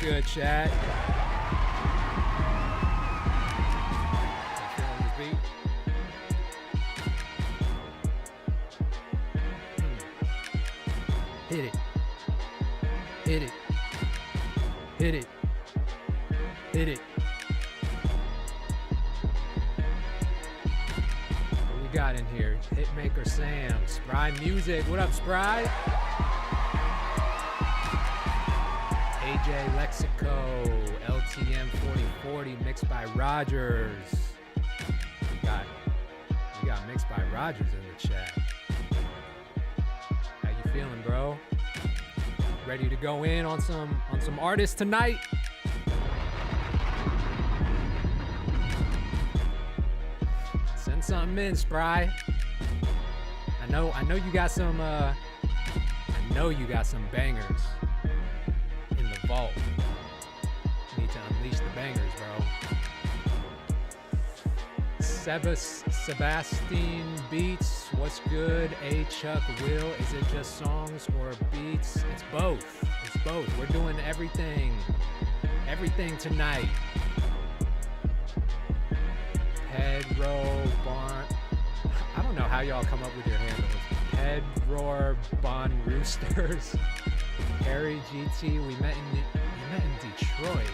good, Chad? Hit it. Hit it. Hit it. Hit it. What we got in here? Hitmaker Sam. Spry Music. What up, Spry? AJ Lexico. LTM 4040 mixed by Rogers. We got mixed by Rogers in the chat. How you feeling, bro? Ready to go in on some artists tonight? Send something in, Spry. I know you got some bangers in the vault. You need to unleash the bangers, bro. Sebastian Beats, what's good? A Chuck Will, is it just songs or beats? It's both. It's both. We're doing everything tonight. Pedro Barn. I don't know how y'all come up with your handles. Pedro Bon Roosters. Harry GT. We met in Detroit.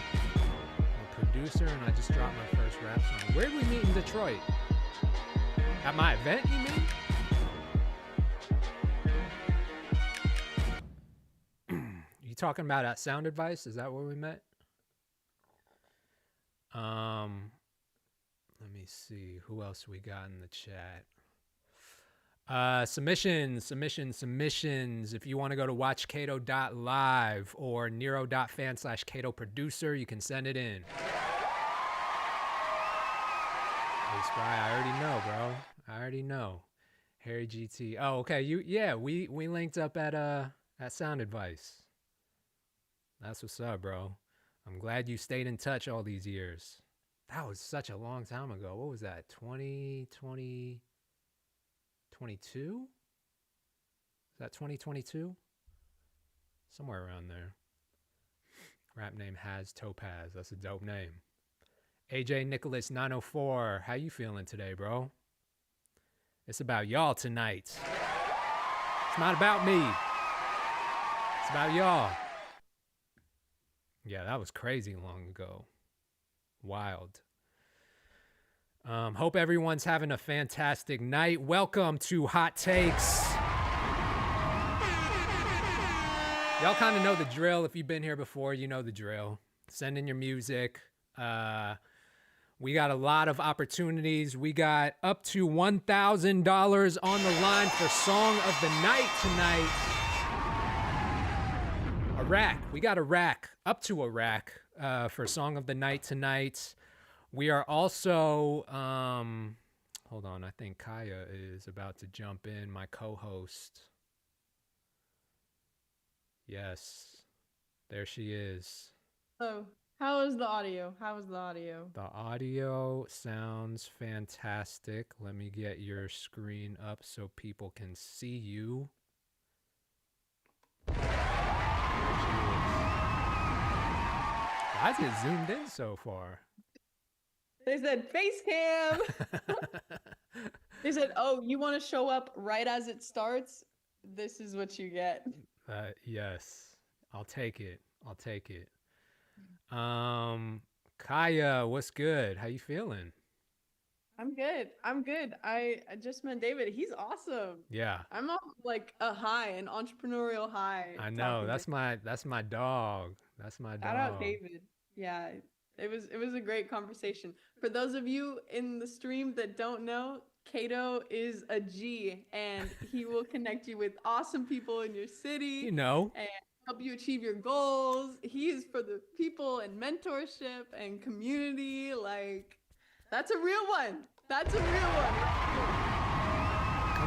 Producer, and I just dropped my first rap song. Where did we meet in Detroit? At my event, you mean? You talking about at Sound Advice? Is that where we met? Let me see. Who else we got in the chat? Submissions. If you want to go to watchkato.live or nero.fan/Kato producer, you can send it in. Hey, Spry, I already know, bro. I already know. Harry GT. Oh, okay. We linked up at Sound Advice. That's what's up, bro. I'm glad you stayed in touch all these years. That was such a long time ago. What was that? 2022? Is that 2022? Somewhere around there. Rap name Has Topaz. That's a dope name. AJ Nicholas 904. How you feeling today, bro? It's about y'all tonight. It's not about me. It's about y'all. Yeah, that was crazy long ago. Wild. Hope everyone's having a fantastic night. Welcome to Hot Takes. Y'all kind of know the drill. If you've been here before, you know the drill. Send in your music. We got a lot of opportunities. We got up to $1,000 on the line for Song of the Night tonight. A rack. We got a rack. Up to a rack for Song of the Night tonight. We are also, hold on, I think Kaya is about to jump in, my co-host. Yes, there she is. Oh, how is the audio? How is the audio? The audio sounds fantastic. Let me get your screen up so people can see you. Why is it zoomed in so far? They said face cam. They said, oh, you want to show up right as it starts? This is what you get. Yes, I'll take it. Kaya, what's good? How you feeling? I'm good. I just met David. He's awesome. Yeah. I'm on like an entrepreneurial high. I know. That's my dog. That's my dog. Shout out David. Yeah. It was a great conversation. For those of you in the stream that don't know, Kato is a G, and he will connect you with awesome people in your city. You know. And help you achieve your goals. He is for the people and mentorship and community. Like, that's a real one. Come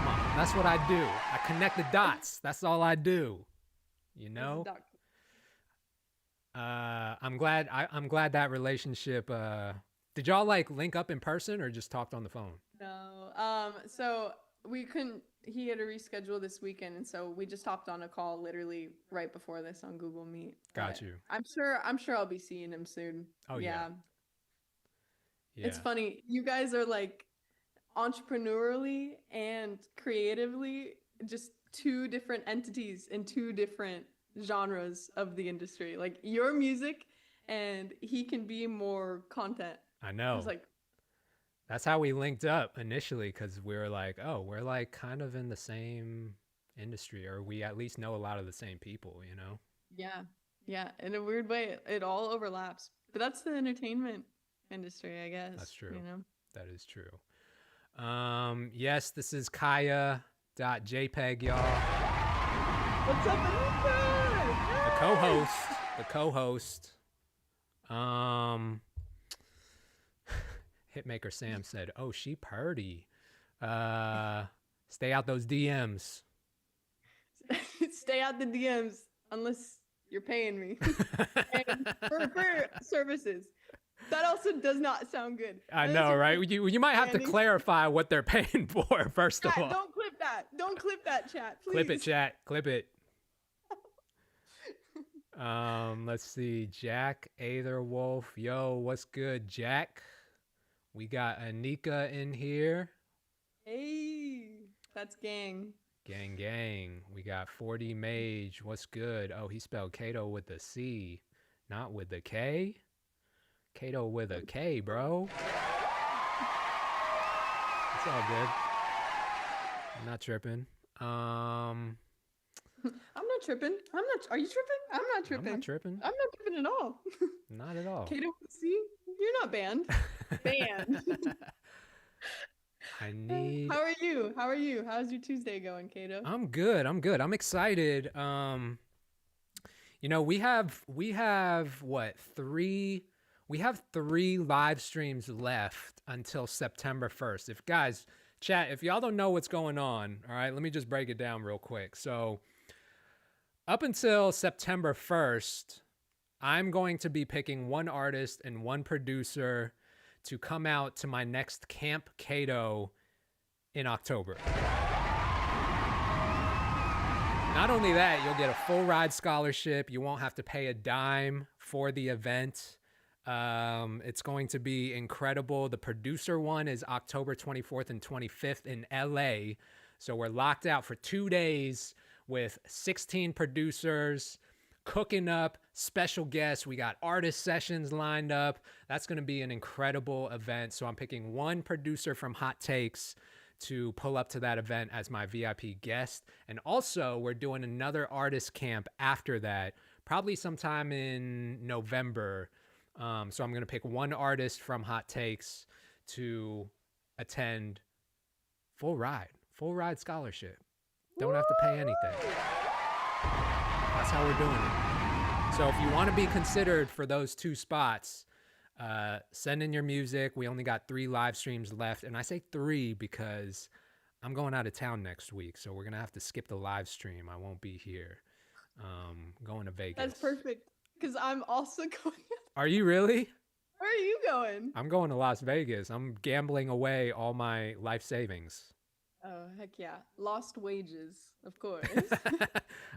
on. That's what I do. I connect the dots. That's all I do. You know? I'm glad that relationship did y'all like link up in person or just talked on the phone? No. So we couldn't. He had to reschedule this weekend, and so we just hopped on a call literally right before this on Google Meet. Got you. I'm sure I'll be seeing him soon. Oh yeah. It's Yeah. funny. You guys are like entrepreneurially and creatively just two different entities in two different genres of the industry. Like your music, and he can be more content. I I know. was like, That's how we linked up initially, because we were like, oh, we're like kind of in the same industry, or we at least know a lot of the same people, you know? yeah, yeah. In a weird way, it all overlaps. But that's the entertainment industry, I guess. That's true. You know. That is true. Yes, this is Kaya.jpg, y'all. What's up, Anita? The co-host. The co-host. Hitmaker Sam said, "Oh, she purdy. Stay out those DMs." Stay out the DMs unless you're paying me. And for services. That also does not sound good. I know, right? You might have to clarify what they're paying for, first of all. Don't clip that. Don't clip that, chat, please. Clip it, chat. Clip it. Let's see. Jack Aetherwolf. Yo, what's good, Jack? We got Anika in here. Hey, that's gang. Gang, gang. We got 40 Mage. What's good? Oh, he spelled Kato with a C, not with a K. Kato with a K, bro. It's all good. I'm not tripping. I'm not tripping. Are you tripping? I'm not tripping. I'm not tripping. I'm not tripping at all. Not at all. Kato, see? You're not banned. Banned. I need. How are you? How are you? How's your Tuesday going, Kato? I'm good. I'm excited. You know, we have what, three live streams left until September 1st. If guys, chat, if y'all don't know what's going on, all right, let me just break it down real quick. So up until September 1st, I'm going to be picking one artist and one producer to come out to my next Camp Kato in October. Not only that, you'll get a full ride scholarship. You won't have to pay a dime for the event. It's going to be incredible. The producer one is October 24th and 25th in LA. So we're locked out for 2 days with 16 producers cooking up, special guests. We got artist sessions lined up. That's going to be an incredible event. So I'm picking one producer from Hot Takes to pull up to that event as my VIP guest. And also we're doing another artist camp after that, probably sometime in November. So I'm going to pick one artist from Hot Takes to attend full ride scholarship. Don't have to pay anything. That's how we're doing it. So if you want to be considered for those 2 spots, send in your music. We only got 3 live streams left. And I say 3 because I'm going out of town next week. So we're going to have to skip the live stream. I won't be here. Going to Vegas. That's perfect. Because I'm also going. Are you really? Where are you going? I'm going to Las Vegas. I'm gambling away all my life savings. Oh, heck yeah. Lost wages, of course.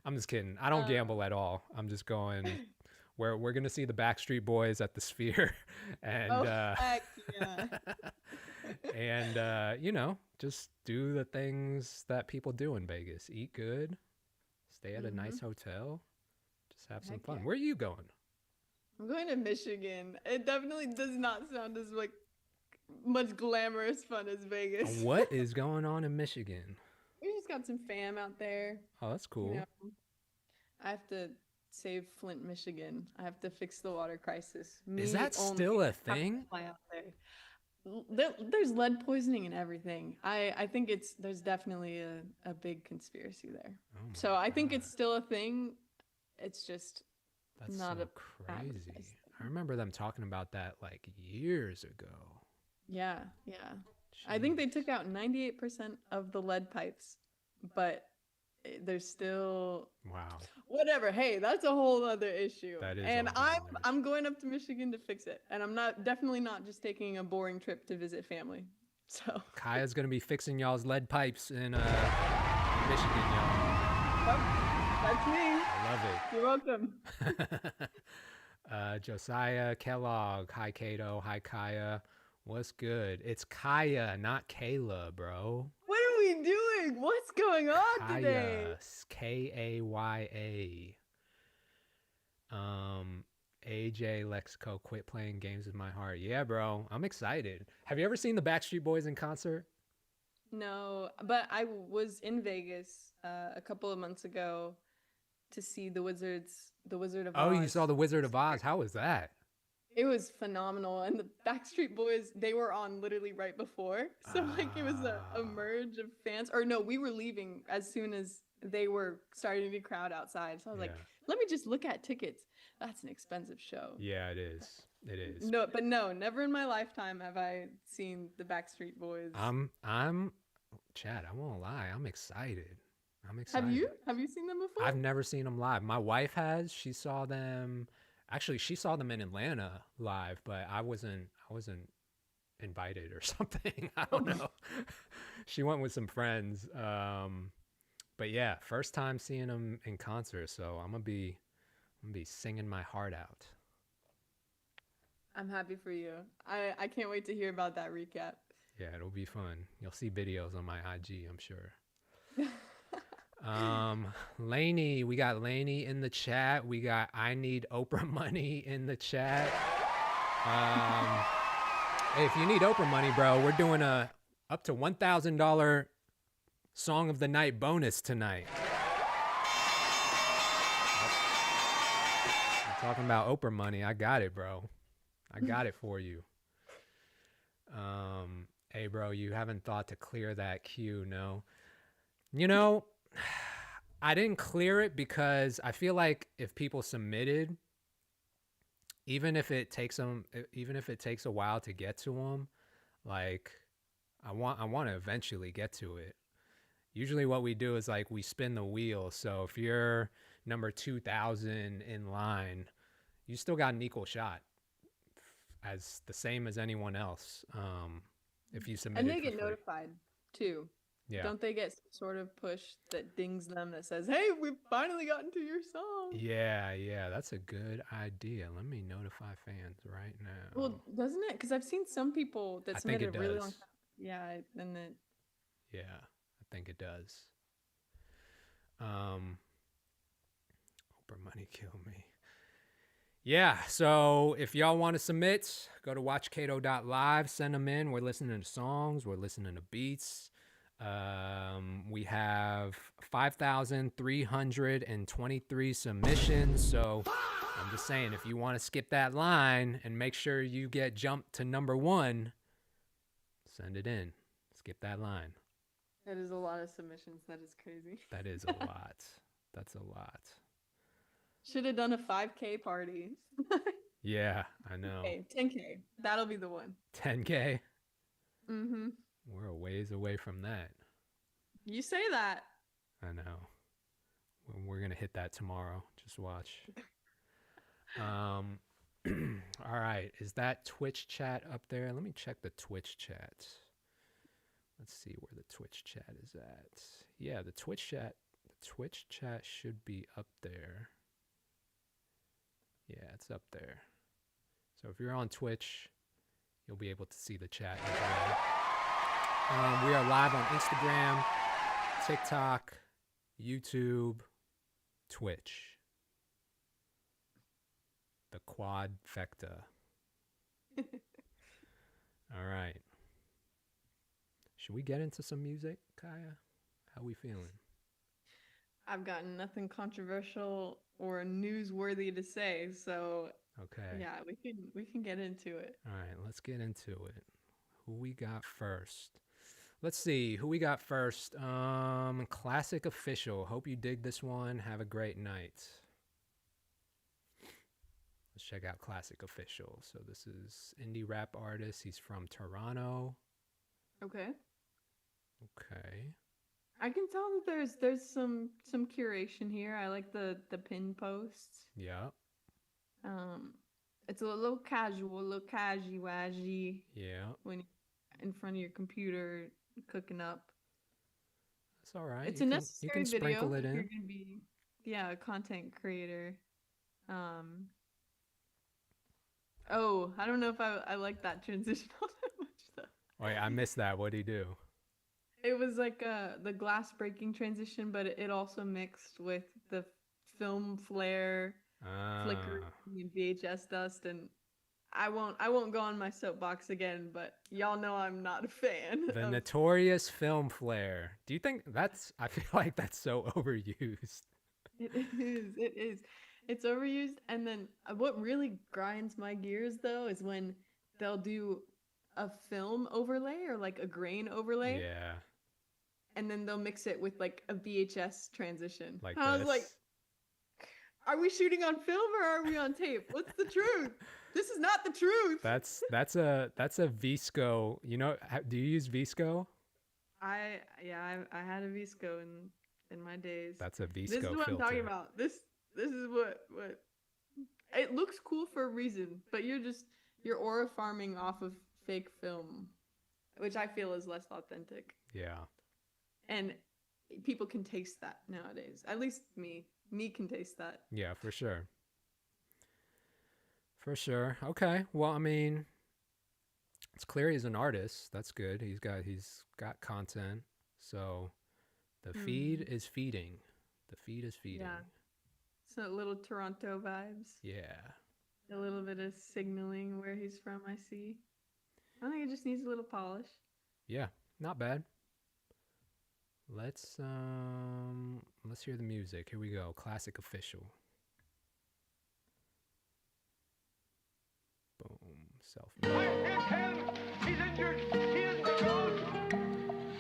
I'm just kidding. I don't gamble at all. I'm just going. We're going to see the Backstreet Boys at the Sphere. And, heck yeah. And, you know, just do the things that people do in Vegas. Eat good. Stay at a nice hotel. Just have some fun. Yeah. Where are you going? I'm going to Michigan. It definitely does not sound as like much glamorous fun as Vegas. What is going on in Michigan? We just got some fam out there. Oh, that's cool. You know, I have to save Flint, Michigan. I have to fix the water crisis. Is that still a thing? Fly out there. There's lead poisoning and everything. I think there's definitely a big conspiracy there. Oh so I think it's still a thing. It's just that's not so crazy. I remember them talking about that like years ago. Yeah. Jeez. I think they took out 98% of the lead pipes, but there's still whatever. Hey, that's a whole other issue. That is, and I'm going up to Michigan to fix it, and I'm definitely not just taking a boring trip to visit family. So Kaya's gonna be fixing y'all's lead pipes in Michigan, y'all. yep, that's me. I You're welcome. love it. Josiah Kellogg, hi Kato, hi Kaya. What's good? It's Kaya, not Kayla, bro. What are we doing? What's going on today? Kaya, Kaya. AJ Lexico, quit playing games with my heart. Yeah, bro, I'm excited. Have you ever seen the Backstreet Boys in concert? No, but I was in Vegas a couple of months ago to see the Wizard of Oh, you Oz. saw the Wizard of Oz. How was that? It was phenomenal, and the Backstreet Boys, they were on literally right before, so like it was a merge of fans. Or no, we were leaving as soon as they were starting to crowd outside. So I was like, let me just look at tickets. That's an expensive show. Yeah, it is. It is. No, but no, never in my lifetime have I seen the Backstreet Boys. Chad, I won't lie. I'm excited. Have you seen them before? I've never seen them live. My wife has. She saw them. Actually, she saw them in Atlanta live, but I wasn't invited or something. I don't know. She went with some friends. But yeah, first time seeing them in concert, so I'm gonna be singing my heart out. I'm happy for you. I can't wait to hear about that recap. Yeah, it'll be fun. You'll see videos on my IG, I'm sure. Lainey, we got Lainey in the chat. We got I Need Oprah Money in the chat. Hey, if you need Oprah money, bro, we're doing a up to $1,000 Song of the Night bonus tonight. I'm talking about Oprah money. I got it, bro. I got it for you. Hey, bro, you haven't thought to clear that queue, no? You know, I didn't clear it because I feel like if people submitted, even if it takes a while to get to them, like I want to eventually get to it. Usually what we do is like we spin the wheel. So if you're number 2000 in line, you still got an equal shot as the same as anyone else. If you submit, and they get notified too. Yeah. Don't they get some sort of push that dings them that says, "Hey, we've finally gotten to your song"? Yeah, that's a good idea. Let me notify fans right now. Well, doesn't it? Because I've seen some people that submitted a really long time. Yeah, and then. Yeah, I think it does. Oprah money kill me. Yeah, so if y'all want to submit, go to watchkato.live, send them in. We're listening to songs, we're listening to beats. We have 5,323 submissions. So I'm just saying, if you want to skip that line and make sure you get jumped to number 1, send it in. Skip that line. That is a lot of submissions. That is crazy. That is a lot. That's a lot. Should have done a 5K party. Yeah, I know. Okay, 10K. That'll be the one. 10K? Mm-hmm. We're a ways away from that. You say that. I know. We're going to hit that tomorrow. Just watch. All right. Is that Twitch chat up there? Let me check the Twitch chat. Let's see where the Twitch chat is at. Yeah, the Twitch chat should be up there. Yeah, it's up there. So if you're on Twitch, you'll be able to see the chat as well. We are live on Instagram, TikTok, YouTube, Twitch. The quadfecta. All right. Should we get into some music, Kaya? How we feeling? I've got nothing controversial or newsworthy to say, so okay. Yeah, we can get into it. All right, let's get into it. Who we got first? Let's see who we got first. Classic Official. Hope you dig this one. Have a great night. Let's check out Classic Official. So this is indie rap artist. He's from Toronto. Okay. Okay. I can tell that there's some curation here. I like the pin posts. Yeah. It's a little casual, a little casual-waggy. Yeah. in front of your computer cooking up. It's all right. It's You a can necessary video sprinkle it if you're in. gonna be, a content creator. Oh, I don't know if I like that transition all that much though. Wait, I missed that. What'd he do? It was like the glass breaking transition, but it also mixed with the film flare, flickering and VHS dust, and I won't go on my soapbox again, but y'all know I'm not a fan. The notorious film flare. Do you think that's? I feel like that's so overused. It is. It is. It's overused. And then what really grinds my gears though is when they'll do a film overlay or like a grain overlay. Yeah. And then they'll mix it with like a VHS transition. Like I was like, are we shooting on film or are we on tape? What's the truth? This is not the truth. That's a Visco. You know, do you use Visco? I had a Visco in my days. That's a Visco This is what filter. I'm talking about. This is what it looks cool for a reason, but you're aura farming off of fake film, which I feel is less authentic. Yeah. And people can taste that nowadays. At least me can taste that. Yeah, for sure. For sure. Okay. Well, I mean, it's clear he's an artist. That's good. He's got content. So the feed is feeding. The feed is feeding. Yeah. So little Toronto vibes. Yeah. A little bit of signaling where he's from, I see. I think it just needs a little polish. Yeah, not bad. Let's hear the music. Here we go. Classic Official. Boom. Self. I hit him. He's injured. He is the ghost.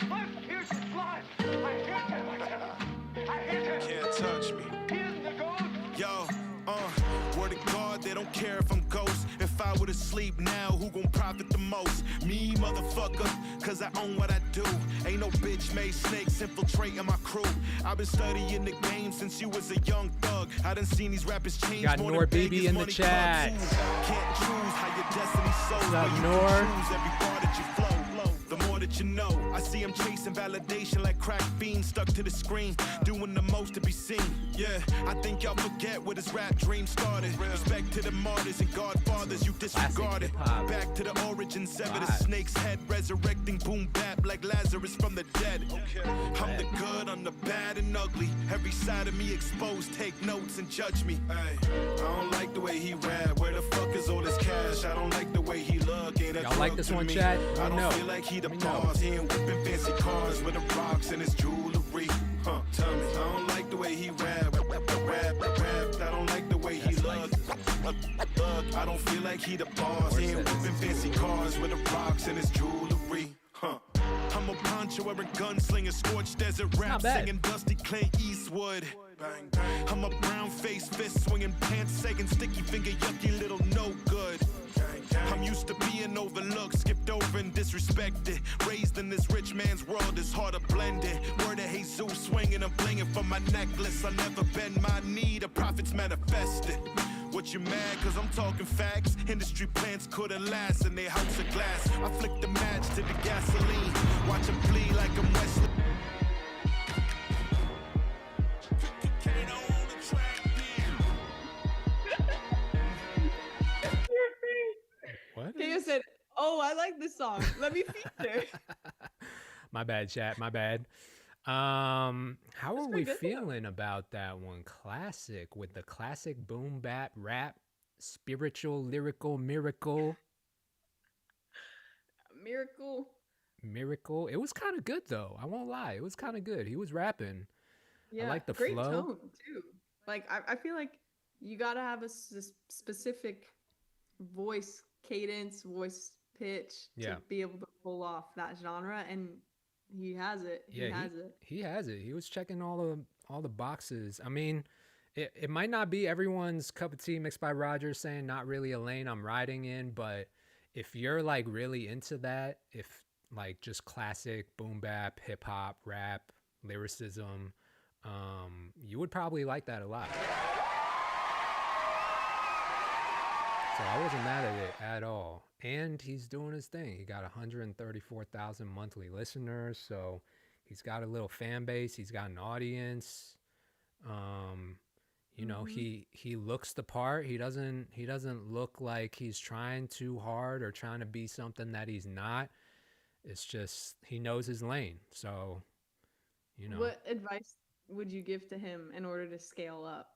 Left, here's the slide. I hit him. I hit him. Can't touch me. He is the ghost. Yo, word to God, they don't care if I'm ghost. If I were to sleep now, who gon' profit the most? Me, motherfucker, cause I own what I do. Ain't no bitch made snakes infiltrating my crew. I've been studying the game since you was a young thug. I done seen these rappers change Got more Noor than BB Vegas in the money chat. clubs. Can't choose how your destiny sows. What's up, but you Noor? can choose every bar that you flow. The more that you know, I see him chasing validation like crack fiends stuck to the screen, doing the most to be seen. Yeah, I think y'all forget where this rap dream started. Respect to the martyrs and godfathers you disregarded. hip-hop. Back to the origin, sever the snake's head, resurrecting boom bap like Lazarus from the dead. I'm the good, I'm the bad and ugly. Every side of me exposed, take notes and judge me. Ay, I don't like the way he rap. Where the fuck is all this cash? I don't like the way he look. Ain't a Y'all like drug this to one, me. chat? I don't No. feel like he the Let me know. boss. He ain't whipping fancy cars with the rocks and his jewelry. Tell me, I don't like the way he rap. I don't like the way he look. I don't feel like he the boss. He ain't whipping fancy cars with the rocks and his jewelry. I'm a poncho wearing gunslinger, scorched desert rap not bad. singing Dusty Clint Eastwood. Bang, bang. I'm a brown face, fist swinging, pants sagging, sticky finger, yucky little no good. I'm used to being overlooked, skipped over and disrespected. Raised in this rich man's world, it's hard to blend it. Word of Jesus swinging and blinging from my necklace. I never bend my knee, the prophets manifested. What you mad? Cause I'm talking facts. Industry plants couldn't last in their house of glass. I flick the match to the gasoline. Watch them bleed like I'm Wesley. Kato on the track, What? Kayo said, "Oh, I like this song. Let me feature." My bad, chat. My bad. How are we pretty good, though. feeling about that one? Classic with the classic boom bap rap, spiritual, lyrical, miracle. Miracle. It was kind of good though. I won't lie. It was kind of good. He was rapping. Yeah, like the great flow. tone too. Like I feel like you gotta have a specific voice cadence, voice pitch Yeah. to be able to pull off that genre, and he has it. Yeah, he has it. He was checking all the boxes. I mean, it might not be everyone's cup of tea. Mixed by Rogers saying not really a lane I'm riding in, but if you're like really into that, if like just classic boom bap, hip hop, rap, lyricism, you would probably like that a lot. So I wasn't mad at it at all. and he's doing his thing. He got 134,000 monthly listeners, so he's got a little fan base. He's got an audience. You know, he looks the part. He doesn't look like he's trying too hard or trying to be something that he's not. It's just he knows his lane. So, you know. What advice would you give to him in order to scale up?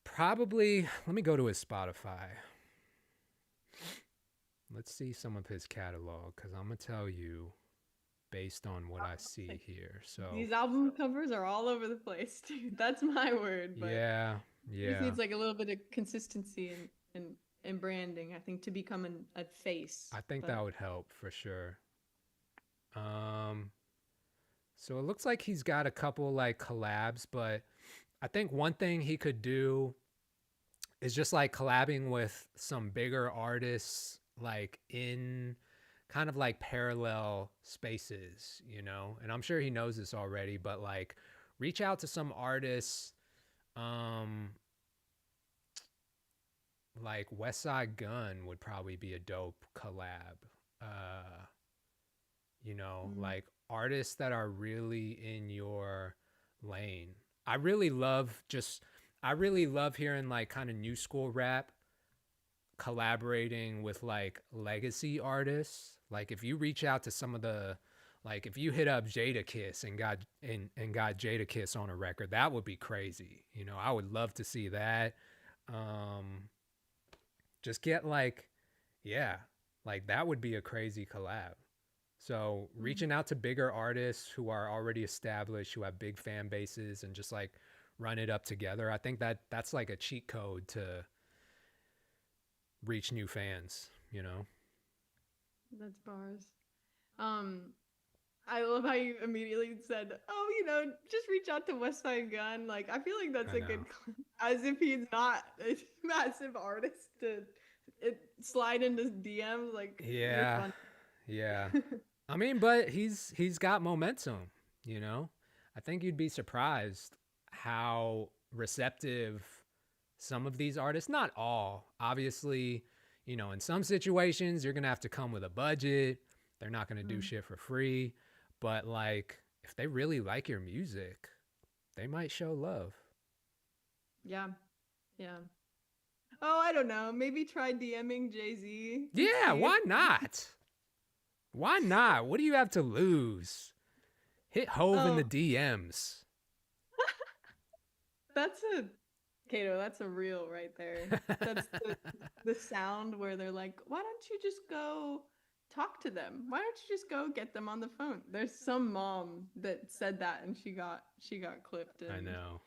Probably, let me go to his Spotify. Let's see some of his catalog, because I'm going to tell you based on what I see here. So these album covers are all over the place, dude. That's my word. But yeah. it just needs like a little bit of consistency and branding, I think, to become a face. I think that would help for sure. So it looks like he's got a couple like collabs, but I think one thing he could do is just like collabing with some bigger artists, like in kind of like parallel spaces, you know? And I'm sure he knows this already, but like reach out to some artists, like West Side Gun would probably be a dope collab. You know, like artists that are really in your lane. I really love hearing like kind of new school rap collaborating with like legacy artists. Like if you reach out to some of the, like if you hit up Jadakiss and got Jadakiss on a record, that would be crazy. You know, I would love to see that. Just get like, yeah, like that would be a crazy collab. So reaching out to bigger artists who are already established, who have big fan bases, and just like run it up together. I think that's like a cheat code to reach new fans, you know? That's bars. I love how you immediately said, "Oh, you know, just reach out to West Side Gun." Like, I feel like that's a good, as if he's not a massive artist to slide into DMs. Like, yeah. I mean, but he's got momentum, you know? I think you'd be surprised how receptive some of these artists, not all, obviously, you know, in some situations you're going to have to come with a budget. They're not going to do shit for free, but like if they really like your music, they might show love. Yeah. Oh, I don't know. Maybe try DMing Jay-Z. Yeah, why not? Why not? What do you have to lose? Hit Hove in the DMs. Kato, that's a reel right there. That's the sound where they're like, why don't you just go talk to them? Why don't you just go get them on the phone? There's some mom that said that and she got clipped. And I know.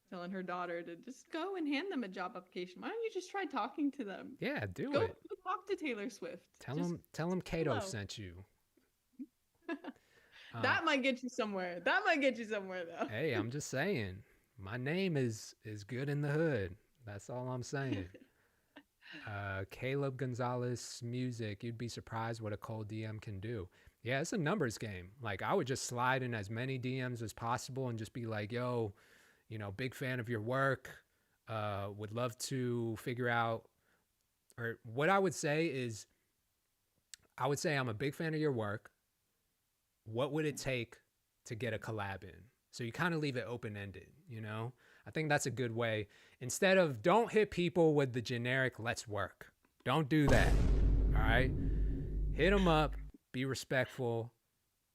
Telling her daughter to just go and hand them a job application. Why don't you just try talking to them? Yeah, go Go talk to Taylor Swift. Tell them Kato sent you. That might get you somewhere. Though. Hey, I'm just saying. My name is good in the hood. That's all I'm saying. Caleb Gonzalez Music. You'd be surprised what a cold DM can do. Yeah, it's a numbers game. Like I would just slide in as many DMs as possible and just be like, yo, you know, big fan of your work. Would love to figure out, or what I would say is, I would say I'm a big fan of your work. What would it take to get a collab in? So you kind of leave it open-ended, you know? I think that's a good way. Instead of, don't hit people with the generic, let's work. Don't do that, all right? Hit them up, be respectful,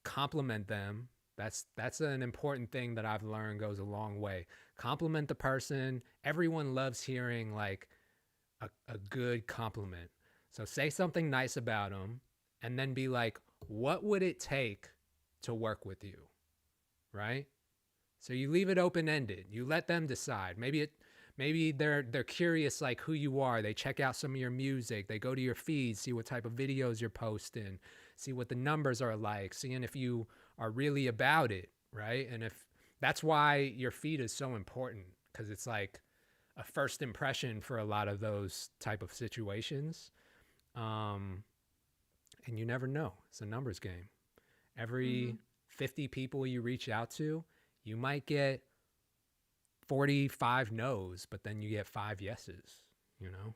compliment them. That's an important thing that I've learned goes a long way. Compliment the person. Everyone loves hearing like a good compliment. So say something nice about them and then be like, what would it take to work with you, right? So you leave it open-ended. You let them decide. Maybe they're curious like who you are. They check out some of your music. They go to your feed, see what type of videos you're posting, see what the numbers are like, seeing if you are really about it, right? And if that's why your feed is so important, because it's like a first impression for a lot of those type of situations. And you never know. It's a numbers game. Every 50 people you reach out to, you might get 45 no's, but then you get 5 yeses, you know?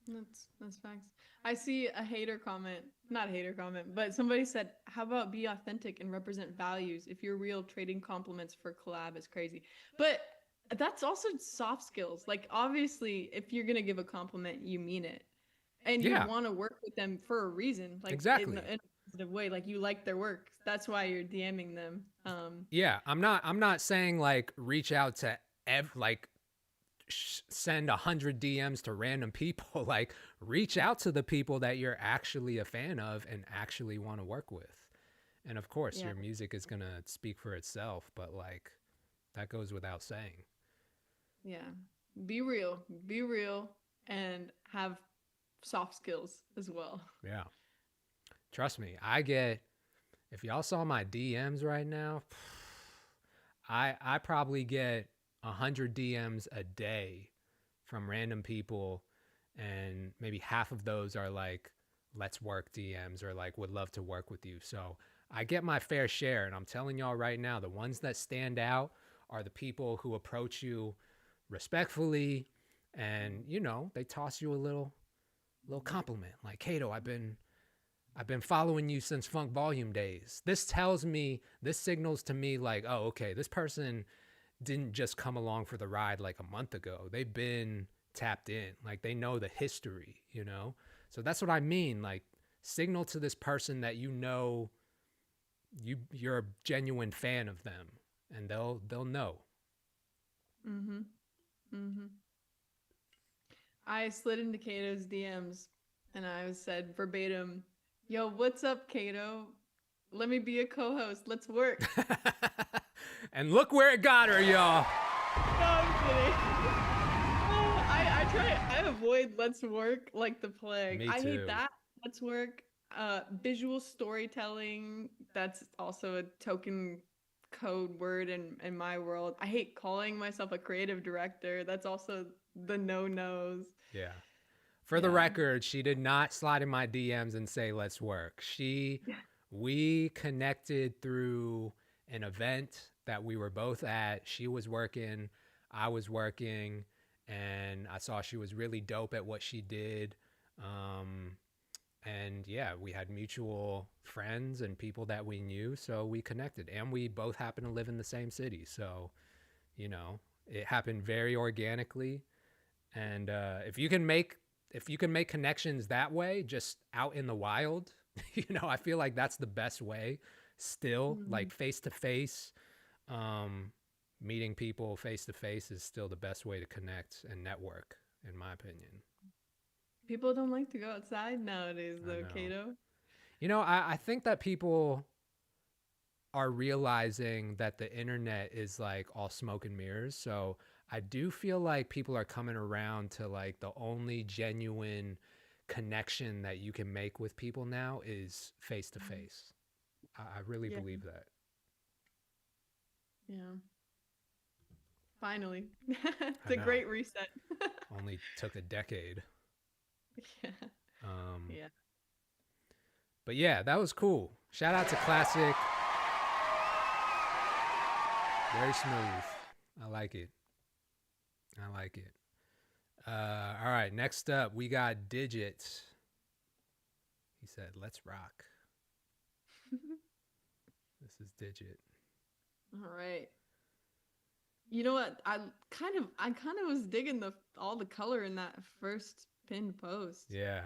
That's facts. I see a hater comment, not a hater comment, but somebody said, "How about be authentic and represent values? If you're real, trading compliments for collab is crazy." But that's also soft skills. Like obviously, if you're gonna give a compliment, you mean it, and you Yeah, want to work with them for a reason, like exactly. in a positive way. Like you like their work. That's why you're DMing them. Yeah, I'm not saying like reach out to like send 100 DMs to random people. Like reach out to the people that you're actually a fan of and actually want to work with. And of course, Yeah, your music is going to speak for itself, but like that goes without saying. yeah. Be real, and have soft skills as well. Yeah. Trust me, if y'all saw my DMs right now, I probably get 100 DMs a day from random people, and maybe half of those are like let's work DMs or like would love to work with you. So I get my fair share, and I'm telling y'all right now, the ones that stand out are the people who approach you respectfully, and they toss you a little compliment like, Kato, I've been following you since Funk Volume days. This signals to me like, oh, okay, this person didn't just come along for the ride like a month ago. They've been tapped in, like they know the history. So that's what I mean. Like signal to this person that you're a genuine fan of them, and they'll know. Mm-hmm. Mm-hmm. I slid into Kato's DMs and I said verbatim, "Yo, what's up, Kato? Let me be a co-host. Let's work." And look where it got her, y'all. No, I'm kidding. I avoid let's work like the plague. Me I too. hate that. Let's work. Visual storytelling, that's also a token code word in my world. I hate calling myself a creative director. That's also the no-nos. Yeah. For the record, she did not slide in my DMs and say, let's work. We connected through an event that we were both at. She was working, I was working, and I saw she was really dope at what she did. And yeah, we had mutual friends and people that we knew, so we connected. And we both happen to live in the same city. So, it happened very organically. And if you can make connections that way, just out in the wild, I feel like that's the best way still. Mm-hmm. Like face to face, meeting people face to face is still the best way to connect and network, in my opinion. People don't like to go outside nowadays, though, Kato. I think that people are realizing that the internet is like all smoke and mirrors. So I do feel like people are coming around to like the only genuine connection that you can make with people now is face to face. I really believe that. Yeah. Finally. It's a great reset. Only took a decade. Yeah. Yeah. But yeah, that was cool. Shout out to Classic. Very smooth. I like it. All right, next up, we got Digit. He said, let's rock. This is Digit. All right. You know what? I kind of was digging all the color in that first pinned post. Yeah.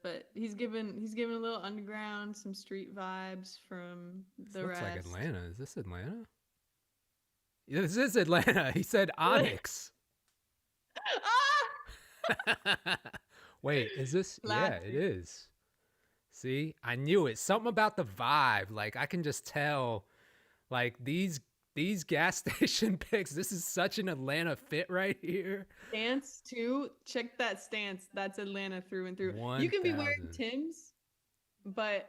But he's given a little underground, some street vibes from the rest. Looks like Atlanta. Is this Atlanta? Yeah, this is Atlanta. He said Onyx. Wait, is this? Yeah, it is. See, I knew it. Something about the vibe. Like I can just tell. Like these gas station pics. This is such an Atlanta fit right here. Stance too. Check that stance. That's Atlanta through and through. 1, you can be wearing Timbs, but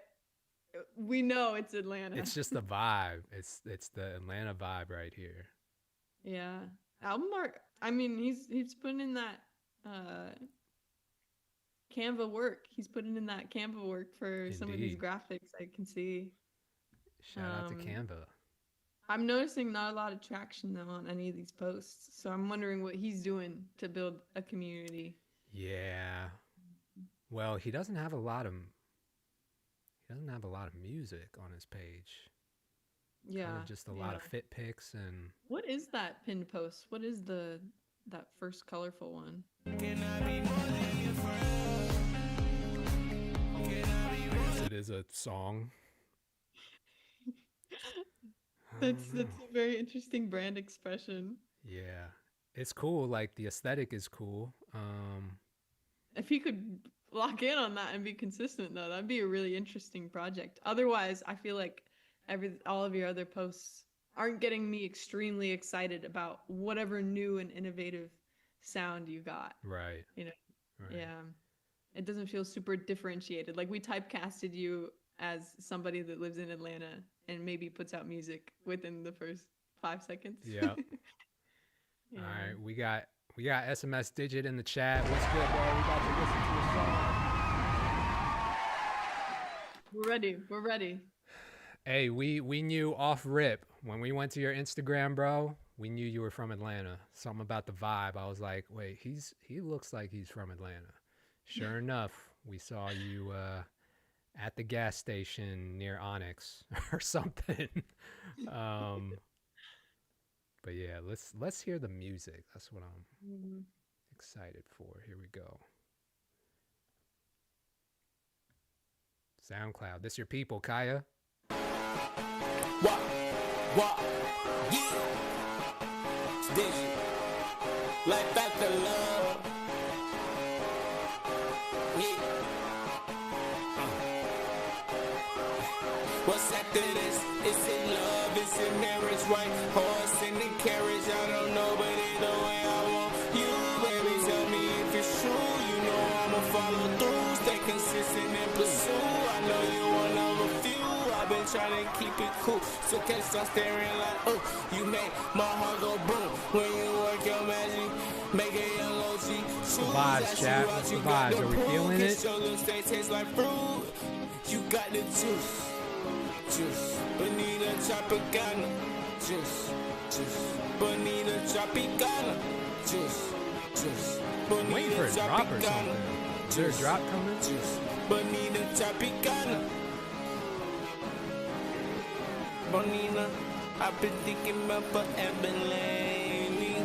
we know it's Atlanta. It's just the vibe. It's the Atlanta vibe right here. Yeah. Album art. I mean, he's putting in that Canva work. He's putting in that Canva work for Indeed. Some of these graphics I can see. Shout out to Canva. I'm noticing not a lot of traction though on any of these posts. So I'm wondering what he's doing to build a community. Yeah. Well, he doesn't have a lot of music on his page. Kind Yeah. of just a lot of fit pics and What is that pinned post? What is that first colorful one? it is a song. That's a very interesting brand expression. Yeah. It's cool. Like the aesthetic is cool. If he could lock in on that and be consistent though, that'd be a really interesting project. Otherwise, I feel like all of your other posts aren't getting me extremely excited about whatever new and innovative sound you got. Right. You know. Right. Yeah. It doesn't feel super differentiated. Like we typecasted you as somebody that lives in Atlanta and maybe puts out music within the first 5 seconds. Yeah. Yeah. All right. We got SMS Digit in the chat. What's good, bro? We about to listen to a song. We're ready. We're ready. Hey, we knew off rip when we went to your Instagram, bro. We knew you were from Atlanta. Something about the vibe. I was like, wait, he looks like he's from Atlanta. Sure enough, we saw you at the gas station near Onyx or something. But yeah, let's hear the music. That's what I'm excited for. Here we go. SoundCloud. This your people, Kaya. What? Yeah. Digit. Like back to love. Yeah. What's after this? Is it love? Is it marriage? Right? Horse in the carriage. I don't know, but either way I want you, baby. Tell me if it's true. You know I'ma follow through. Stay consistent and pursue. I know you one of a few. I've been trying to keep it cool. So can't start staring like, oh, you make my heart go boom. When you work your magic, make it yellow G. Vibes, chat. What's the vibes? Are we feeling it? Show them stay taste like fruit. You got the juice. Bonita Tropicana, juice. Bonita Tropicana, juice. Waiting for a drop or something. Is there a drop coming? Juice. Bonita Tropicana. Bonita, I've been thinking about forever lately.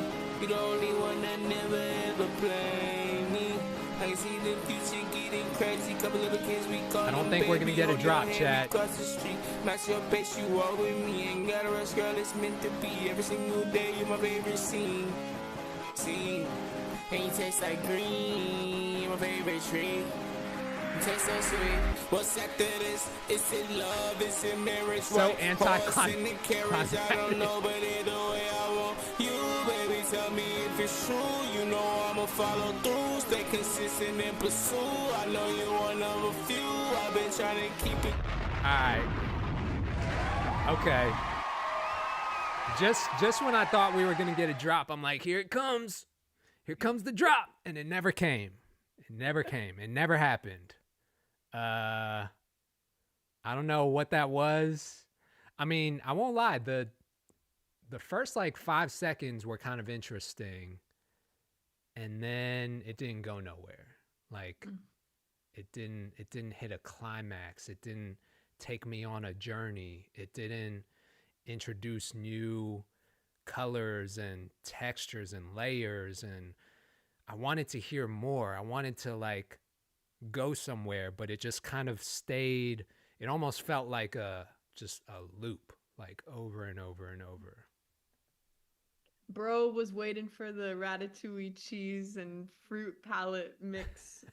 You're the only one that never ever played me. I can see the future getting crazy. Couple little kids we call I don't them think we're gonna baby. get a Hold drop, your hand, chat. we cross the street. Match your pace, you all with me. Ain't got a rush, girl, it's meant to be. Every single day, you're my favorite scene. And you taste like green. You're my favorite tree. You taste so sweet. What's after this? Is it love? Is it marriage? So Right? anti-climactic. Horse in the carriage, I don't know, but either way I want you, baby. Tell me if it's true. You know I'ma follow through. Stay consistent and pursue. I know you're one of a few. I've been trying to keep it. Alright. Okay. Just when I thought we were gonna get a drop, I'm like, here it comes. Here comes the drop. And it never came. It never happened. I don't know what that was. I mean, I won't lie, the first like 5 seconds were kind of interesting. And then it didn't go nowhere. Like it didn't hit a climax. It didn't take me on a journey. It didn't introduce new colors and textures and layers, and I wanted to hear more. I wanted to like go somewhere, but it just kind of stayed. It almost felt like just a loop, like over and over and over. Bro was waiting for the ratatouille cheese and fruit palette mix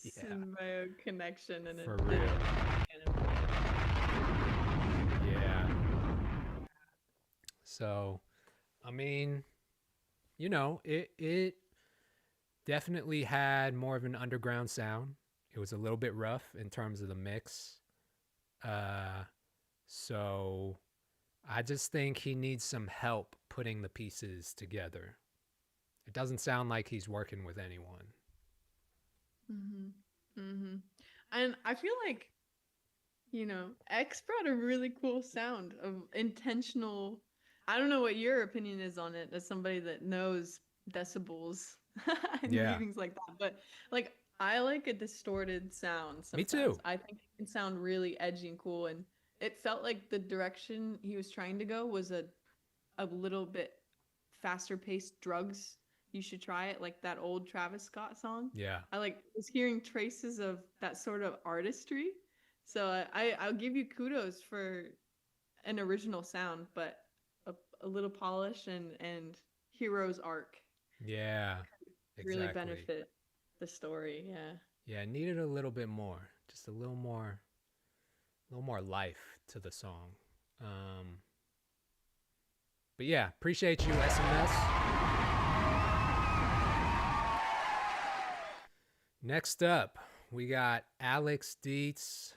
Yeah. symbiote connection, and For it real. didn't. Yeah. So, I mean, you know, it definitely had more of an underground sound. It was a little bit rough in terms of the mix. So I just think he needs some help putting the pieces together. It doesn't sound like he's working with anyone. And I feel like, you know, X brought a really cool sound of intentional. I don't know what your opinion is on it as somebody that knows decibels in Yeah. readings like that. But like I like a distorted sound Me sometimes. too. I think it can sound really edgy and cool, and it felt like the direction he was trying to go was a little bit faster paced. Drugs, you should try it, like that old Travis Scott song. Yeah. I like was hearing traces of that sort of artistry. So I'll give you kudos for an original sound, but a little polish and hero's arc Yeah. really Exactly. benefit the story. Yeah. Yeah, it needed a little bit more, just a little more life to the song. But yeah, appreciate you, SMS. Next up, we got Alex Dietz.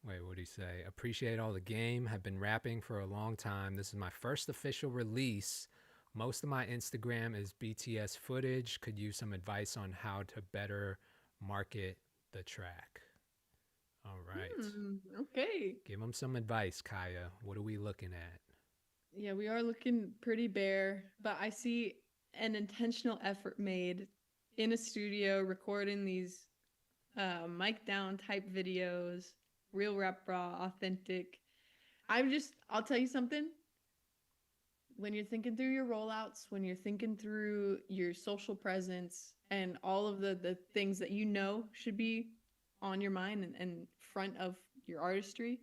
Wait, what did he say? Appreciate all the game. Have been rapping for a long time. This is my first official release. Most of my Instagram is BTS footage. Could use some advice on how to better market the track. All right. Okay. Give them some advice, Kaya. What are we looking at? Yeah, we are looking pretty bare, but I see an intentional effort made in a studio recording these mic down type videos, real rap raw, authentic. I'll tell you something. When you're thinking through your rollouts, when you're thinking through your social presence and all of the things that you know should be on your mind and front of your artistry,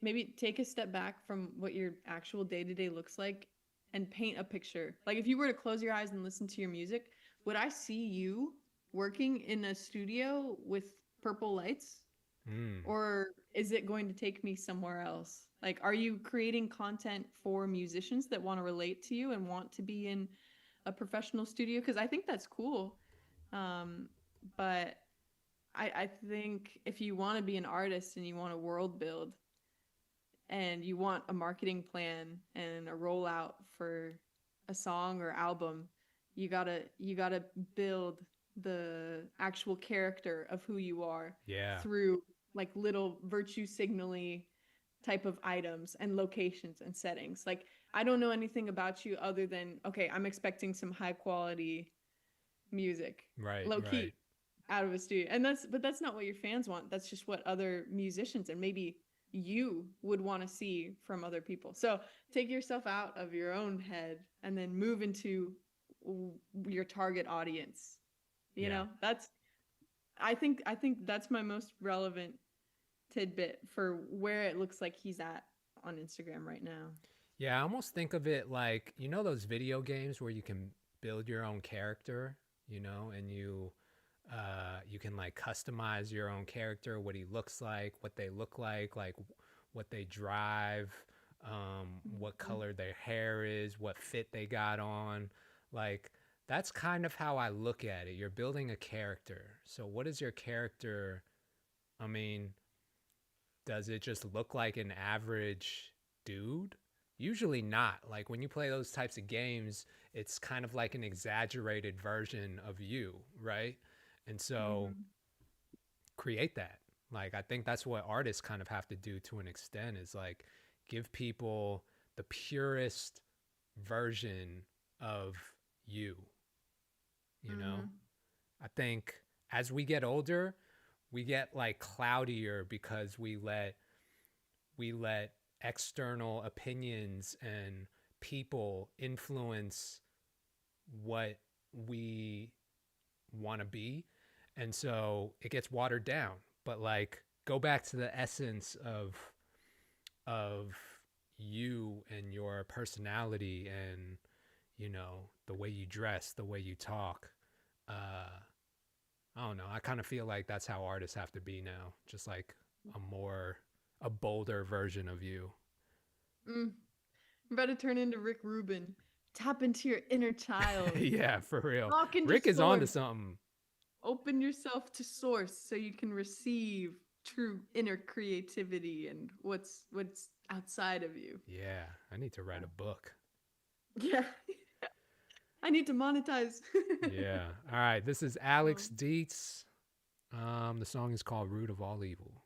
maybe take a step back from what your actual day-to-day looks like and paint a picture. Like if you were to close your eyes and listen to your music, would I see you working in a studio with purple lights? Or is it going to take me somewhere else? Like, are you creating content for musicians that want to relate to you and want to be in a professional studio? Because I think that's cool. But I think if you want to be an artist and you want to world build and you want a marketing plan and a rollout for a song or album, you gotta build the actual character of who you are through like little virtue signally type of items and locations and settings. Like I don't know anything about you other than, okay, I'm expecting some high quality music, low key, out of a studio. And that's not what your fans want. That's just what other musicians and maybe you would want to see from other people. So take yourself out of your own head and then move into your target audience. You know, I think that's my most relevant tidbit for where it looks like he's at on Instagram right now. Yeah, I almost think of it like, you know, those video games where you can build your own character, you know, and you can like customize your own character, what he looks like, what they look like what they drive, what color their hair is, what fit they got on. Like that's kind of how I look at it. You're building a character. So what is your character? I mean, does it just look like an average dude? Usually not. Like when you play those types of games, it's kind of like an exaggerated version of you, right? And so create that. Like I think that's what artists kind of have to do to an extent, is like give people the purest version of you. You know? I think as we get older, we get like cloudier because we let external opinions and people influence what we want to be. And so it gets watered down. But like go back to the essence of you and your personality and, you know, the way you dress, the way you talk. I don't know. I kind of feel like that's how artists have to be now. Just like a bolder version of you. I'm about to turn into Rick Rubin. Tap into your inner child. Yeah, for real. Walk into Rick is on to source. something. Open yourself to source so you can receive true inner creativity and what's outside of you. Yeah, I need to write a book. Yeah. I need to monetize. Yeah. All right. This is Alex Dietz. The song is called Root of All Evil.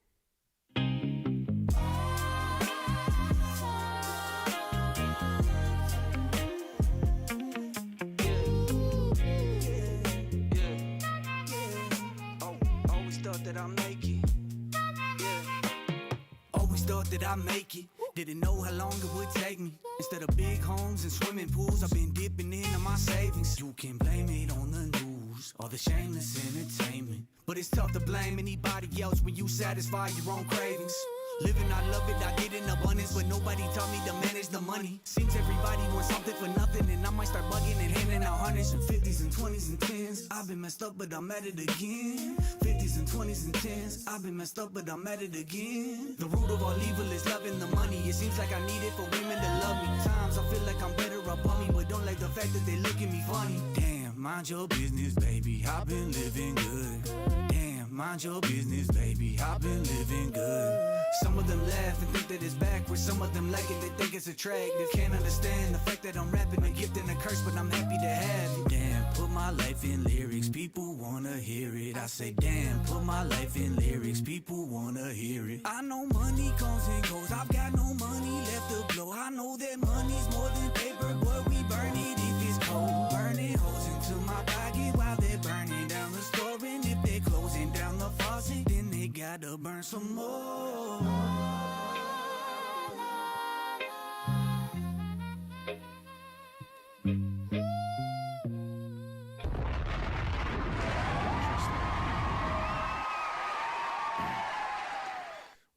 that I make it. Didn't know how long it would take me. Instead of big homes and swimming pools, I've been dipping into my savings. You can blame it on the news or the shameless entertainment, but it's tough to blame anybody else when you satisfy your own cravings. Living, I love it, I get in abundance, but nobody taught me to manage the money. Seems everybody wants something for nothing, and I might start bugging and handing out hundreds and 50s and 20s and 10s. I've been messed up, but I'm at it again. 50s and 20s and 10s. I've been messed up, but I'm at it again. The root of all evil is loving the money. It seems like I need it for women to love me. Times I feel like I'm better up on me, but don't like the fact that they look at me funny. Damn, mind your business, baby. I've been living good. Damn, mind your business, baby. I've been living good. Some of them laugh and think that it's backwards. Some of them like it, they think it's attractive. Can't understand the fact that I'm rapping, a gift and a curse, but I'm happy to have it. Damn, put my life in lyrics, people wanna hear it. I say, damn, put my life in lyrics, people wanna hear it. I know money comes and goes, I've got no money left to blow. I know that money's more than paper, but we burn it if it's cold. Burning holes into my pocket while they're burning down the store. And if they're closing down the faucet, then they gotta burn some more.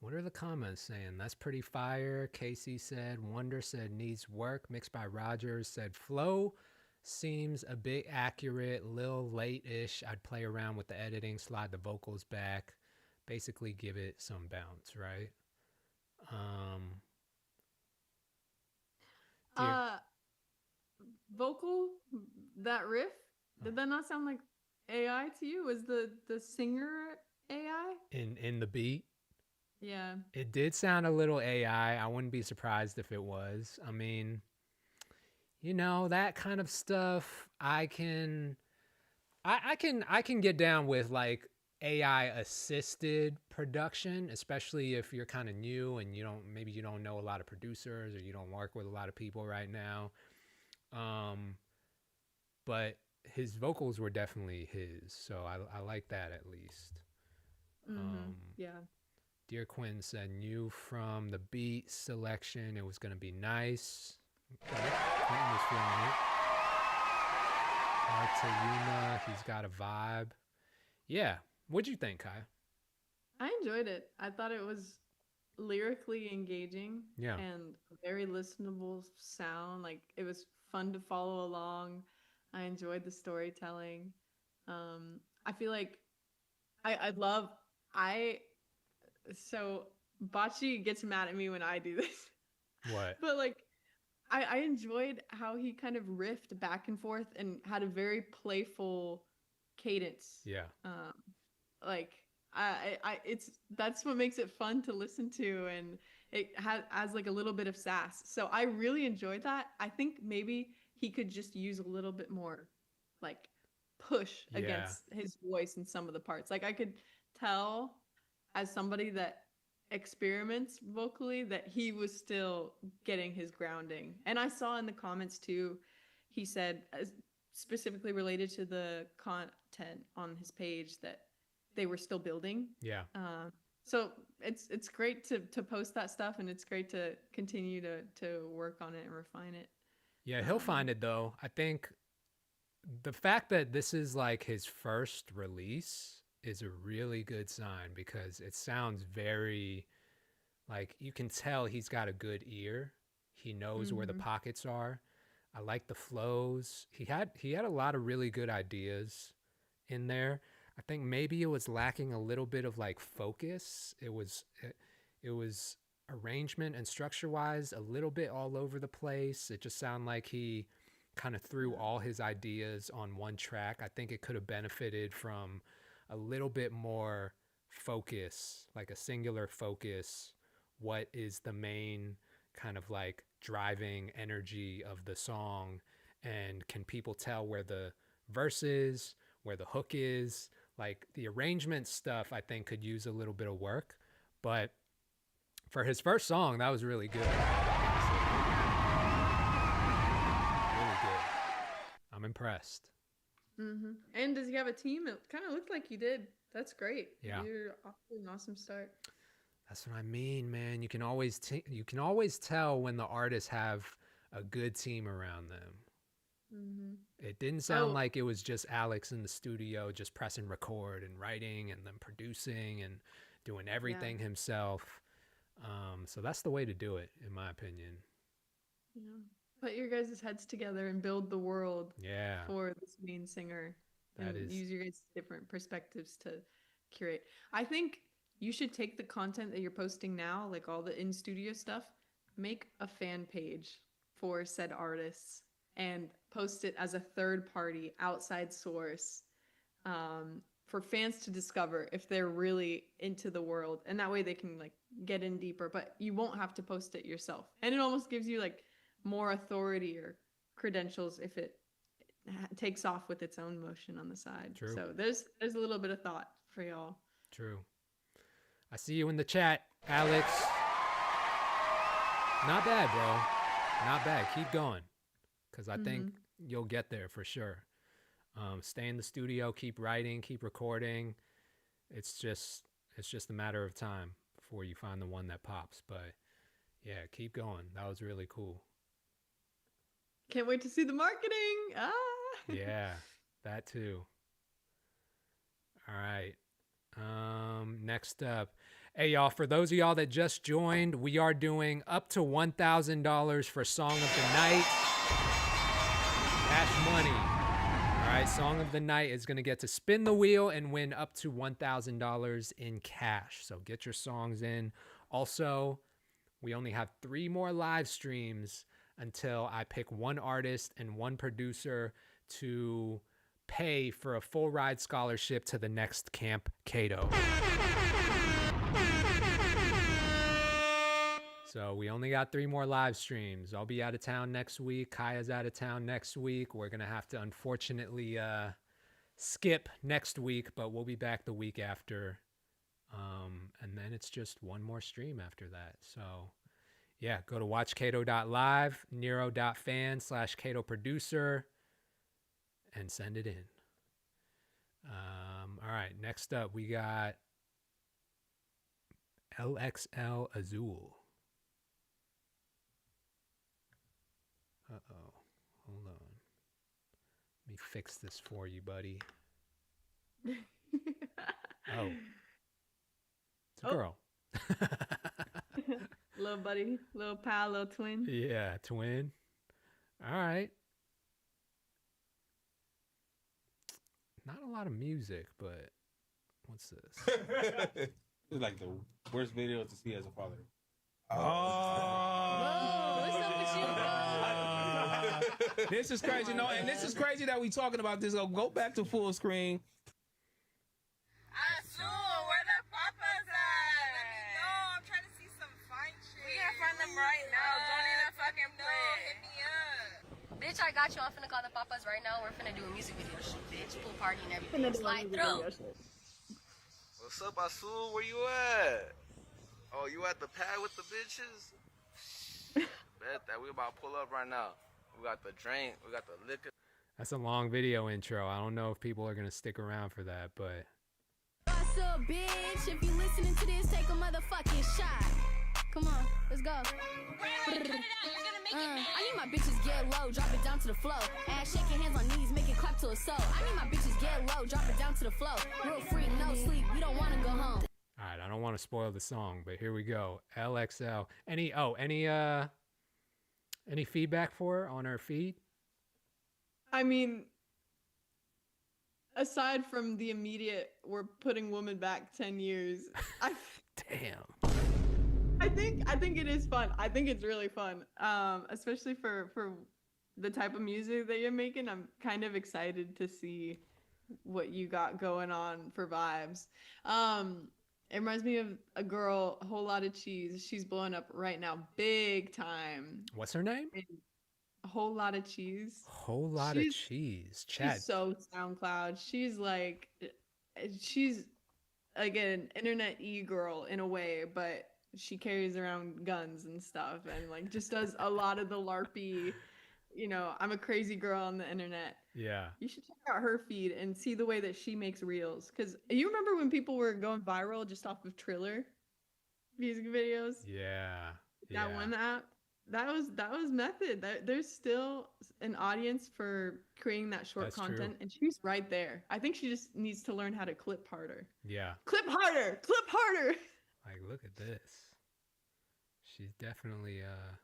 What are the comments saying? That's pretty fire. Casey said, Wonder said needs work. Mixed by Rogers said flow seems a bit accurate, little late-ish. I'd play around with the editing, slide the vocals back, basically give it some bounce, right? Vocal, that riff, did that not sound like AI to you? Was the singer AI? In the beat? Yeah. It did sound a little AI. I wouldn't be surprised if it was. I mean, you know, that kind of stuff I can get down with, like AI assisted production, especially if you're kind of new and you don't know a lot of producers or you don't work with a lot of people right now. But his vocals were definitely his, so I like that at least. Yeah. Dear Quinn said, knew from the beat selection it was going to be nice. Okay. Quentin was feeling it. Artayuma, he's got a vibe. Yeah. What'd you think, Kai? I enjoyed it. I thought it was lyrically engaging. Yeah. And very listenable sound. Like, it was fun to follow along. I enjoyed the storytelling. I feel like so Bocce gets mad at me when I do this. What? But like, I enjoyed how he kind of riffed back and forth and had a very playful cadence. Yeah. That's what makes it fun to listen to, and it has like a little bit of sass. So I really enjoyed that. I think maybe he could just use a little bit more like push against his voice in some of the parts. Like, I could tell as somebody that experiments vocally that he was still getting his grounding. And I saw in the comments too, he said, specifically related to the content on his page, that they were still building. Yeah. So it's great to post that stuff, and it's great to continue to work on it and refine it. Yeah, he'll find it though. I think the fact that this is like his first release is a really good sign, because it sounds very, like, you can tell he's got a good ear. He knows where the pockets are. I like the flows. He had a lot of really good ideas in there. I think maybe it was lacking a little bit of like focus. It was arrangement and structure wise a little bit all over the place. It just sounded like he kind of threw all his ideas on one track. I think it could have benefited from a little bit more focus, like a singular focus. What is the main kind of like driving energy of the song, and can people tell where the verse is, where the hook is? Like, the arrangement stuff I think could use a little bit of work, but for his first song, that was really good. Really good. I'm impressed. And does he have a team? It kind of looked like he did. That's great. Yeah. You're off to an awesome start. That's what I mean, man. You can always tell when the artists have a good team around them. Mm-hmm. It didn't sound like it was just Alex in the studio just pressing record and writing and then producing and doing everything himself. So that's the way to do it, in my opinion. Yeah. Put your guys' heads together and build the world for this main singer. And use your guys' different perspectives to curate. I think you should take the content that you're posting now, like all the in-studio stuff, make a fan page for said artists and post it as a third-party outside source for fans to discover if they're really into the world. And that way they can like get in deeper, but you won't have to post it yourself. And it almost gives you like more authority or credentials if it takes off with its own motion on the side. True. So there's a little bit of thought for y'all. True. I see you in the chat, Alex. Not bad, bro. Not bad. Keep going. Because I think you'll get there for sure. Stay in the studio, keep writing, keep recording. It's just a matter of time before you find the one that pops. But yeah, keep going. That was really cool. Can't wait to see the marketing. Yeah, that too. All right. Next up. Hey, y'all, for those of y'all that just joined, we are doing up to $1,000 for Song of the Night. Cash money. All right, Song of the Night is going to get to spin the wheel and win up to $1,000 in cash. So get your songs in. Also, we only have 3 more live streams until I pick one artist and one producer to pay for a full ride scholarship to the next Camp Kato. So we only got 3 more live streams. I'll be out of town next week. Kaya's out of town next week. We're going to have to unfortunately skip next week, but we'll be back the week after. And then it's just one more stream after that. So yeah, go to watchkato.live, nero.fan/Kato producer, and send it in. All right, next up we got LXL Azul. Uh-oh. Hold on. Let me fix this for you, buddy. Oh. It's a girl. Little buddy, little pal, little twin. Yeah, twin. All right. Not a lot of music, but what's this? It's like the worst video to see as a father. What's up with you, bro? This is crazy, and this is crazy that we talking about this. Go back to full screen. Azul, where the papas at? Let me know. I'm trying to see some fine shit. We gonna find them right now. Don't even fucking play. Hit me up. Bitch, I got you. I'm finna call the papas right now. We're finna do a music video shoot, bitch. Pool party and everything. Slide through. What's up, Azul? Where you at? Oh, you at the pad with the bitches? Bet that we about to pull up right now. We got the drink, we got the liquor. That's a long video intro. I don't know if people are going to stick around for that, but... What's up, bitch? If you listening to this, take a motherfucking shot. Come on, let's go. I need my bitches get low, drop it down to the flow. Ass shaking hands on knees, make it clap to a soul. I need my bitches get low, drop it down to the flow. Real free, no sleep, we don't want to go home. All right, I don't want to spoil the song, but here we go. LXL. Any feedback for her on her feed? I mean, aside from the immediate, we're putting women back 10 years. Damn. I think it is fun. I think it's really fun. Especially for the type of music that you're making. I'm kind of excited to see what you got going on for vibes. It reminds me of a girl, A Whole Lot of Cheese. She's blowing up right now, big time. What's her name? A Whole Lot of Cheese. Whole Lot of Cheese. Chad. She's so SoundCloud. She's like an internet e-girl in a way, but she carries around guns and stuff and like just does a lot of the LARPy, I'm a crazy girl on the internet. Yeah. You should check out her feed and see the way that she makes reels. Because you remember when people were going viral just off of Triller? music videos. Yeah. That Yeah. one app. That was method. There's still an audience for creating that short That's content, true. and she's right there. I think she just needs to learn how to clip harder. Yeah. Clip harder. Clip harder. Like, look at this. She's definitely Yeah.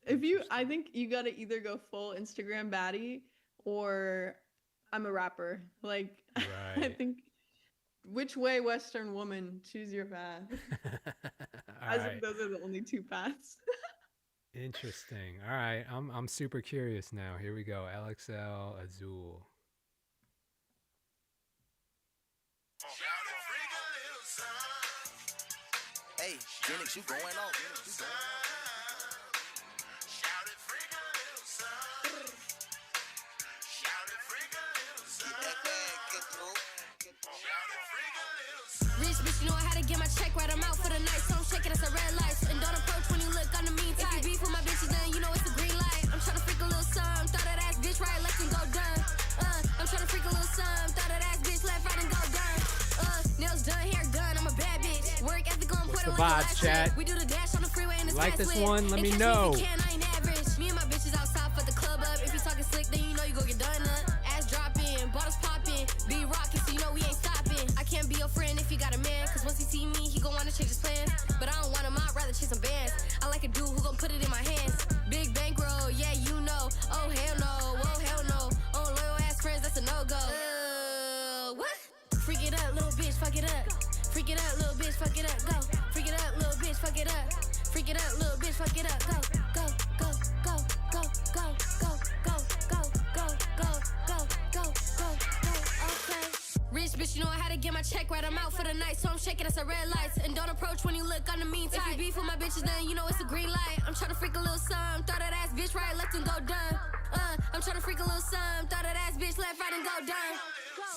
If you, I think you gotta either go full Instagram baddie or I'm a rapper. Like, I right. think which way, Western woman, choose your path. All I right. think those are the only two paths. Interesting. All right. I'm super curious now. Here we go. LXL Azul. Hey, Genix, you going on? Rich bitch, you know I had to get my check right. I'm out for the night, so I'm shaking as a red light. And don't approach when you look on the meantime. If you beef with my bitches, then you know it's a green light. I'm tryna freak a little some, throw that ass bitch right, left and go done. I'm tryna freak a little some, throw that ass bitch left, right and go done. Nails done, hair done, I'm a bad bitch. Work ethic on point the like vibes, chat? We do the dash on the freeway and it's Like this lit. one? Let And me catch know. if you can, I ain't average. Me and my bitches outside for the club up. If you talking slick, then you know you go get done up. Ass dropping, bottles popping, be rocking, so you know we ain't stopping. I can't be your friend if you got a man, cause once he see me, he gon' wanna change his plans. But I don't want him, I'd rather chase some bands. I like a dude who gon' put it in my hands. Big bankroll, yeah, you know. Oh hell no, oh hell no. Oh loyal ass friends, that's a no-go. What? Freak it up, little bitch, fuck it up. Freak it up, little bitch, fuck it up, go. Freak it up, little bitch, fuck it up. Freak it up, little bitch, fuck it up, go, go, go, go, go, go, go, go, go, go, go, go, go, go, go, okay. Rich bitch, you know I had to get my check right. I'm out for the night, so I'm shaking as a red lights. And don't approach when you look on the meantime. If you beef with my bitches, then you know it's a green light. I'm tryna freak a little some, throw that ass bitch right, left and go done. I'm tryna freak a little some, throw that ass bitch left, right and go done.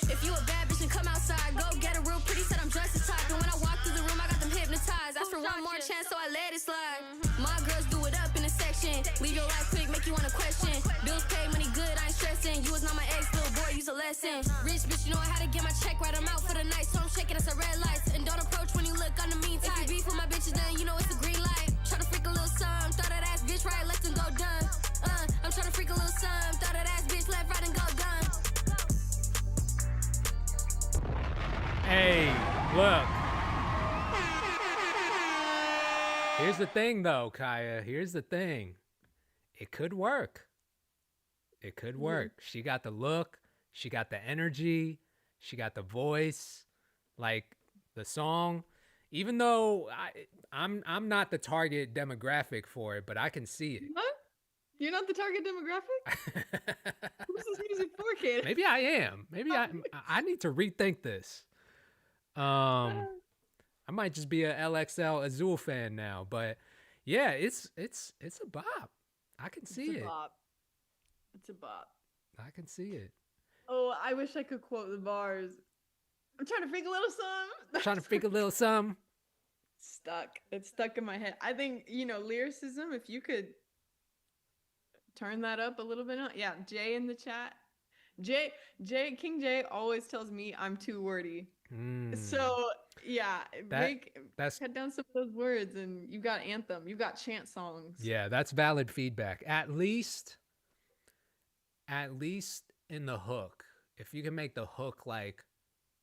If you a bad bitch and come outside, go get a real pretty set, I'm dressed as top. And when I walk through the room, I got them hypnotized. Ask for one more chance, so I let it slide. My girls do it up in a section. Leave your life quick, make you wanna question. Bills paid, money good, I ain't stressing. You was not my ex, little boy, use a lesson. Rich bitch, you know I had to get my check right. I'm out for the night, so I'm shaking as a red lights. And don't approach when you look on the meantime. If you beef with my bitches, then you know it's a green light. Try to freak a little some, throw that ass bitch right, left and go done. I'm tryna freak a little some, throw that ass bitch left, right and go done. Hey, look. Here's the thing, though, Kaya. Here's the thing. It could work. It could work. She got the look. She got the energy. She got the voice. Like, the song. Even though I'm not the target demographic for it, but I can see it. What? You're not the target demographic? Who's this music for, kid? Maybe I am. Maybe I need to rethink this. I might just be a LXL Azul fan now, but yeah, it's a bop. I can see it. It's a bop. I can see it. Oh, I wish I could quote the bars. I'm trying to freak a little some. Trying to freak a little some. Stuck. It's stuck in my head. I think, lyricism, if you could turn that up a little bit. Yeah, Jay in the chat. King Jay always tells me I'm too wordy. So yeah, cut down some of those words, and you got anthem, you got chant songs. Yeah, that's valid feedback. At least in the hook. If you can make the hook like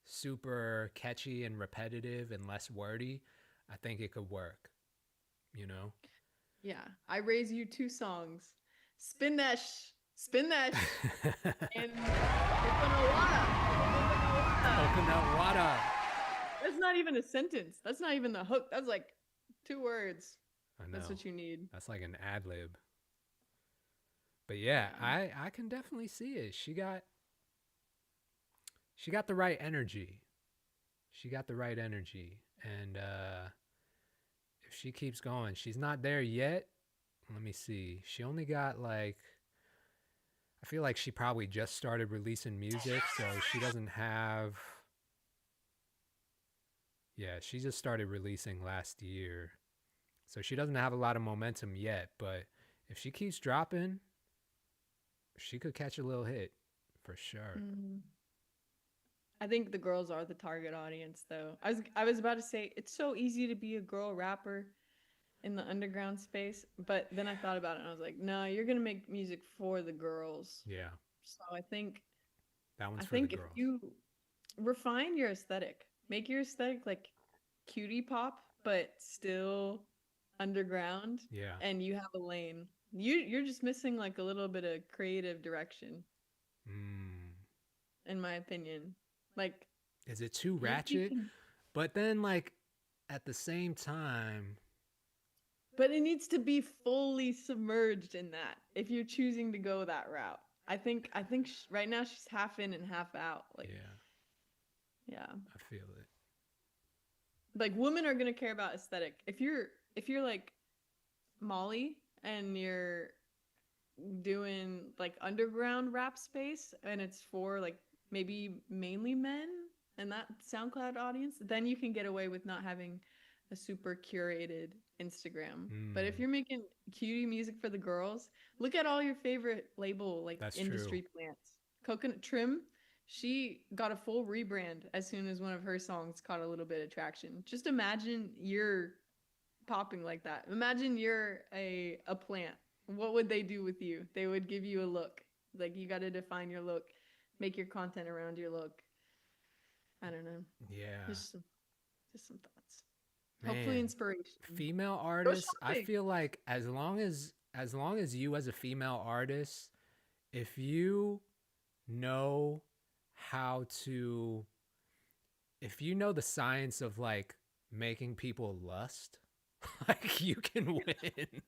super catchy and repetitive and less wordy, I think it could work. Yeah, I raise you 2 songs. Spin that and Coconut water. That's not even a sentence. That's not even the hook. That's like 2 words. I know. That's what you need. That's like an ad lib. But yeah, I can definitely see it. She got the right energy. And if she keeps going, she's not there yet. Let me see. She only got I feel like she probably just started releasing music, so she doesn't have. Yeah, she just started releasing last year. So she doesn't have a lot of momentum yet, but if she keeps dropping, she could catch a little hit for sure. I think the girls are the target audience, though. I was about to say it's so easy to be a girl rapper in the underground space, but then I thought about it and I was like, no, you're gonna make music for the girls. Yeah. So I think That one's I for the think if girls. you refine your aesthetic, make your aesthetic like cutie pop, but still underground, Yeah. and you have a lane. You're just missing like a little bit of creative direction, in my opinion. Like, is it too ratchet? But then, like, at the same time, but it needs to be fully submerged in that. If you're choosing to go that route, I think right now she's half in and half out. Like, yeah, I feel it. Like, women are gonna care about aesthetic. If you're like Molly and you're doing like underground rap space and it's for like maybe mainly men and that SoundCloud audience, then you can get away with not having a super curated Instagram. But if you're making cutie music for the girls, look at all your favorite label like industry plants. Coconut Trim, she got a full rebrand as soon as one of her songs caught a little bit of traction. Just imagine you're popping like that. Imagine you're a plant. What would they do with you? They would give you a look. Like, you got to define your look, make your content around your look. I don't know. Yeah. Just some thoughts. Man, hopefully inspiration. Female artists, I feel like as long as you as a female artist, if you know if you know the science of like making people lust, like, you can win.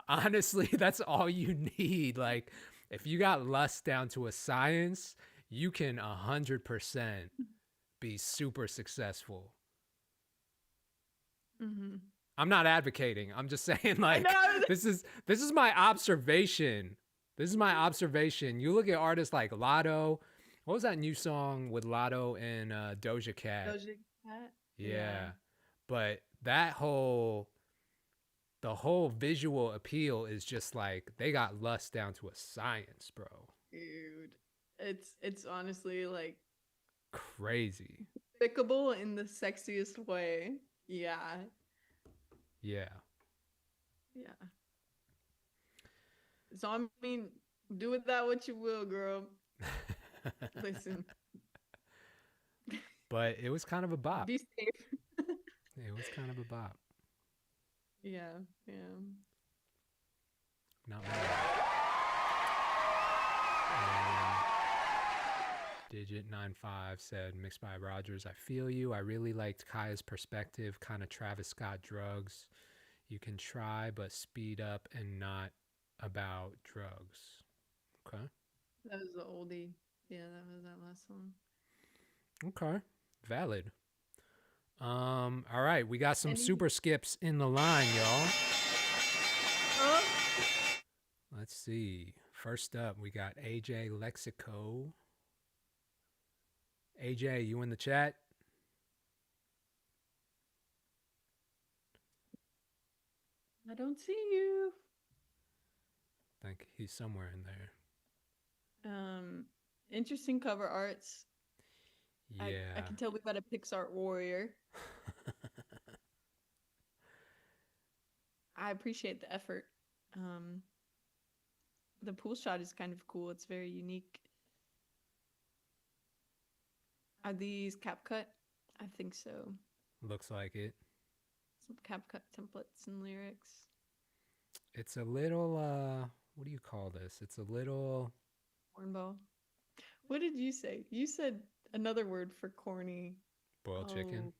Honestly, that's all you need. Like, if you got lust down to a science, you can 100% be super successful. I'm not advocating. I'm just saying, like, this is my observation. This is my observation. You look at artists like Lotto. What was that new song with Lotto and Doja Cat? Doja Cat? Yeah. But the whole visual appeal is just like, they got lust down to a science, bro. Dude, it's honestly like crazy. Despicable in the sexiest way. Yeah. Yeah. Yeah. So I mean, do with that what you will, girl. Listen. But it was kind of a bop. Be safe. It was kind of a bop. Yeah. Not bad. Digit95 said, mixed by Rogers, I feel you. I really liked Kaya's perspective, kind of Travis Scott drugs. You can try, but speed up and not about drugs. Okay. That was the oldie. Yeah, that was that last song. Okay. Valid. All right, we got some super skips in the line, y'all. Let's see. First up, we got AJ Lexico. AJ, you in the chat? I don't see you. I think he's somewhere in there. Interesting cover arts. Yeah. I can tell we got a Pixar warrior. I appreciate the effort. The pool shot is kind of cool. It's very unique. Are these CapCut? I think so. Looks like it. Some CapCut templates and lyrics. It's a little, what do you call this? It's a little... Cornball. What did you say? You said another word for corny. Boiled chicken?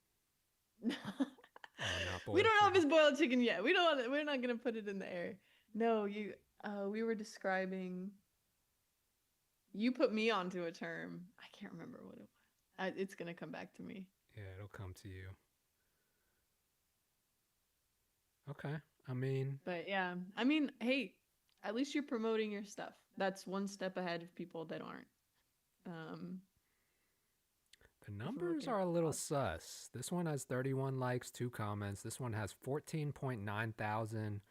No. Not boiled We don't know if it's boiled chicken yet. We're not gonna put it in the air. No, we were describing. You put me onto a term. I can't remember what it was. It's gonna come back to me. Yeah, it'll come to you. Okay. I mean. But yeah, hey, at least you're promoting your stuff. That's one step ahead of people that aren't. The numbers are a little sus. This one has 31 likes, 2 comments. This one has 14.9 thousand,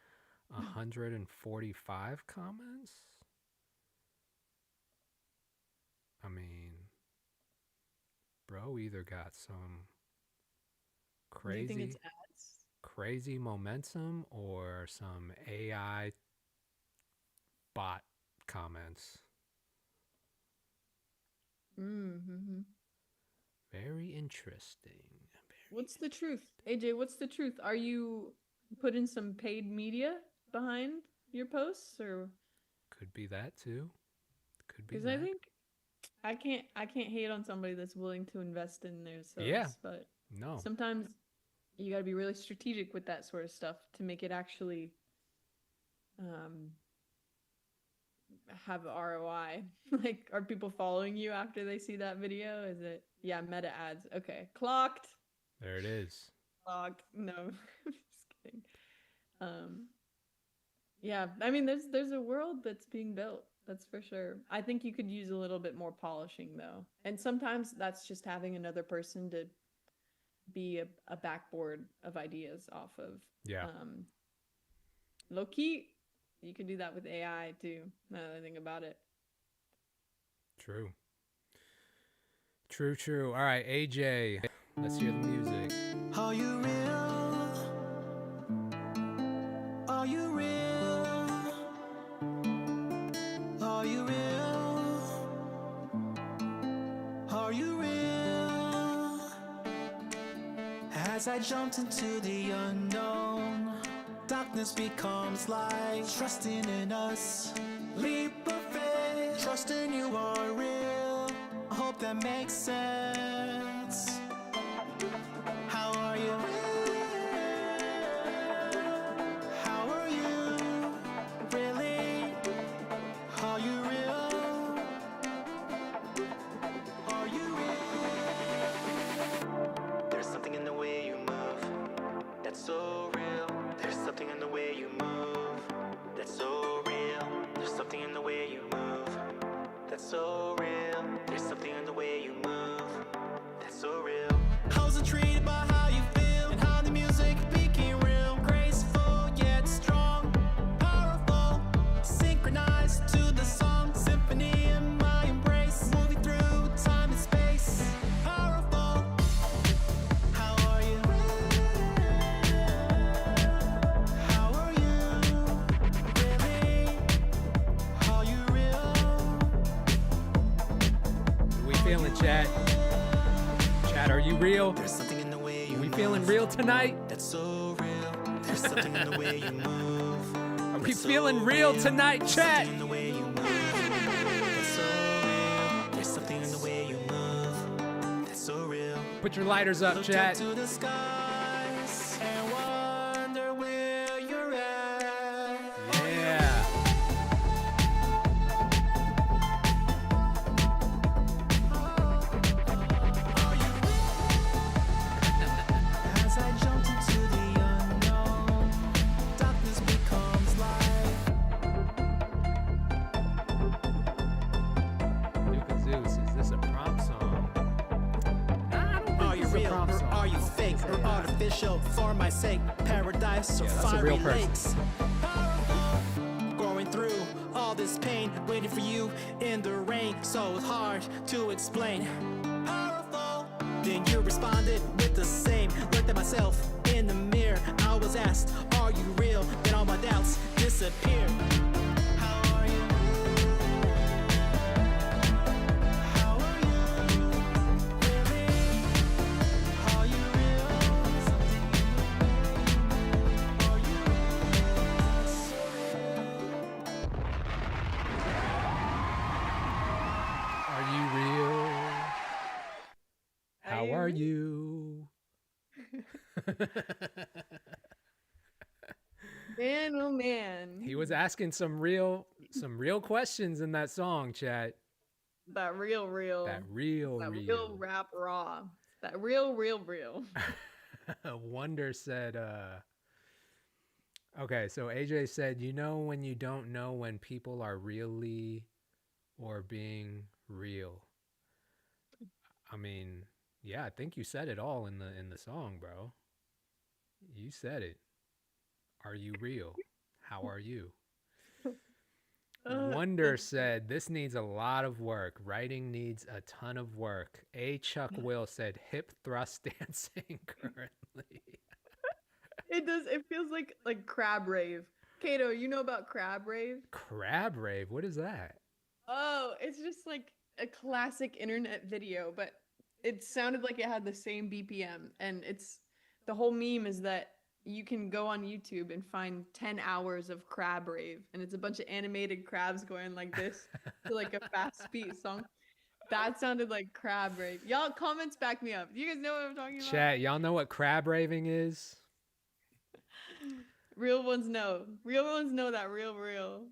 145 comments. I mean, bro either got some Do you think crazy it's ads? crazy momentum or some AI bot comments. Mm-hmm. Very interesting. What's the truth? AJ, what's the truth? Are you putting some paid media behind your posts, or Could be that too. Could be because that. I think I can't hate on somebody that's willing to invest in their subs, Yeah. but No. sometimes you got to be really strategic with that sort of stuff to make it actually have ROI. Like, are people following you after they see that video? Is it meta ads? Okay, clocked. There it is. Clocked. No, I'm just kidding. Yeah, I mean, there's a world that's being built. That's for sure. I think you could use a little bit more polishing though, and sometimes that's just having another person to be a backboard of ideas off of. Yeah. Low key, you can do that with AI too. Now that I think about it. True. True. All right, AJ, let's hear the music. Are you real? Are you real? Are you real? Are you real? As I jumped into the unknown, darkness becomes light. Trusting in us, leap of faith. Trusting you are real. I hope that makes sense. How are you? How are you? Really? Are you real? Are you real? There's something in the way you move that's so real. There's something in the way you move that's so real. There's something in the way you move that's so real. There's something in the way you move that's so real. I was intrigued by how you feel and how the music became real. Graceful yet strong, powerful, synchronized to the song. Symphony in my embrace, moving through time and space. Powerful. How are you? How are you? Really? Are you real? We feeling, chat? Chat, are you real? There's something in the way you we feeling real tonight? That's so real. There's something in the way you move. Are we feeling real tonight, chat? In the way you move. That's so real. There's something in the way you move. That's so real. Put your lighters up, chat. To the skies and wonder where you're at. Yeah. As I jumped into the unknown, darkness becomes light. Duke and Zeus, is this a prompt song? Nah, I don't think Are you this is a real prompt or song. are you fake or artificial for my sake? Paradise or Yeah, that's a fiery real person. lakes? Powerful, going through all this pain, waiting for you in the rain. So hard to explain. Powerful. Then you responded with the same. Looked at myself in the mirror. I was asked, are you real? Then all my doubts disappeared. How are you? How are you? Really? Are you real? Are you Are you real? How are you? Man, oh man. He was asking some real questions in that song, chat. That real. That real. real rap raw. That real. Wonder said, okay, so AJ said, you know when you don't know when people are really or being real. I mean, yeah, I think you said it all in the song, bro. You said it. Are you real? How are you? Wonder said, this needs a lot of work. Writing needs a ton of work. A Chuck Will said, hip thrust dancing currently. It does. It feels like crab rave. Kato, you know about crab rave? Crab rave? What is that? Oh, it's just like a classic internet video, but it sounded like it had the same BPM. And the whole meme is that you can go on YouTube and find 10 hours of crab rave, and it's a bunch of animated crabs going like this to like a fast beat song. That sounded like crab rave. Y'all comments back me up. Do you guys know what I'm talking about? Chat, y'all know what crab raving is? Real ones know. Real ones know that real.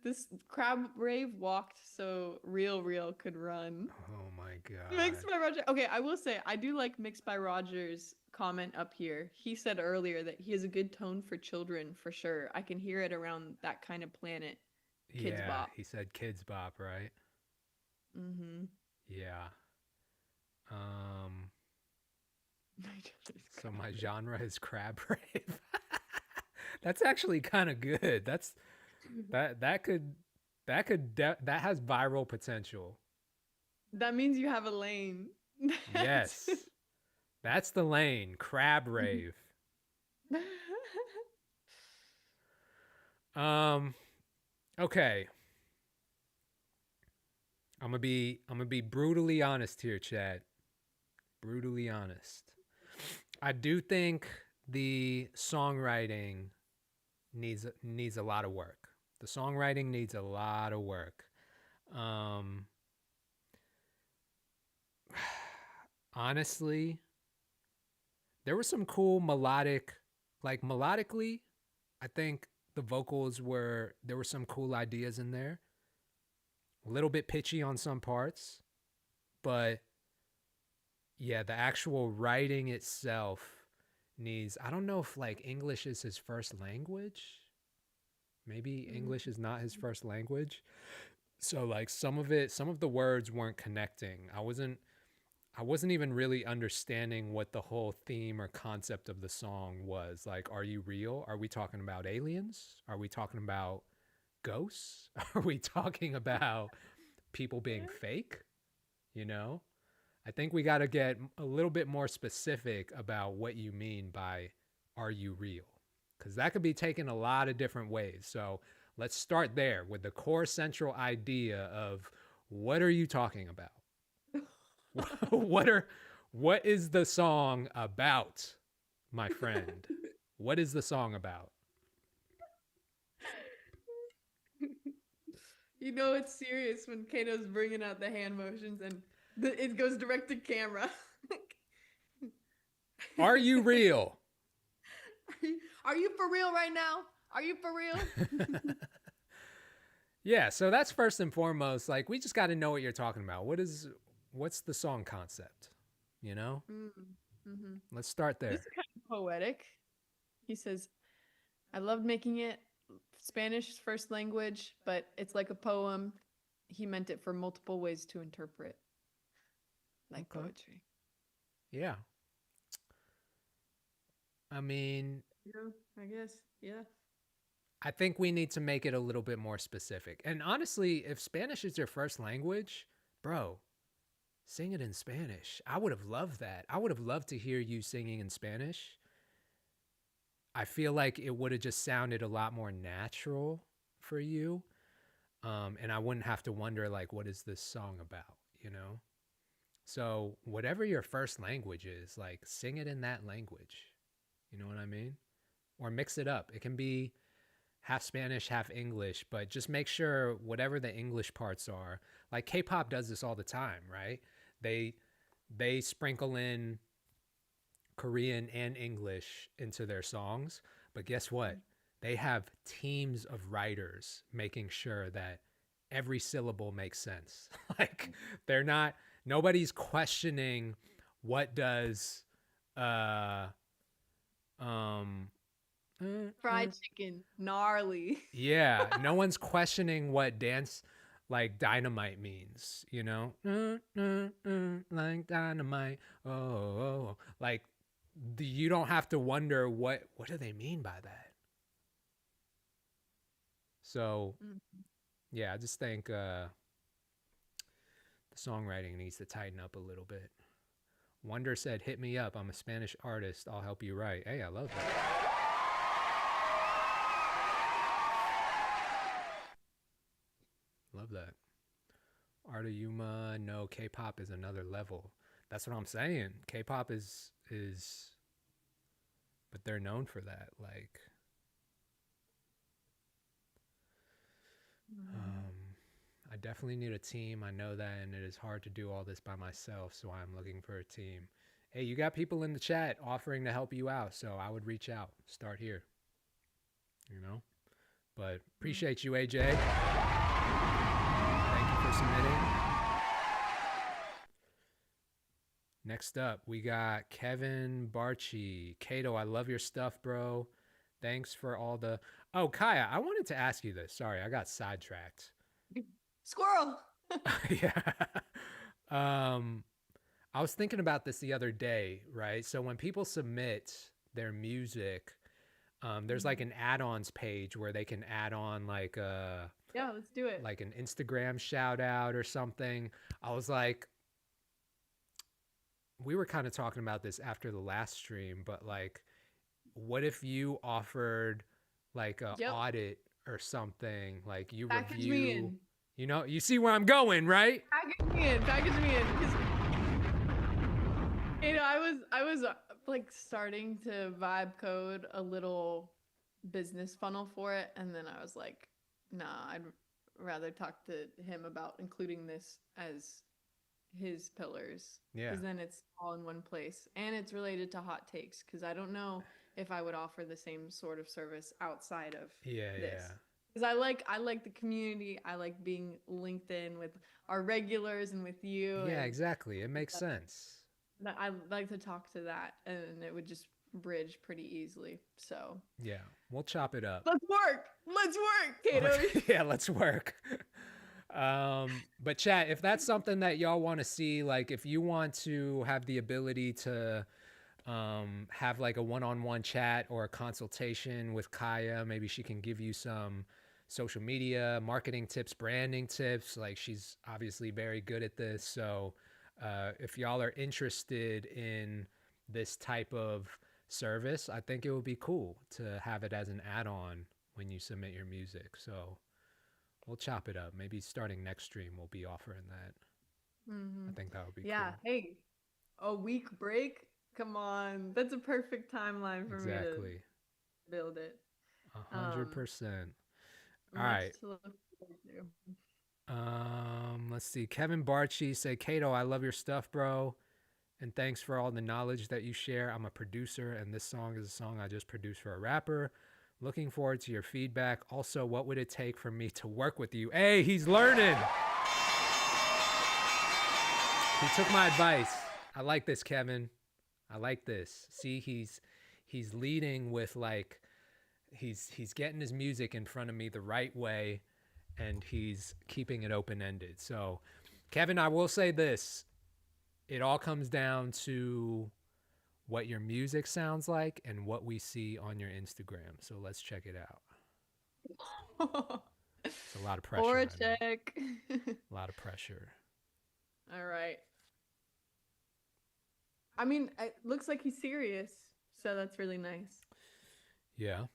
This crab rave walked so real could run. Oh my god. Mixed by Roger. Okay, I will say I do like Mixed by Roger's comment up here. He said earlier that he has a good tone for children for sure. I can hear it around that kind of planet. Kids Bop. He said Kids Bop, right? Mm-hmm. Yeah. So my genre is crab rave. That's actually kind of good. That has viral potential. That means you have a lane. Yes. That's the lane, crab rave. Okay. I'm gonna be brutally honest here, Chad. Brutally honest. I do think the songwriting needs a lot of work. The songwriting needs a lot of work. Honestly, there was some cool melodically, I think the vocals there were some cool ideas in there. A little bit pitchy on some parts, but yeah, the actual writing itself needs, I don't know if like English is his first language. Maybe English is not his first language. So like some of the words weren't connecting. I wasn't even really understanding what the whole theme or concept of the song was. Like, are you real? Are we talking about aliens? Are we talking about ghosts? Are we talking about people being fake? You know? I think we got to get a little bit more specific about what you mean by are you real? Because that could be taken a lot of different ways. So let's start there with the core central idea of what are you talking about? What is the song about, my friend? What is the song about? You know it's serious when Kato's bringing out the hand motions and it goes direct to camera. Are you real? Are you for real right now? Are you for real? Yeah, so that's first and foremost. Like, we just got to know what you're talking about. What's the song concept? You know? Mm-hmm. Let's start there. This is kind of poetic. He says, I loved making it. Spanish first language, but it's like a poem. He meant it for multiple ways to interpret. Like poetry. Yeah. I mean, yeah, I guess. Yeah. I think we need to make it a little bit more specific. And honestly, if Spanish is your first language, bro, sing it in Spanish. I would have loved that. I would have loved to hear you singing in Spanish. I feel like it would have just sounded a lot more natural for you. And I wouldn't have to wonder, like, what is this song about, you know? So whatever your first language is, like, sing it in that language. You know what I mean? Or mix it up. It can be half Spanish, half English, but just make sure whatever the English parts are, like K-pop does this all the time, right? They sprinkle in Korean and English into their songs, but guess what? They have teams of writers making sure that every syllable makes sense. Like, nobody's questioning what does fried chicken, gnarly. Yeah, no one's questioning what dance like dynamite means, you know? Like dynamite. Oh. Like, you don't have to wonder what do they mean by that. So yeah, I just think the songwriting needs to tighten up a little bit. Wonder said, hit me up. I'm a Spanish artist. I'll help you write. Hey, I love that. Love that. Arta Yuma, no, K-pop is another level. That's what I'm saying. K-pop is, but they're known for that. Like, I definitely need a team. I know that, and it is hard to do all this by myself, so I'm looking for a team. Hey, you got people in the chat offering to help you out, so I would reach out. Start here. You know? But appreciate you, AJ. Thank you for submitting. Next up, we got Kevin Barchi. Kato, I love your stuff, bro. Thanks for all the... Oh, Kaya, I wanted to ask you this. Sorry, I got sidetracked. Squirrel. Yeah. I was thinking about this the other day, right? So when people submit their music, there's like an add-ons page where they can add on like yeah, let's do it. Like an Instagram shout out or something. I was like, we were kind of talking about this after the last stream, but like, what if you offered like a audit or something, like you package review, me in. You know, you see where I'm going, right? Package me in. You know, I was like starting to vibe code a little business funnel for it, and then I was like, nah, I'd rather talk to him about including this as his pillars. Yeah. Because then it's all in one place, and it's related to hot takes. Because I don't know if I would offer the same sort of service outside of this. Yeah. Because I like the community. I like being linked in with our regulars and with you. Yeah, exactly. It makes sense. I like to talk to that, and it would just bridge pretty easily. So yeah, we'll chop it up. Let's work, Kato. Yeah, let's work. But chat, if that's something that y'all want to see, like if you want to have the ability to have like a one-on-one chat or a consultation with Kaya, maybe she can give you some social media marketing tips, branding tips. Like she's obviously very good at this. So if y'all are interested in this type of service, I think it would be cool to have it as an add-on when you submit your music. So we'll chop it up. Maybe starting next stream, we'll be offering that. Mm-hmm. I think that would be cool. Hey, a week break? Come on. That's a perfect timeline for me to build it. 100%. All right. Let's see. Kevin Barchi say, Kato, I love your stuff, bro. And thanks for all the knowledge that you share. I'm a producer, and this song is a song I just produced for a rapper. Looking forward to your feedback. Also, what would it take for me to work with you? Hey, he's learning. He took my advice. I like this, Kevin. I like this. See, he's leading with like, he's getting his music in front of me the right way, and he's keeping it open-ended. So, Kevin, I will say this. It all comes down to what your music sounds like and what we see on your Instagram. So let's check it out. It's a lot of pressure. Or a check. A lot of pressure. All right. I mean, it looks like he's serious, so that's really nice. Yeah.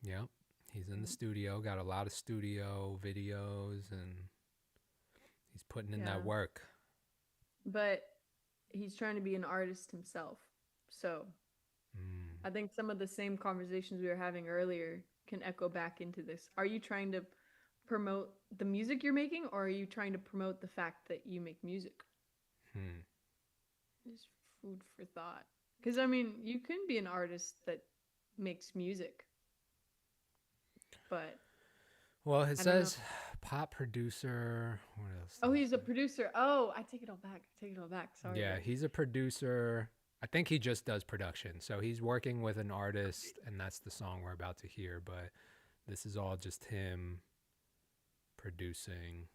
Yeah. He's in the studio, got a lot of studio videos, and he's putting in that work. But he's trying to be an artist himself. So I think some of the same conversations we were having earlier can echo back into this. Are you trying to promote the music you're making, or are you trying to promote the fact that you make music? Just food for thought. Because, I mean, you can be an artist that makes music. But well, it says pop producer. What else? Oh, he's a producer. Oh, I take it all back. Sorry. Yeah, he's a producer. I think he just does production. So he's working with an artist, and that's the song we're about to hear. But this is all just him producing.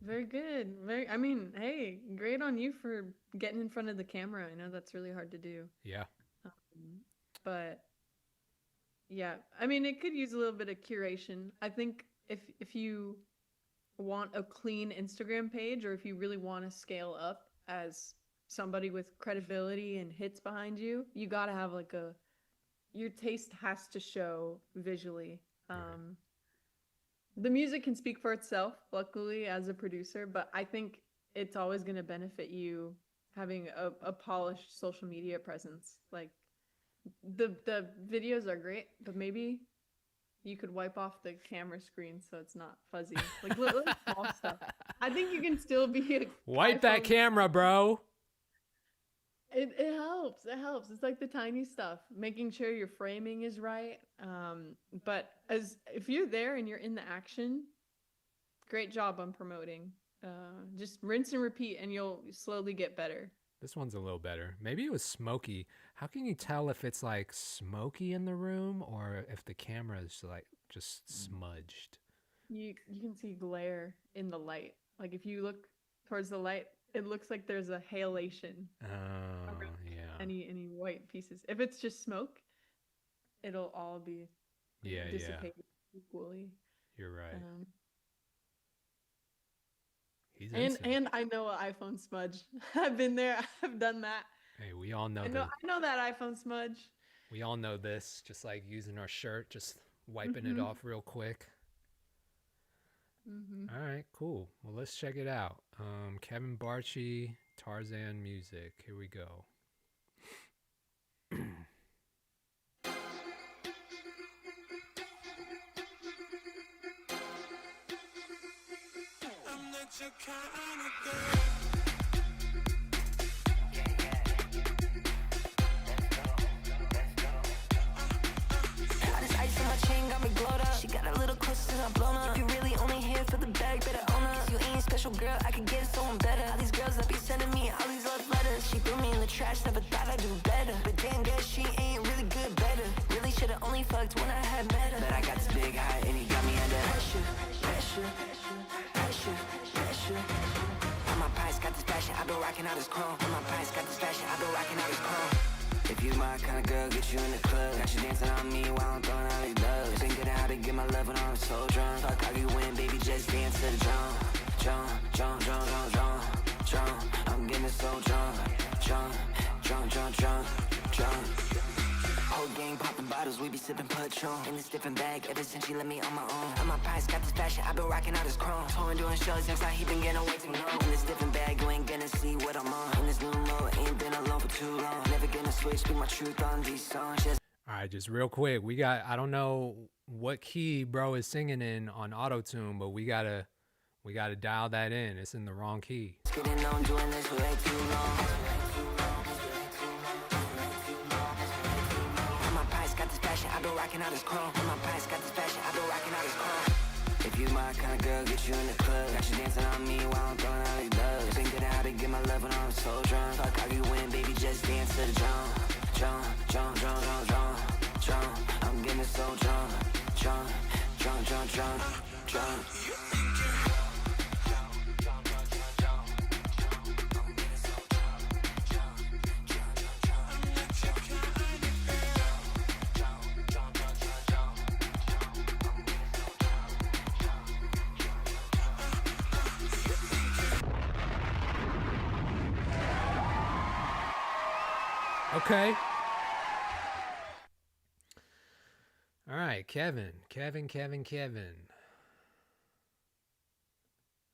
Very good. I mean, hey, great on you for getting in front of the camera. I know that's really hard to do. Yeah. But yeah, I mean, it could use a little bit of curation. I think if you want a clean Instagram page, or if you really want to scale up as somebody with credibility and hits behind you, you got to have like your taste has to show visually. The music can speak for itself, luckily, as a producer, but I think it's always going to benefit you having a polished social media presence. Like the videos are great, but maybe you could wipe off the camera screen so it's not fuzzy. Like little small stuff. I think you can still be a Wipe that camera, bro. It helps. It helps. It's like the tiny stuff, making sure your framing is right. But if you're there and you're in the action, great job on promoting. Just rinse and repeat, and you'll slowly get better. This one's a little better. Maybe it was smoky. How can you tell if it's like smoky in the room or if the camera is like just smudged? You can see glare in the light. Like if you look towards the light, it looks like there's a halation. Oh, yeah. Any white pieces. If it's just smoke, it'll all be dissipated equally. You're right. And I know an iPhone smudge. I've been there. I've done that. Hey, we all know I know that iPhone smudge. We all know this. Just like using our shirt, just wiping it off real quick. All right, cool. Well, let's check it out. Kevin Barchi, Tarzan Music. Here we go. Your kind of girl. Ice on my chain got me glowed up. She got a little closer and I'm blown up. If you really only here for the bag, better own up. 'Cause you ain't special, girl, I could get it, so I'm better. All these girls that be sending me all these love letters. She threw me in the trash, never thought I'd do better. But damn, guess she ain't really good, better. Really should've only fucked when I had met her. But I got this big high and he got me under pressure, pressure, pressure, pressure. On my price, got this fashion, I been rocking out this chrome. On my price, got this fashion, I been rocking out this chrome. If you my kind of girl, get you in the club. Got you dancing on me while I'm throwing out these loves. Been good at how to get my love when I'm so drunk. Fuck how you win, baby, just dance to the drum. Drunk, drunk, drunk, drunk, drunk, drunk. I'm getting so drunk. Drunk, drunk, drunk, drunk, drunk. Whole gang popping bottles, we be sipping Patron. In this different bag, ever since she let me on my own. On my price, got this fashion, I been rocking out this chrome. Touring, doing shows, since he been getting way too long. In this different bag, you ain't gonna see what I'm on. In this new mode, ain't been alone for too long. Never gonna switch, speak my truth on these songs. Just All right, just real quick. I don't know what key bro is singing in on auto-tune, but we gotta dial that in. It's in the wrong key. getting on, doing this for way too long. Got this fashion, I been rocking out this chrome. On my price, got this fashion, I been rocking out this chrome. If you my kind of girl, get you in the club. Got you dancing on me while I'm throwing out these loves. Been good at how to get my love when I'm so drunk. Fuck how you win, baby, just dance to the drum. Drunk, drunk, drunk, drunk, drunk, drunk. I'm getting so drunk. Drunk, drunk, drunk, drunk, drunk. Okay. All right, Kevin.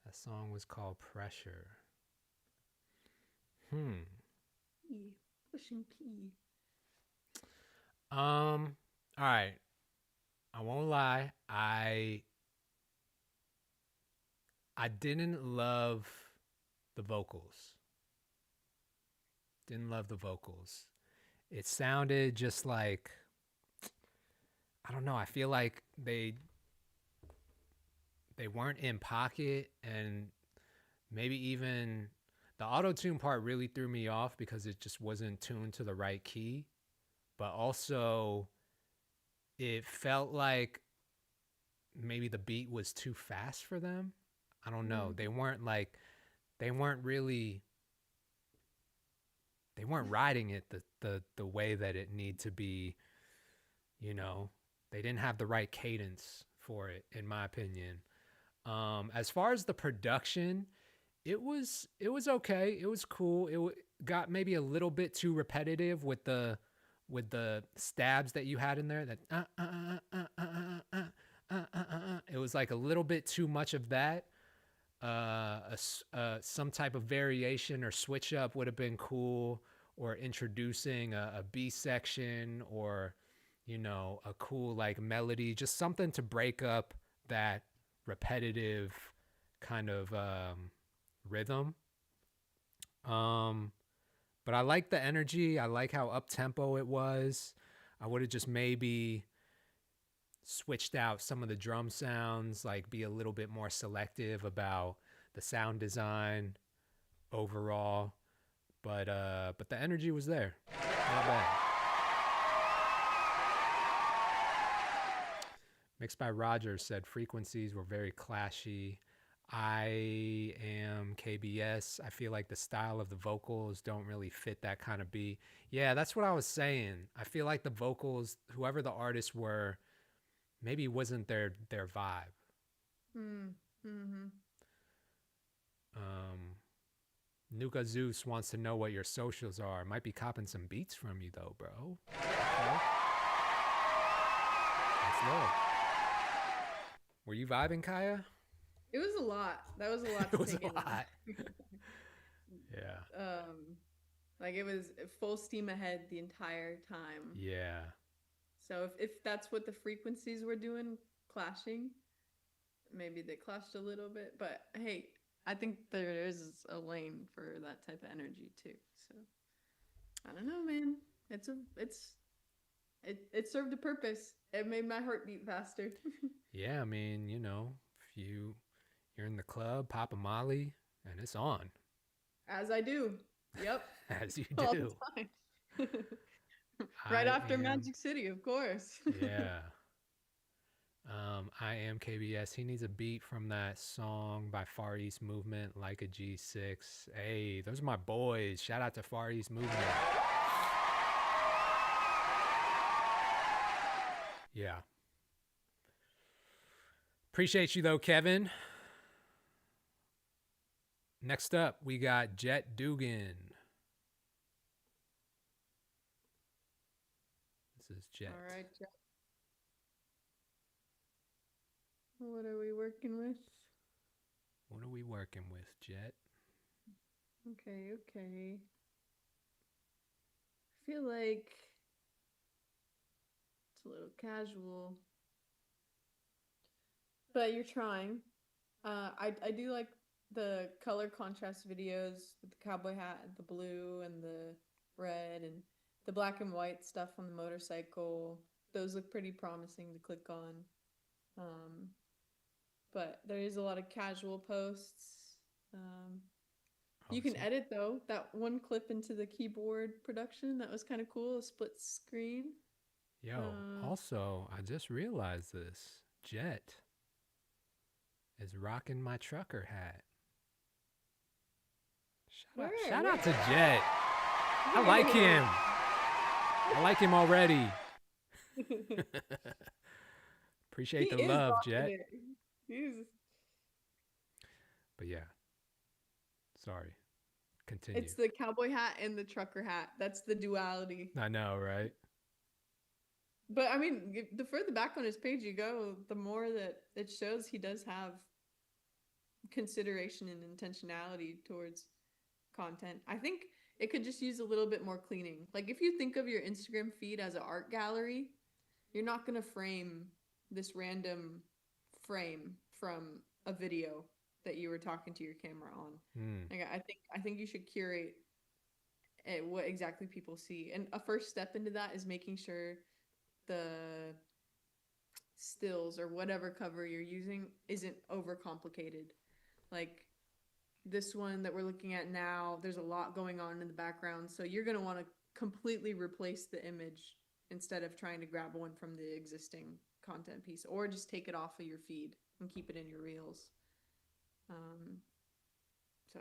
That song was called Pressure. Pushing P. All right. I won't lie. I didn't love the vocals. Didn't love the vocals. It sounded just like, I don't know, I feel like they weren't in pocket, and maybe even the auto-tune part really threw me off because it just wasn't tuned to the right key. But also it felt like maybe the beat was too fast for them. I don't know. They weren't riding it the way that it need to be, you know. They didn't have the right cadence for it, in my opinion. As far as the production, it was okay. It was cool. Got maybe a little bit too repetitive with the stabs that you had in there. That it was like a little bit too much of that. Some type of variation or switch up would have been cool, or introducing a B section, or a cool like melody, just something to break up that repetitive kind of rhythm. But I like the energy. I like how up tempo it was. I would have just maybe switched out some of the drum sounds, like be a little bit more selective about the sound design overall. But the energy was there. Not bad. Mixed by Rogers said frequencies were very clashy. I am KBS. I feel like the style of the vocals don't really fit that kind of beat. Yeah, that's what I was saying. I feel like the vocals, whoever the artists were, maybe wasn't their vibe. Mm-hmm. Nuka Zeus wants to know what your socials are. Might be copping some beats from you though, bro. Okay. That's love. Were you vibing, Kaya? It was a lot. That was a lot to take in. It was a lot. Yeah. Like it was full steam ahead the entire time. Yeah. So if that's what the frequencies were doing, clashing, maybe they clashed a little bit. But hey, I think there is a lane for that type of energy too. So I don't know, man. It served a purpose. It made my heart beat faster. Yeah, I mean, if you're in the club, pop a Molly, and it's on. As I do. Yep. As you All do. the time. Right after Magic City, of course. Yeah. I am KBS. He needs a beat from that song by Far East Movement, like a G6. Hey, those are my boys. Shout out to Far East Movement. Yeah. Appreciate you though, Kevin. Next up, we got Jet Dugan. This is Jet. All right, Jet. What are we working with? What are we working with, Jet? Okay. I feel like it's a little casual, but you're trying. I do like the color contrast videos with the cowboy hat and the blue and the red and the black and white stuff on the motorcycle. Those look pretty promising to click on. But there is a lot of casual posts. You can edit though. That one clip into the keyboard production, that was kind of cool. A split screen. Yo, also, I just realized this. Jet is rocking my trucker hat. Shout out to Jet. I like him. I like him already. Appreciate the love, Jet. But yeah. Sorry. Continue. It's the cowboy hat and the trucker hat. That's the duality. I know, right? But I mean, the further back on his page you go, the more that it shows he does have consideration and intentionality towards content. I think it could just use a little bit more cleaning. Like if you think of your Instagram feed as an art gallery, you're not going to frame this random frame from a video that you were talking to your camera on. Like I think you should curate what exactly people see. And a first step into that is making sure the stills or whatever cover you're using isn't overcomplicated. Like this one that we're looking at now, there's a lot going on in the background, so you're going to want to completely replace the image instead of trying to grab one from the existing content piece, or just take it off of your feed and keep it in your reels. So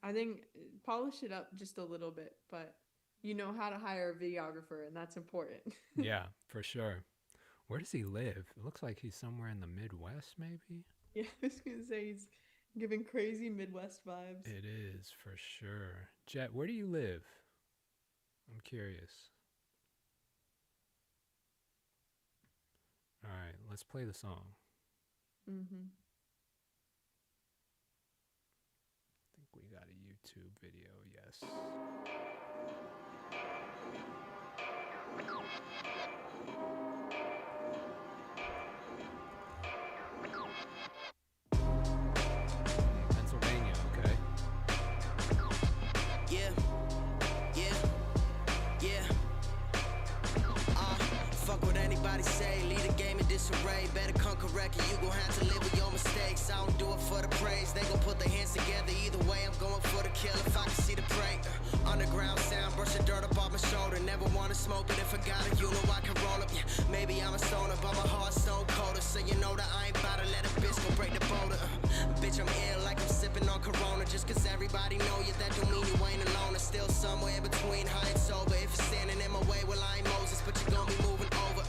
I think polish it up just a little bit, but you know how to hire a videographer, and that's important. Yeah, for sure. Where does he live? It looks like he's somewhere in the Midwest, maybe? Yeah, I was gonna say he's giving crazy Midwest vibes. It is, for sure. Jet, where do you live? I'm curious. All right, let's play the song. Mm-hmm. I think we got a YouTube video, yes. Pennsylvania, okay. Yeah, yeah, yeah. Fuck what anybody say, lead the game in disarray. Better come correct and you gon' have to live with your mistakes. I don't do it for the praise, they gon' put their hands together. Either way, I'm going for the kill if I can see the prey. Underground sound, brush the dirt up off my shoulder. Never wanna smoke, but if I got it, you know I can roll up. Yeah, maybe I'm a stoner, but my heart's stone colder. So you know that I ain't bout to let a bitch go break the boulder. Bitch, I'm ill like I'm sipping on Corona. Just cause everybody know you, that don't mean you ain't alone. I'm still somewhere in between high and sober. If you're standing in my way, well I ain't Moses, but you gon' be moving over.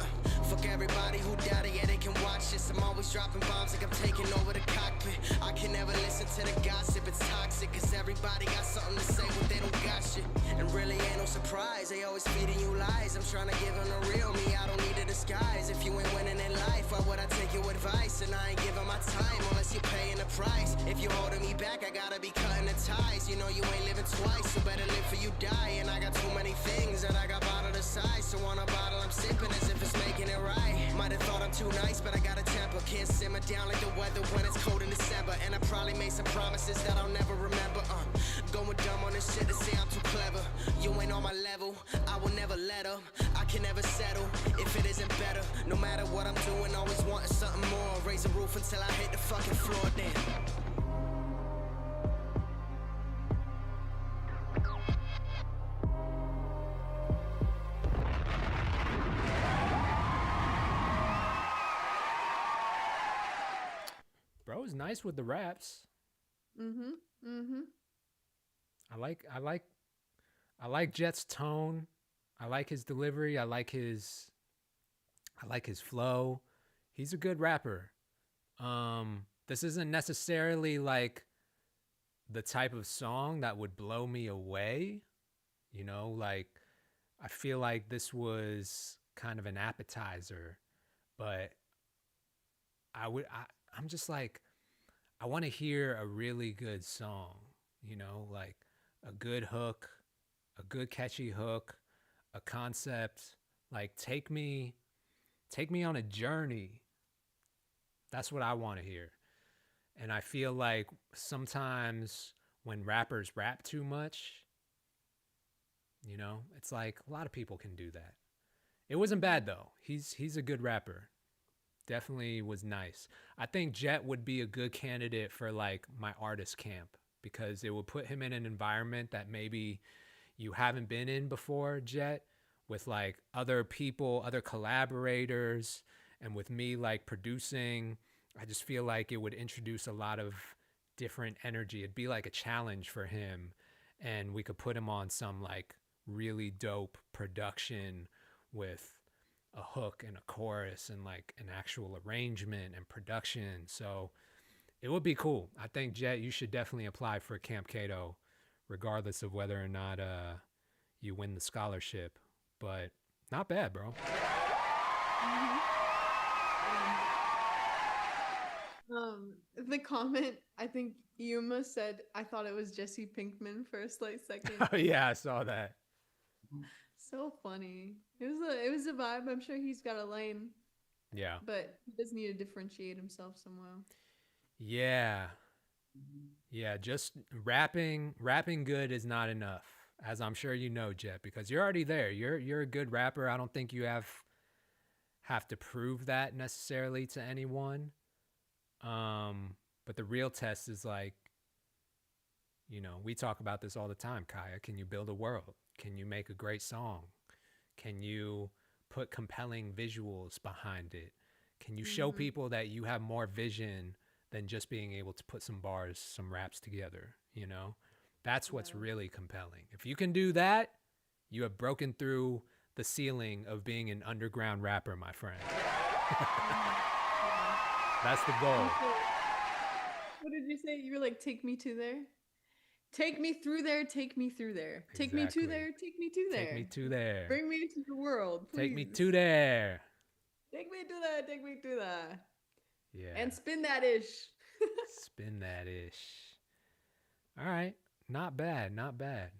Fuck everybody who doubted, yeah, they can watch this. I'm always dropping bombs like I'm taking over the cockpit. I can never listen to the gossip, it's toxic. Cause everybody got something to say when they don't got shit. And really ain't no surprise, they always feeding you lies. I'm trying to give them the real me, I don't need a disguise. If you ain't winning in life, why would I take your advice? And I ain't giving my time unless you're paying the price. If you're holding me back, I gotta be cutting the ties. You know you ain't living twice, so better live for you die. And I got too many things that I got bottled aside. So on a bottle I'm sipping as if it's making it right. Might have thought I'm too nice, but I got a temper. Can't simmer down like the weather when it's cold in December. And I probably made some promises that I'll never remember. Going dumb on this shit to say I'm too clever. You ain't on my level, I will never let up. I can never settle if it isn't better. No matter what I'm doing, always wanting something more. Raise the roof until I hit the fucking floor then. Bro is nice with the raps. Mm-hmm. Mm-hmm. I like Jet's tone. I like his delivery. I like his flow. He's a good rapper. This isn't necessarily like the type of song that would blow me away. You know, like I feel like this was kind of an appetizer, but I'm just like, I want to hear a really good song, you know, like a good hook, a good catchy hook, a concept, like take me on a journey. That's what I want to hear. And I feel like sometimes when rappers rap too much, you know, it's like a lot of people can do that. It wasn't bad though. He's a good rapper. Definitely was nice. I think Jet would be a good candidate for like my artist camp because it would put him in an environment that maybe you haven't been in before, Jet, with like other people, other collaborators, and with me like producing. I just feel like it would introduce a lot of different energy. It'd be like a challenge for him, and we could put him on some like really dope production with a hook and a chorus and like an actual arrangement and production. So it would be cool. I think Jet, you should definitely apply for Camp Kato, regardless of whether or not you win the scholarship. But not bad, bro. The comment, I think Yuma said, I thought it was Jesse Pinkman for a slight second. Oh yeah, I saw that. So funny. It was a vibe. I'm sure he's got a lane. Yeah. But he does need to differentiate himself somehow. Yeah. Yeah, just rapping good is not enough, as I'm sure you know, Jet, because you're already there. You're a good rapper. I don't think you have to prove that necessarily to anyone. But the real test is like, you know, we talk about this all the time, Kaya. Can you build a world? Can you make a great song? Can you put compelling visuals behind it? Can you show people that you have more vision than just being able to put some bars, some raps together, you know? That's what's really compelling. If you can do that, you have broken through the ceiling of being an underground rapper, my friend. That's the goal. What did you say? You were like, take me to there? Take me through there, take me through there. Take me Exactly. to there, take me to there. Take me to there. Bring me into the world, please. Take me to there. Take me to there, take me to there. Yeah. And spin that ish. Spin that ish. All right. Not bad. Not bad.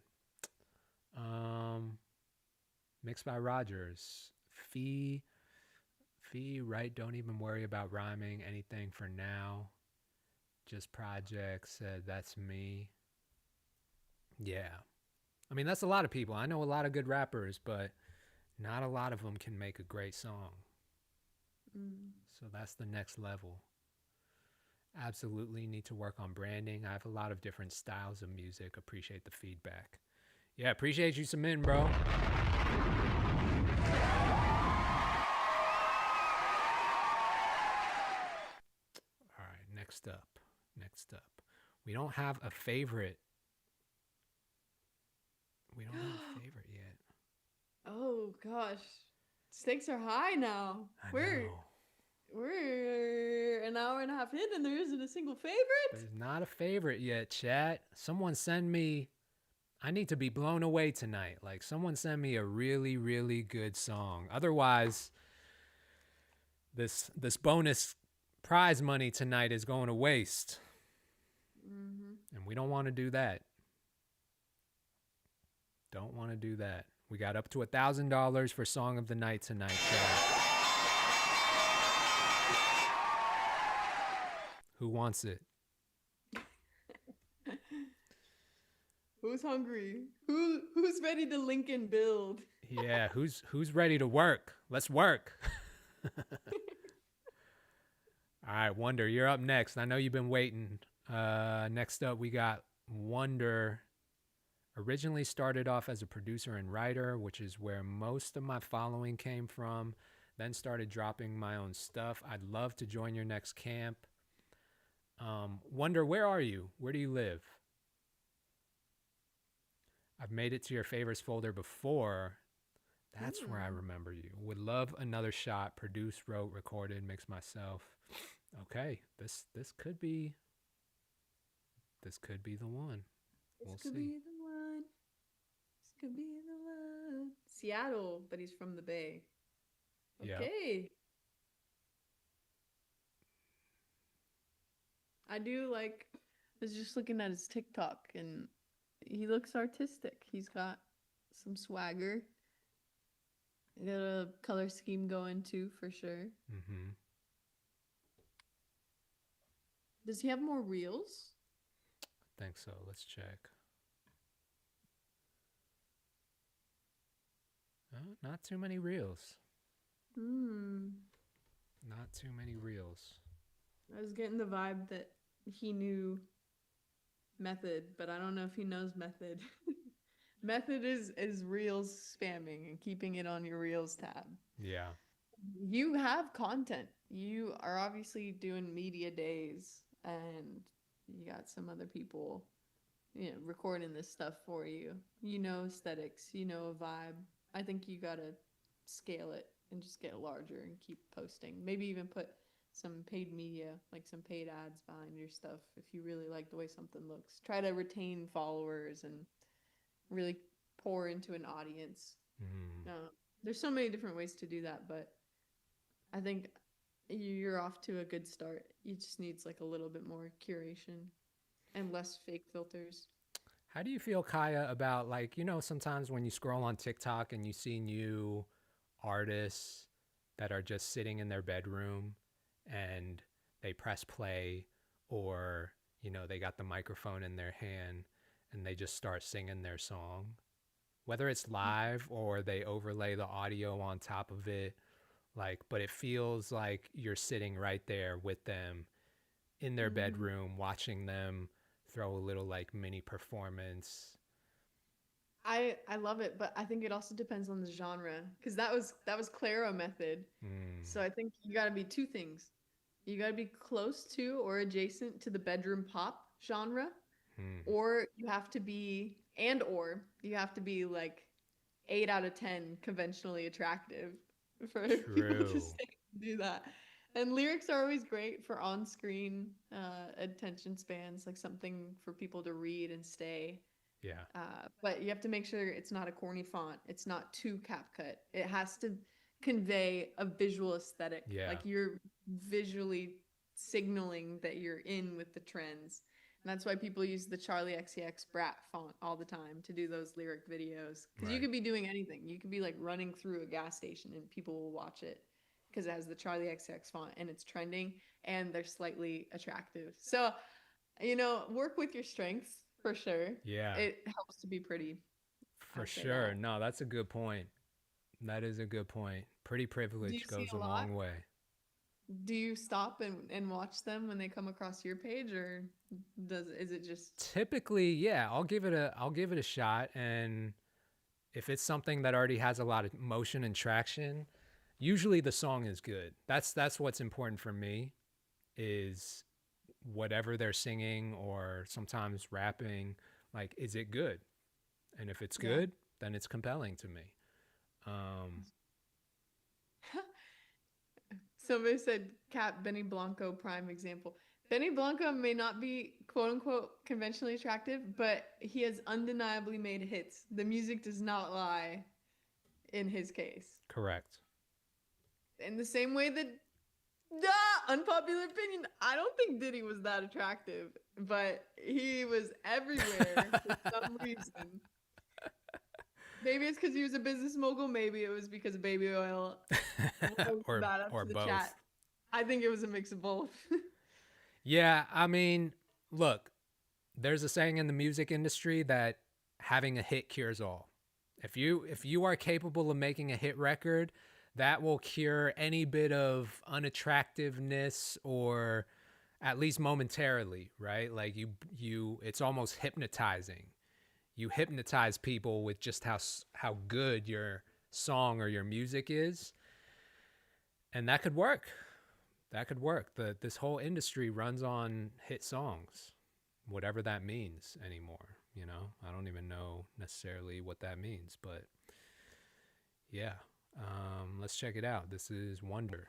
Mixed by Rogers. Fee, right? Don't even worry about rhyming anything for now. Just projects. Said that's me. Yeah. I mean, that's a lot of people. I know a lot of good rappers, but not a lot of them can make a great song. So that's the next level. Absolutely need to work on branding. I have a lot of different styles of music. Appreciate the feedback. Yeah, appreciate you submitting, bro. All right, next up. We don't have a favorite. We don't have a favorite yet. Oh gosh. Stakes are high now. We're an hour and a half in and there isn't a single favorite. There's not a favorite yet, chat. Someone send me, I need to be blown away tonight. Like, someone send me a really, really good song. Otherwise, this bonus prize money tonight is going to waste. And we don't want to do that. Don't want to do that. We got up to $1,000 for Song of the Night tonight, chat. Who wants it? Who's hungry? Who's ready to Lincoln build? Yeah, who's ready to work? Let's work. All right, Wonder, you're up next. I know you've been waiting. Next up, we got Wonder. Originally started off as a producer and writer, which is where most of my following came from. Then started dropping my own stuff. I'd love to join your next camp. Wonder, where are you? Where do you live? I've made it to your favorites folder before. That's where I remember you. Would love another shot. Produced, wrote, recorded, mixed myself. Okay, this could be the one. We'll see. This could be the one. Seattle, but he's from the Bay. Okay. Yeah. I do like, I was just looking at his TikTok and he looks artistic. He's got some swagger. Got a color scheme going too, for sure. Does he have more reels? I think so. Let's check. Not too many reels. Not too many reels. I was getting the vibe that he knew Method, but I don't know if he knows Method. Method is reels spamming and keeping it on your reels tab. Yeah. You have content. You are obviously doing media days and you got some other people, recording this stuff for you. You know aesthetics, you know a vibe. I think you gotta scale it and just get larger and keep posting. Maybe even put some paid media, like some paid ads behind your stuff if you really like the way something looks. Try to retain followers and really pour into an audience. There's so many different ways to do that, but I think you're off to a good start. You just needs like a little bit more curation and less fake filters. How do you feel, Kaya, about sometimes when you scroll on TikTok and you see new artists that are just sitting in their bedroom and they press play or, they got the microphone in their hand and they just start singing their song, whether it's live or they overlay the audio on top of it, but it feels like you're sitting right there with them in their bedroom, watching them throw a little mini performance. I love it, but I think it also depends on the genre, because that was Claro Method. So I think you got to be two things. You got to be close to or adjacent to the bedroom pop genre, or you have to be 8 out of 10 conventionally attractive for people to say. do that. And lyrics are always great for on-screen attention spans, like something for people to read and stay. Yeah. But you have to make sure it's not a corny font. It's not too CapCut. It has to convey a visual aesthetic. Yeah. Like you're visually signaling that you're in with the trends. And that's why people use the Charlie XCX Brat font all the time to do those lyric videos. Because you could be doing anything. You could be like running through a gas station and people will watch it because it has the Charlie XCX font and it's trending and they're slightly attractive. So, you know, work with your strengths for sure. Yeah. It helps to be pretty. For sure. No, that's a good point. That is a good point. Pretty privilege goes a long way. Do you stop and watch them when they come across your page, or is it just typically, yeah, I'll give it a shot, and if it's something that already has a lot of motion and traction, usually the song is good. That's what's important for me, is whatever they're singing or sometimes rapping, like, is it good? And if it's good, then it's compelling to me. Somebody said Cap Benny Blanco, prime example. Benny Blanco may not be quote unquote conventionally attractive, but he has undeniably made hits. The music does not lie in his case. Correct. In the same way that, unpopular opinion, I don't think Diddy was that attractive, but he was everywhere for some reason. Maybe it's because he was a business mogul. Maybe it was because of baby oil. or both. Chat. I think it was a mix of both. Yeah, I mean, look, there's a saying in the music industry that having a hit cures all. If you are capable of making a hit record, that will cure any bit of unattractiveness, or at least momentarily, right? Like you it's almost hypnotizing. You hypnotize people with just how good your song or your music is. And that could work. That could work. This whole industry runs on hit songs, whatever that means anymore. You know, I don't even know necessarily what that means, but yeah. Let's check it out. This is Wonder.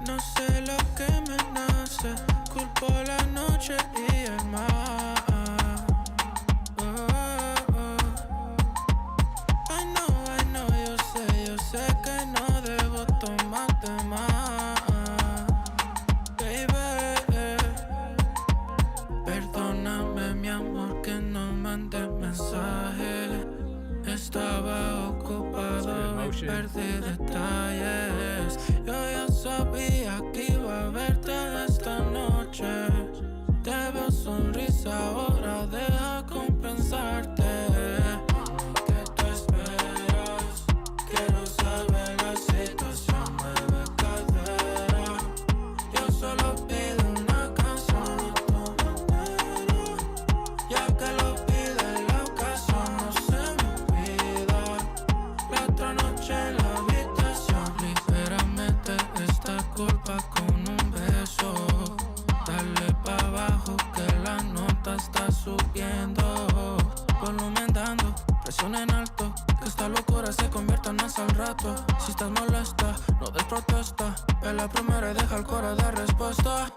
No sé lo que me nace, culpo la noche y el mar. I know, yo sé que no debo tomarte más. Baby, perdóname mi amor que no mandé mensaje. Estaba ocupado y perdí detalles. Yo ya sabía que iba a verte esta noche. Te veo sonrisa ahora, deja compensarte. ¿Qué tú esperas? Quiero saber la situación, mueve cadera. Yo solo pido una canción a tu manera. Ya que lo pide la ocasión, no se me olvida. La otra noche en la habitación, libérame de esta culpa con un beso. Dale pa' abajo que la nota está subiendo. Volumen dando, presión en alto. Que esta locura se convierta en más al rato. Si estás molesta, no des protesta. Ve la primera y deja el coro dar respuesta.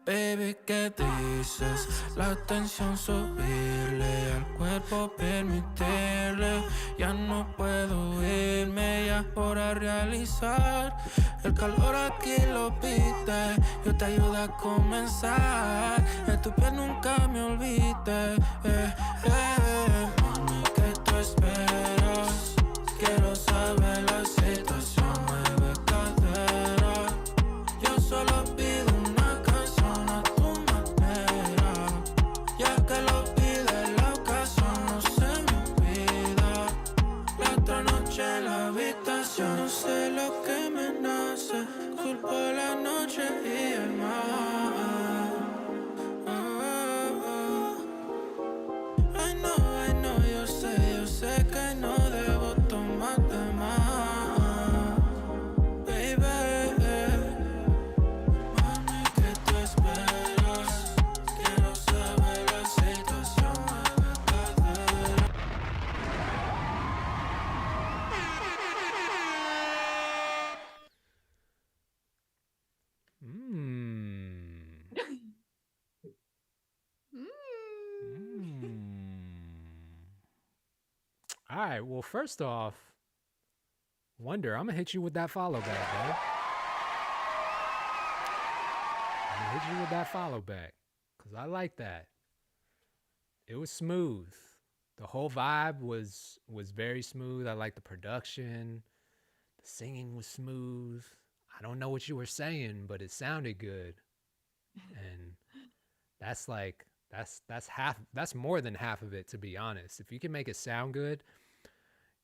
Baby, ¿qué dices? La tensión subirle, al cuerpo permitirle. Ya no puedo irme, ya hora realizar. El calor aquí lo pide, yo te ayudo a comenzar. De tu piel nunca me olvide. Mami, ¿qué tú esperas? Quiero saber la situación, mueve cadera. Yo solo pido una canción a tu manera. Ya que lo pide la ocasión, no se me olvida. La otra noche en la habitación, no sé lo que me nace. Culpo la noche y el mar. I know, yo sé que no debo tomarte más. Baby, mami, ¿qué tú esperas? right. Well, first off, Wonder, I'm gonna hit you with that follow back, bro. I'm gonna hit you with that follow back, cause I like that. It was smooth. The whole vibe was very smooth. I like the production. The singing was smooth. I don't know what you were saying, but it sounded good. And that's like that's more than half of it, to be honest. If you can make it sound good,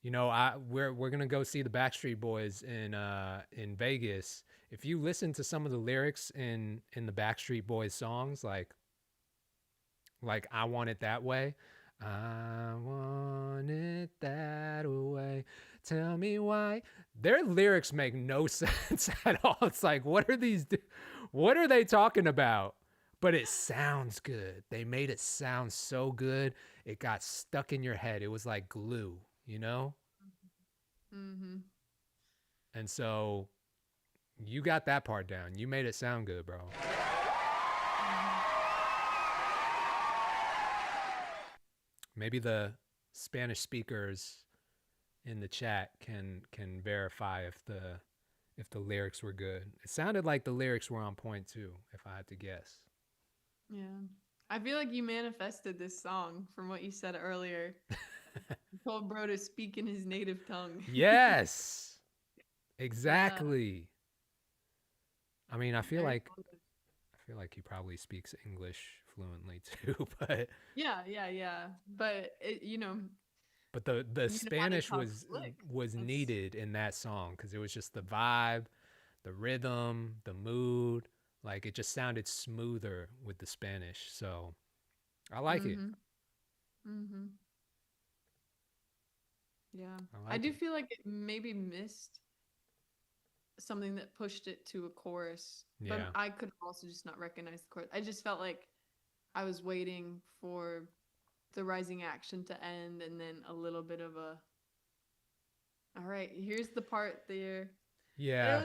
you know, we're gonna go see the Backstreet Boys in Vegas. If you listen to some of the lyrics in the Backstreet Boys songs, like I Want It That Way, I want it that way, tell me why. Their lyrics make no sense at all. It's like, what are they talking about? But it sounds good. They made it sound so good. It got stuck in your head. It was like glue, you know? Mm-hmm. And so you got that part down. You made it sound good, bro. Maybe the Spanish speakers in the chat can verify if the lyrics were good. It sounded like the lyrics were on point too, if I had to guess. Yeah. I feel like you manifested this song from what you said earlier. You told bro to speak in his native tongue. Yes. Exactly. I mean, I feel like he probably speaks English fluently too, but yeah. But it, you know, but the Spanish talk was slick. needed in that song because it was just the vibe, the rhythm, the mood. Like it just sounded smoother with the Spanish. So I like it. Mm-hmm. Yeah. I I do it. feel like it maybe missed something that pushed it to a chorus. Yeah. But I could also just not recognize the chorus. I just felt like I was waiting for the rising action to end and then a little bit of a, all right, here's the part there. Yeah.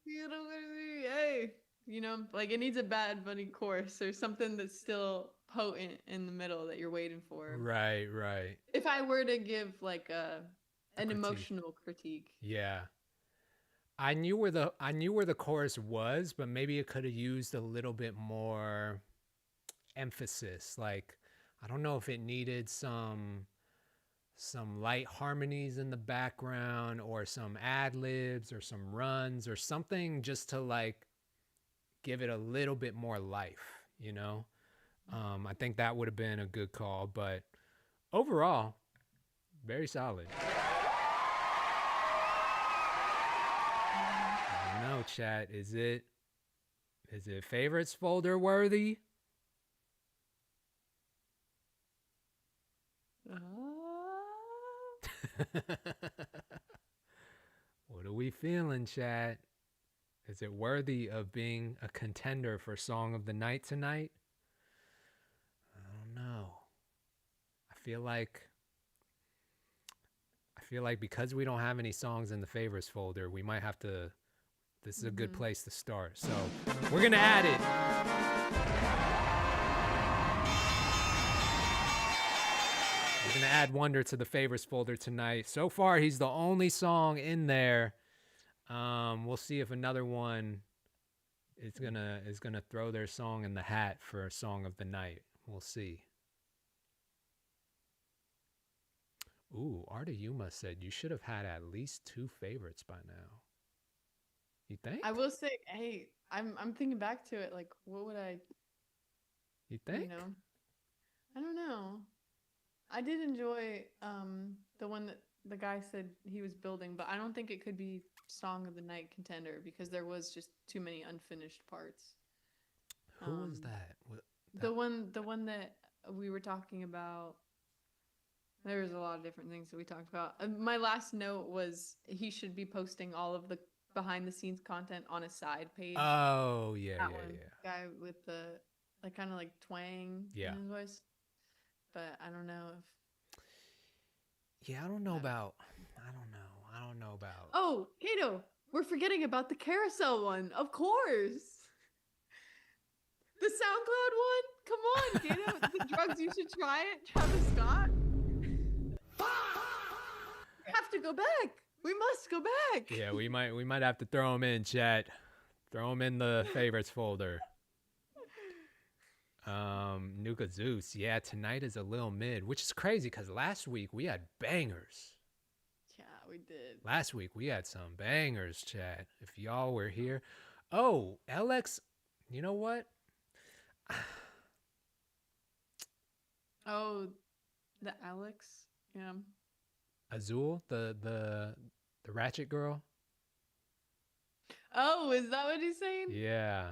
Hey, you know, like it needs a Bad Bunny chorus or something that's still potent in the middle that you're waiting for. Right. If I were to give like an critique. emotional critique. Yeah. I knew where the chorus was, but maybe it could have used a little bit more emphasis. Like, I don't know if it needed some light harmonies in the background or some ad-libs or some runs or something just to like give it a little bit more life, you know? I think that would have been a good call, but overall, very solid. I don't know, chat. Is it favorites folder worthy? What are we feeling, chat? Is it worthy of being a contender for Song of the Night tonight? I don't know. I feel like because we don't have any songs in the favorites folder, we might have to. This is a good place to start. So we're going to add it. We're going to add Wonder to the favorites folder tonight. So far, he's the only song in there. We'll see if another one is gonna throw their song in the hat for a Song of the Night. We'll see. Ooh, Arta Yuma said you should have had at least 2 favorites by now. You think? I will say, hey, I'm thinking back to it. Like, what would I? You think? You know, I don't know. I did enjoy the one that the guy said he was building, but I don't think it could be Song of the Night contender because there was just too many unfinished parts. Who was that? The one that we were talking about. There was a lot of different things that we talked about. My last note was he should be posting all of the behind the scenes content on a side page. Oh, yeah. Guy with the like kind of like twang in his voice. But I don't know if. Yeah, I don't know about. Oh, Kato, we're forgetting about the carousel one. Of course. The SoundCloud one? Come on, Kato. The drugs you should try it. Travis Scott. have to go back. We must go back. Yeah, we might have to throw him in, chat. Throw him in the favorites folder. Nuka Zeus. Yeah, tonight is a little mid, which is crazy because last week we had bangers. Yeah, we did. Last week we had some bangers, chat. If y'all were here. Oh, LX, you know what? Oh, the Alex. Yeah. Azul, the ratchet girl. Oh, is that what he's saying? Yeah.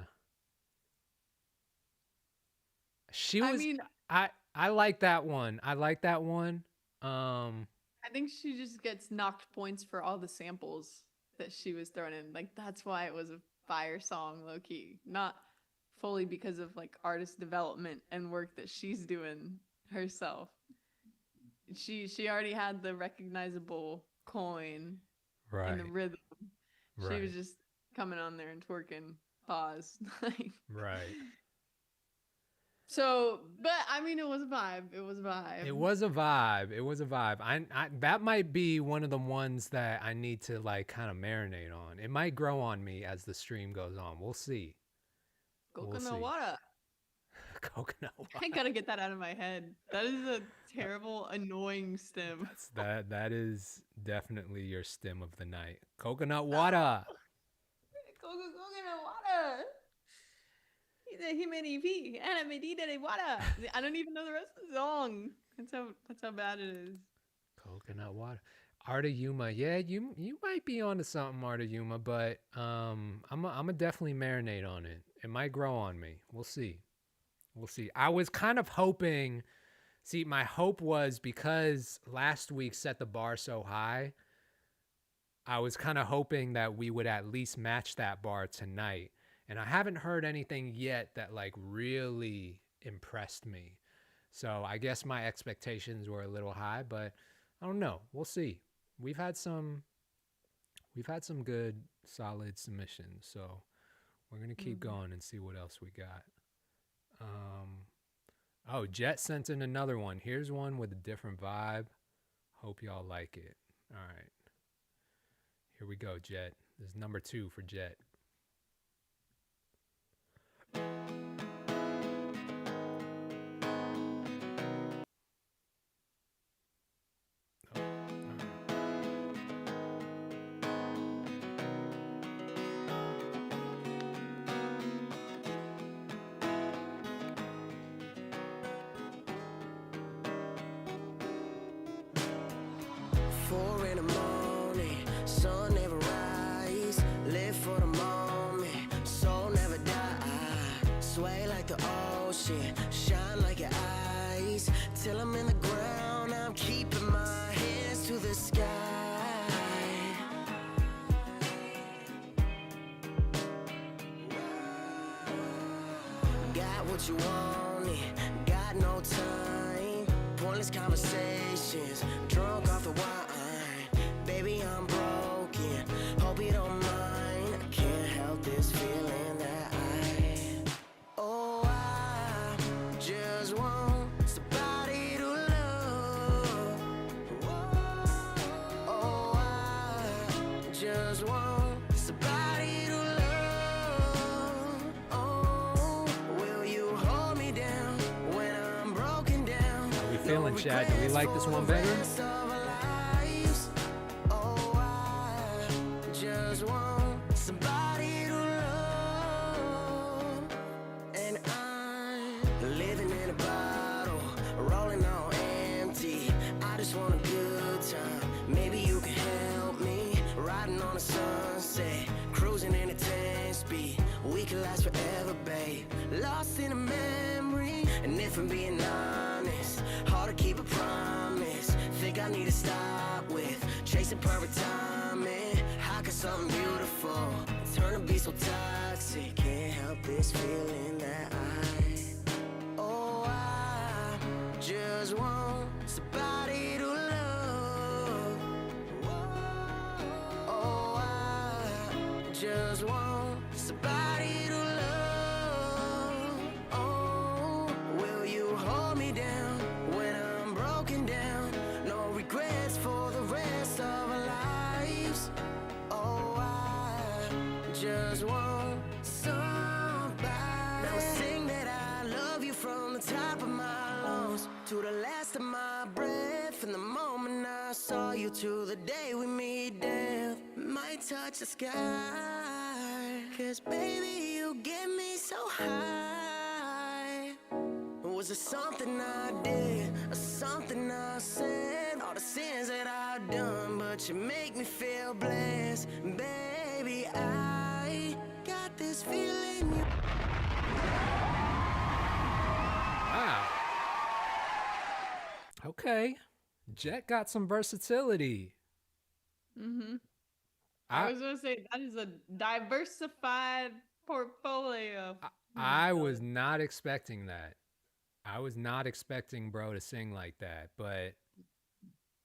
She was. I mean, I like that one. I like that one. I think she just gets knocked points for all the samples that she was throwing in. Like that's why it was a fire song, low key. Not fully because of like artist development and work that she's doing herself. She already had the recognizable coin and the rhythm. She was just coming on there and twerking. Pause. Right. So, but I mean, it was a vibe. It was a vibe. It was a vibe. It was a vibe. I that might be one of the ones that I need to like kind of marinate on. It might grow on me as the stream goes on. We'll see. Coconut water. Coconut water. I gotta get that out of my head. That is a terrible, annoying stem. That is definitely your stem of the night. Coconut water. Coconut water. I don't even know the rest of the song. That's how bad it is. Coconut water. Arta Yuma. Yeah, you might be onto something, Arta Yuma, but I'm a definitely marinate on it. It might grow on me. We'll see. We'll see. I was kind of hoping. See, my hope was because last week set the bar so high, I was kind of hoping that we would at least match that bar tonight. And I haven't heard anything yet that like really impressed me. So I guess my expectations were a little high, but I don't know. We'll see. We've had some good solid submissions. So we're going to keep going and see what else we got. Oh, Jet sent in another one. Here's one with a different vibe. Hope y'all like it. All right. Here we go, Jet. This is number 2 for Jet. Shine like your eyes till I'm in the ground. I'm keeping my hands to the sky. Got what you wanted, got no time. Pointless conversations, drunk off the wine. Baby, I'm broken, hope you don't mind. I can't help this feeling that just want somebody to love. Oh, I just want somebody to love. Oh, will you hold me down when I'm broken down? How we feeling, Chad? Do we like this one better? Oh, I just want somebody to love. And living in a bottle, rolling on empty. I just want a good time. Maybe you can help me. Riding on a sunset, cruising in a 10-speed. We can last forever, babe. Lost in a memory. And if I'm being honest, hard to keep a promise. Think I need to stop with chasing perfect timing. How can something beautiful turn to be so toxic? Can't help this feeling that just want somebody to love. Oh, I just want somebody to love. Oh, will you hold me down when I'm broken down? No regrets for the rest of want somebody. Now sing that I love you from the top of my lungs to the last of my breath. From the moment I saw you to the day we meet death, might touch the sky. Cause baby, you get me so high. Was it something I did or something I said? All the sins that I've done, but you make me feel blessed. Baby, I got this feeling. Wow. Okay. Jet got some versatility. Mm-hmm. I was gonna say that is a diversified portfolio. I was not expecting that. I was not expecting bro to sing like that, but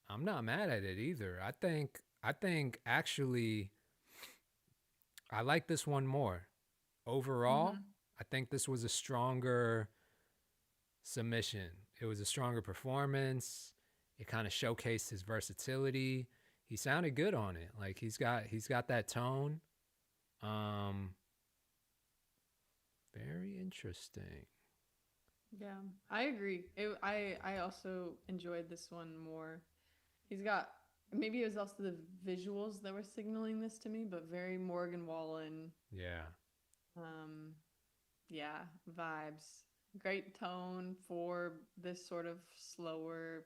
I'm not mad at it either. I think actually I like this one more. Overall, I think this was a stronger submission. It was a stronger performance. It kind of showcased his versatility. He sounded good on it. Like he's got that tone. Very interesting. Yeah, I agree. I also enjoyed this one more. He's got, maybe it was also the visuals that were signaling this to me, but very Morgan Wallen. Yeah. Yeah, vibes. Great tone for this sort of slower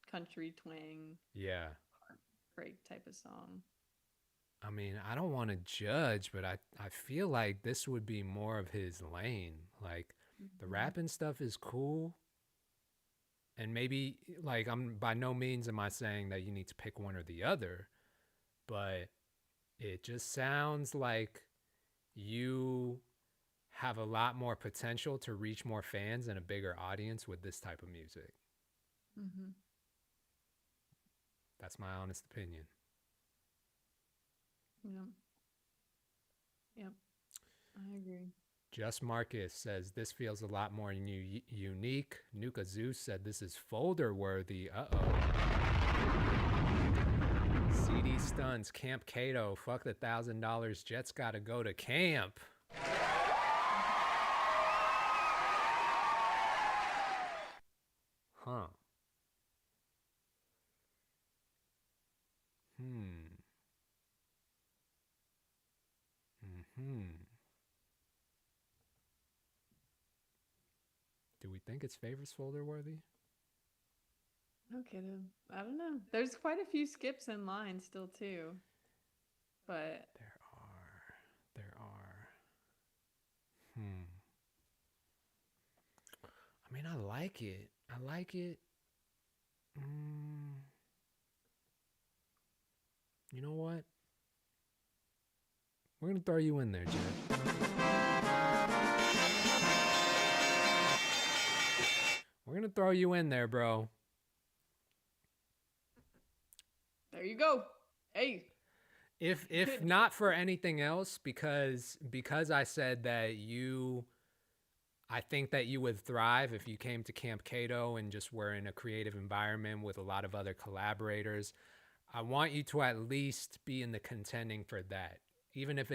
country twang. Yeah. Break type of song. I mean, I don't want to judge, but I feel like this would be more of his lane. Like the rapping stuff is cool. And maybe like I'm by no means am I saying that you need to pick one or the other, but it just sounds like you have a lot more potential to reach more fans and a bigger audience with this type of music. Mm-hmm. That's my honest opinion. Yep. I agree. Just Marcus says this feels a lot more unique. Nuka Zeus said this is folder worthy. CD Stunts, Camp Kato, fuck the $1,000. Jet's gotta go to camp. Huh. Do we think it's favorites folder worthy? Okay, I don't know. There's quite a few skips in line still too, but there are. I mean, I like it. You know what? We're gonna throw you in there, Jet. We're gonna throw you in there, bro. there you go. Hey. If not for anything else, because I said that I think that you would thrive if you came to Camp Kato and just were in a creative environment with a lot of other collaborators. I want you to at least be in the contending for that. Even if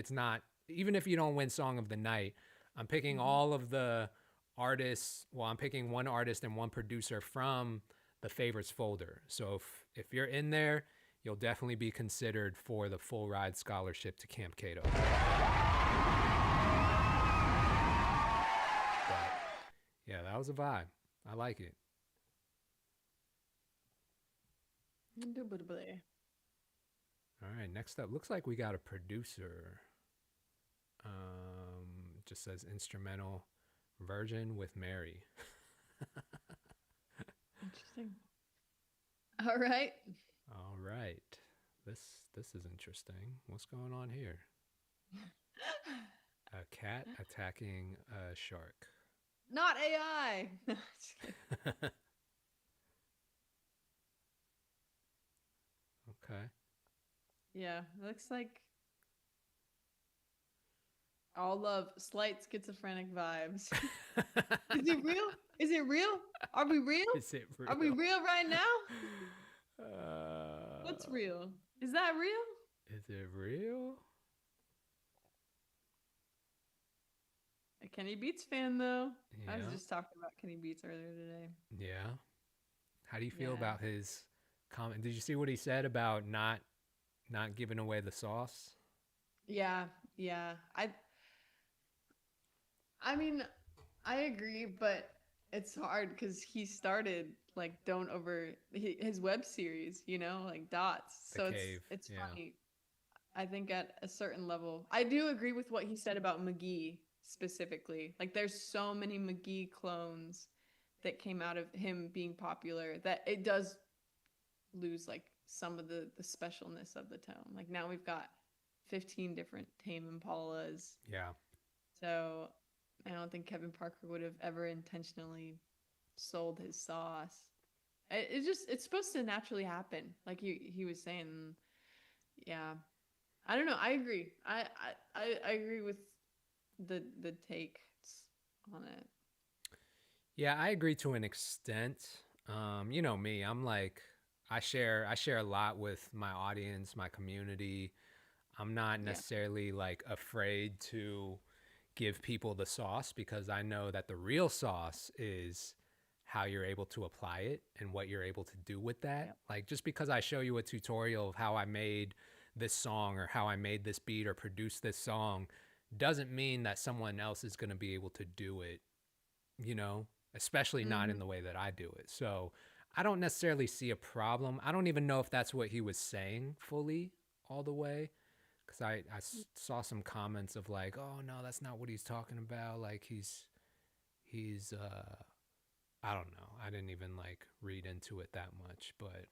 you don't win Song of the Night, I'm picking all of the artists. Well, I'm picking one artist and one producer from the favorites folder. So if you're in there, you'll definitely be considered for the full ride scholarship to Camp Kato. But yeah, that was a vibe. I like it. All right, next up, looks like we got a producer. Just says instrumental version with Mary. Interesting. All right. This is interesting. What's going on here? A cat attacking a shark. Not AI. Okay. Yeah, it looks like all of slight schizophrenic vibes. Is it real? Is it real? Are we real? Is it real? Are we real right now? What's real? Is that real? Is it real? a Kenny Beats fan though. I was Yeah. just talking about Kenny Beats earlier today. Yeah. How do you feel Yeah. about his comment? Did you see what he said about not giving away the sauce? Yeah, yeah. I mean, I agree, but it's hard because he started like his web series, you know, like Dots. The So Cave, it's yeah. funny. I think at a certain level, I do agree with what he said about McGee specifically. Like, there's so many McGee clones that came out of him being popular that it does lose like some of the specialness of the tone. Like now we've got 15 different Tame Impalas. Yeah. So I don't think Kevin Parker would have ever intentionally sold his sauce. It's supposed to naturally happen. Like he was saying, yeah. I don't know. I agree. I agree with the takes on it. Yeah, I agree to an extent. You know me, I'm like, I share a lot with my audience, my community. I'm not necessarily like afraid to give people the sauce because I know that the real sauce is how you're able to apply it and what you're able to do with that. Yep. Like just because I show you a tutorial of how I made this song or how I made this beat or produced this song doesn't mean that someone else is going to be able to do it, you know, especially not in the way that I do it. So I don't necessarily see a problem. I don't even know if that's what he was saying fully all the way. Because I saw some comments of like, oh no, that's not what he's talking about. Like he's I don't know. I didn't even like read into it that much, but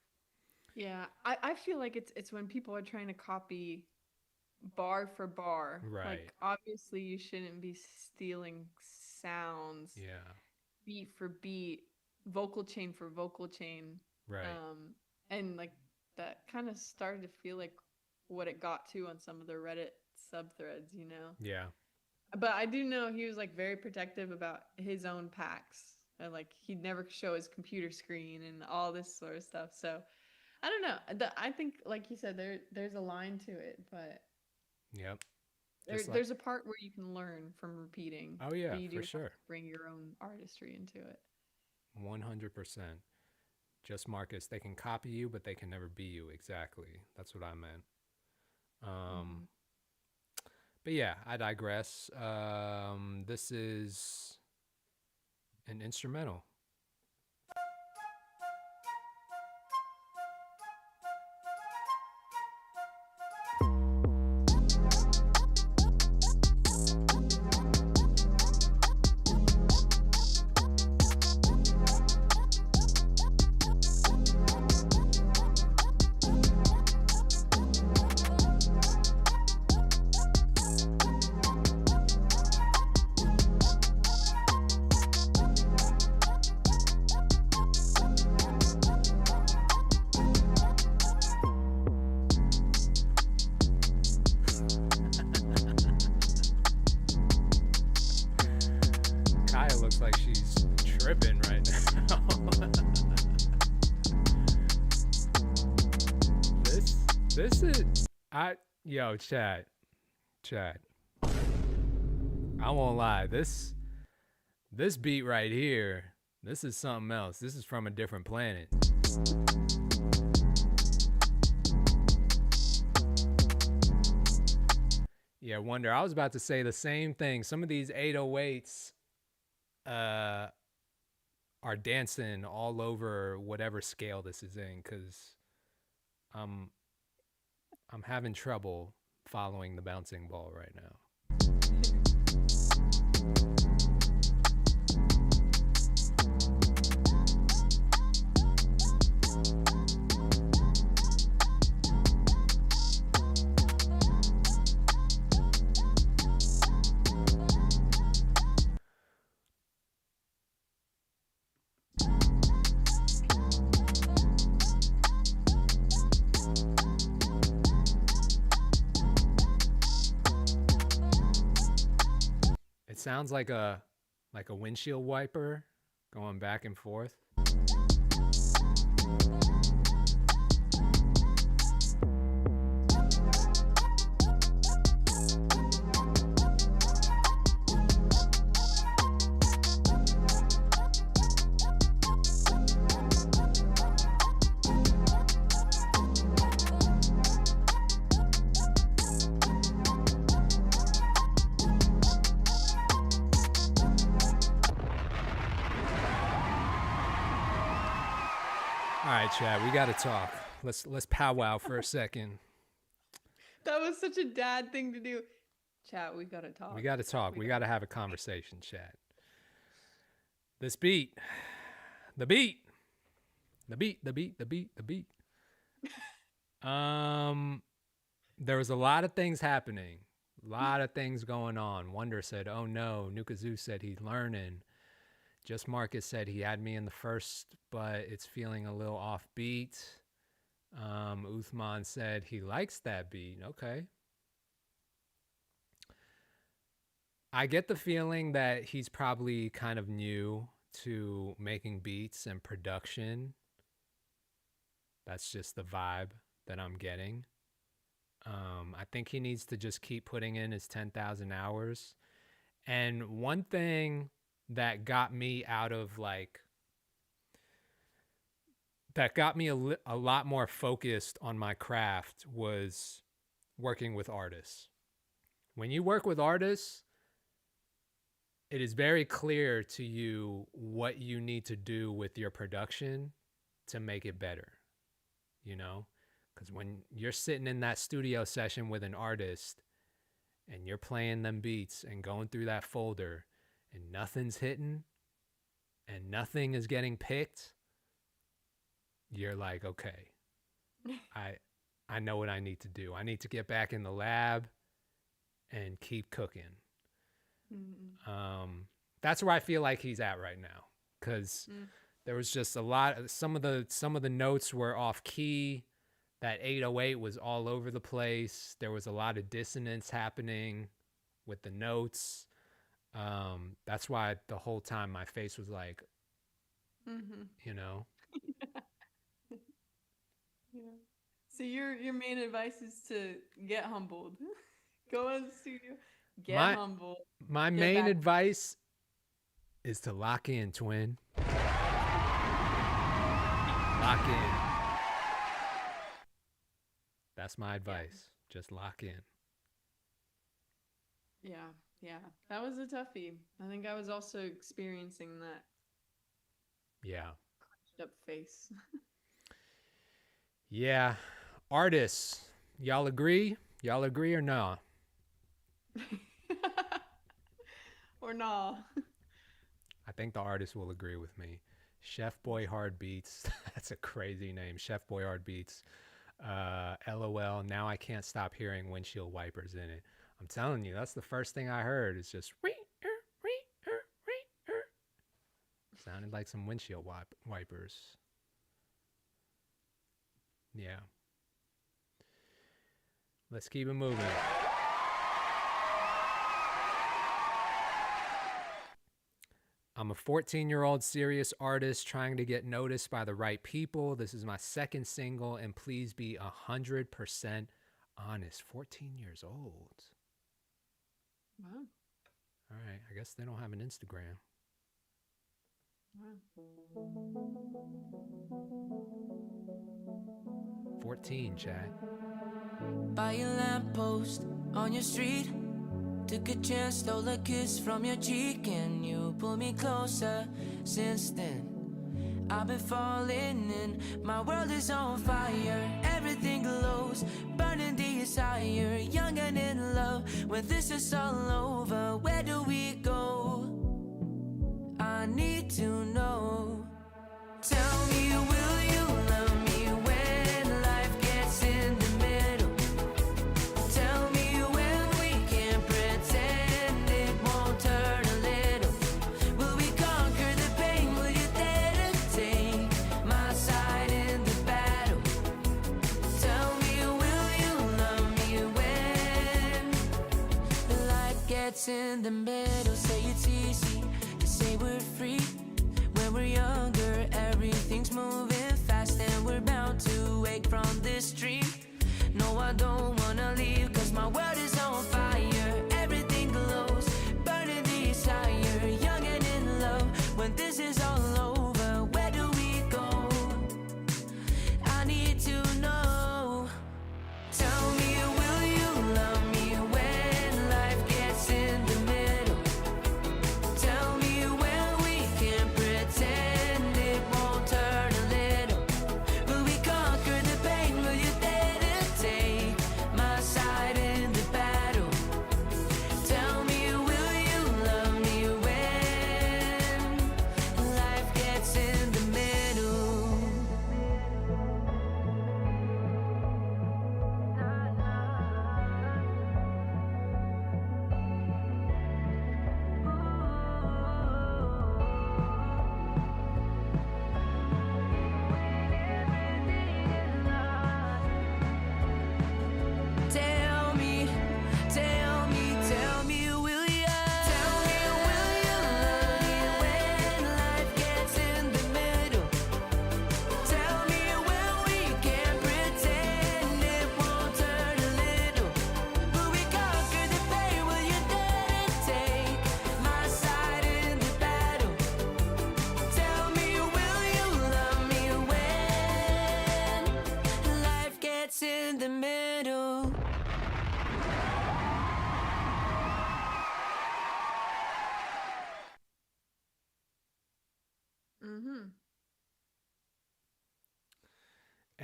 Yeah, I feel like it's when people are trying to copy bar for bar. Right. Like obviously you shouldn't be stealing sounds. yeah, Beat for beat, vocal chain for vocal chain. right. And like that kind of started to feel like what it got to on some of the Reddit subthreads, you know. Yeah. But I do know he was like very protective about his own packs. And like he'd never show his computer screen and all this sort of stuff. So I don't know. I think, like you said, there's a line to it, but Yep. there's a part where you can learn from repeating. Oh, yeah, but you do for have sure. to bring your own artistry into it. 100%. Just Marcus, they can copy you, but they can never be you. Exactly. That's what I meant. But yeah, I digress. This is an instrumental. Kaya looks like she's tripping right now. This is chat. I won't lie. This beat right here, this is something else. This is from a different planet. Yeah, Wonder. I was about to say the same thing. Some of these 808s are dancing all over whatever scale this is in, because I'm having trouble following the bouncing ball right now. It sounds like a windshield wiper going back and forth. right, Chad, we got to talk. Let's powwow for a second. That was such a dad thing to do. Chat, we gotta talk. We got to talk. We got to have a conversation, Chad. This beat. The beat. There was a lot of things happening. A lot of things going on. Wonder said, oh no. Nukazu said he's learning. Just Marcus said he had me in the first, but it's feeling a little offbeat. Uthman said he likes that beat. Okay. I get the feeling that he's probably kind of new to making beats and production. That's just the vibe that I'm getting. I think he needs to just keep putting in his 10,000 hours. And one thing that got me out of that got me a lot more focused on my craft was working with artists. When you work with artists, it is very clear to you what you need to do with your production to make it better, you know? Because when you're sitting in that studio session with an artist and you're playing them beats and going through that folder and nothing's hitting and nothing is getting picked, you're like, okay, I know what I need to do. I need to get back in the lab and keep cooking. That's where I feel like he's at right now, because there was just a lot of some of the notes were off key. That 808 was all over the place. There was a lot of dissonance happening with the notes. That's why the whole time my face was like, you know. Yeah. So your main advice is to get humbled. Go in the studio, get humbled. My main advice is to lock in, twin. Lock in. That's my advice. Just lock in. Yeah. That was a toughie. I think I was also experiencing that. Yeah. Crunched up face. Yeah. Artists, y'all agree? Y'all agree or no? Or no? I think the artist will agree with me. Chef Boyhard Beats. That's a crazy name. Chef Boyhard Beats. LOL, now I can't stop hearing windshield wipers in it. I'm telling you, that's the first thing I heard. It's just sounded like some windshield wipers. Yeah. Let's keep it moving. I'm a 14-year-old serious artist trying to get noticed by the right people. This is my second single, and please be 100% honest. 14 years old. Wow. All right, I guess they don't have an Instagram. Wow. 14, Chad. By a lamppost on your street, took a chance, stole a kiss from your cheek, and you pulled me closer. Since then, I've been falling in. My world is on fire, everything glows, burning desire, young and in love. When this is all over, where do we go? I need to know. Tell me, will you love me when life gets in the middle? Tell me when we can't pretend it won't hurt a little. Will we conquer the pain? Will you dare to take my side in the battle? Tell me, will you love me when life gets in the middle? Say it's easy to say we're free. When we're younger, everything's moving fast, and we're bound to wake from this dream. No, I don't wanna leave, cause my world is on fire, everything glows, burning desire, young and in love. When this is all over, where do we go? I need to know. Tell me, will you love me when life gets in the middle? Tell me when we can't pretend it won't hurt a little.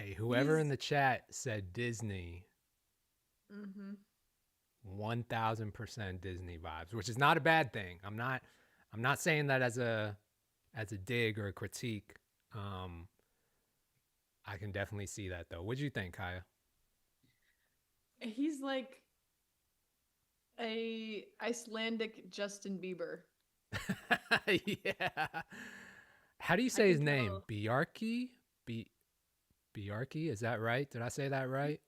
Hey, whoever in the chat said Disney, 1000% Disney vibes, which is not a bad thing. I'm not saying that as a dig or a critique. I can definitely see that though. What'd you think, Kaya? He's like a Icelandic Justin Bieber. Yeah. How do you say his name? Bjarki? Bjarki? Is that right? Did I say that right?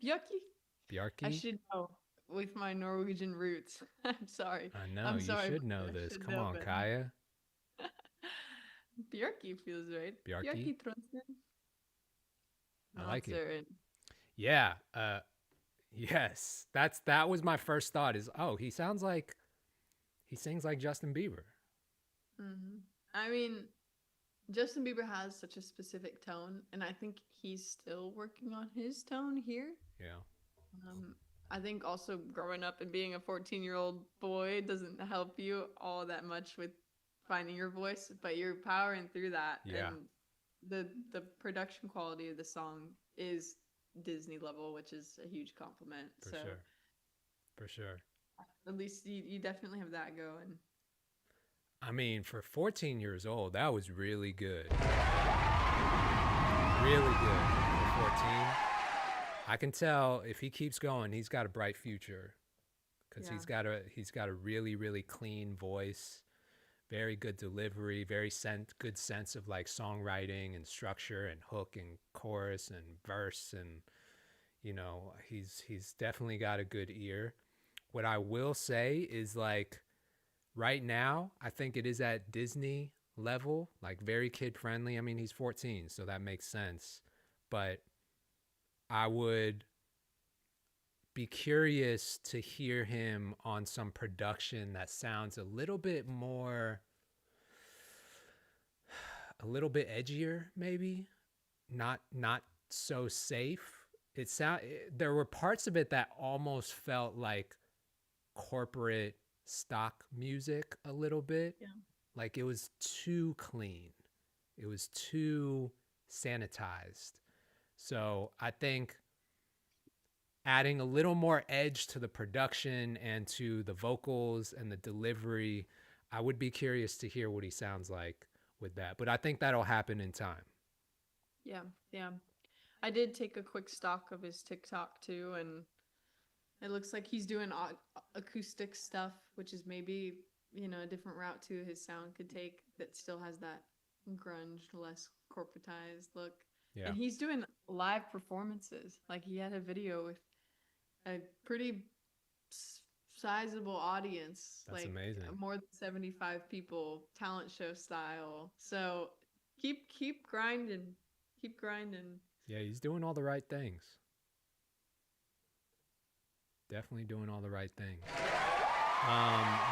Bjarki? I should know with my Norwegian roots. I'm sorry. I know. I'm you sorry, should but know I this. should Come know on, better. Kaya. Bjarki feels right. Bjarki? Trondsen. I like it. Certain. Yeah. Yes. That was my first thought is, oh, he sings like Justin Bieber. I mean, Justin Bieber has such a specific tone, and I think he's still working on his tone here. Yeah. I think also growing up and being a 14-year-old boy doesn't help you all that much with finding your voice, but you're powering through that. Yeah. And the production quality of the song is Disney level, which is a huge compliment. For sure. At least you definitely have that going. I mean, for 14 years old, that was really good. Really good for 14. I can tell if he keeps going, he's got a bright future because he's got a really, really clean voice, very good delivery, very good sense of like songwriting and structure and hook and chorus and verse. And, you know, he's definitely got a good ear. What I will say is like, right now, I think it is at Disney level, like very kid friendly. I mean, he's 14, so that makes sense. But I would be curious to hear him on some production that sounds a little bit edgier, maybe. Not so safe. There were parts of it that almost felt like corporate stock music a little bit. Yeah. Like it was too clean. It was too sanitized. So I think adding a little more edge to the production and to the vocals and the delivery, I would be curious to hear what he sounds like with that. But I think that'll happen in time. Yeah. I did take a quick stock of his TikTok too, and it looks like he's doing acoustic stuff, which is maybe, you know, a different route to his sound could take that still has that grunge, less corporatized look. Yeah. And he's doing live performances. Like he had a video with a pretty sizable audience. That's like amazing. More than 75 people, talent show style. So keep grinding. Keep grinding. Yeah, he's doing all the right things. Definitely doing all the right things.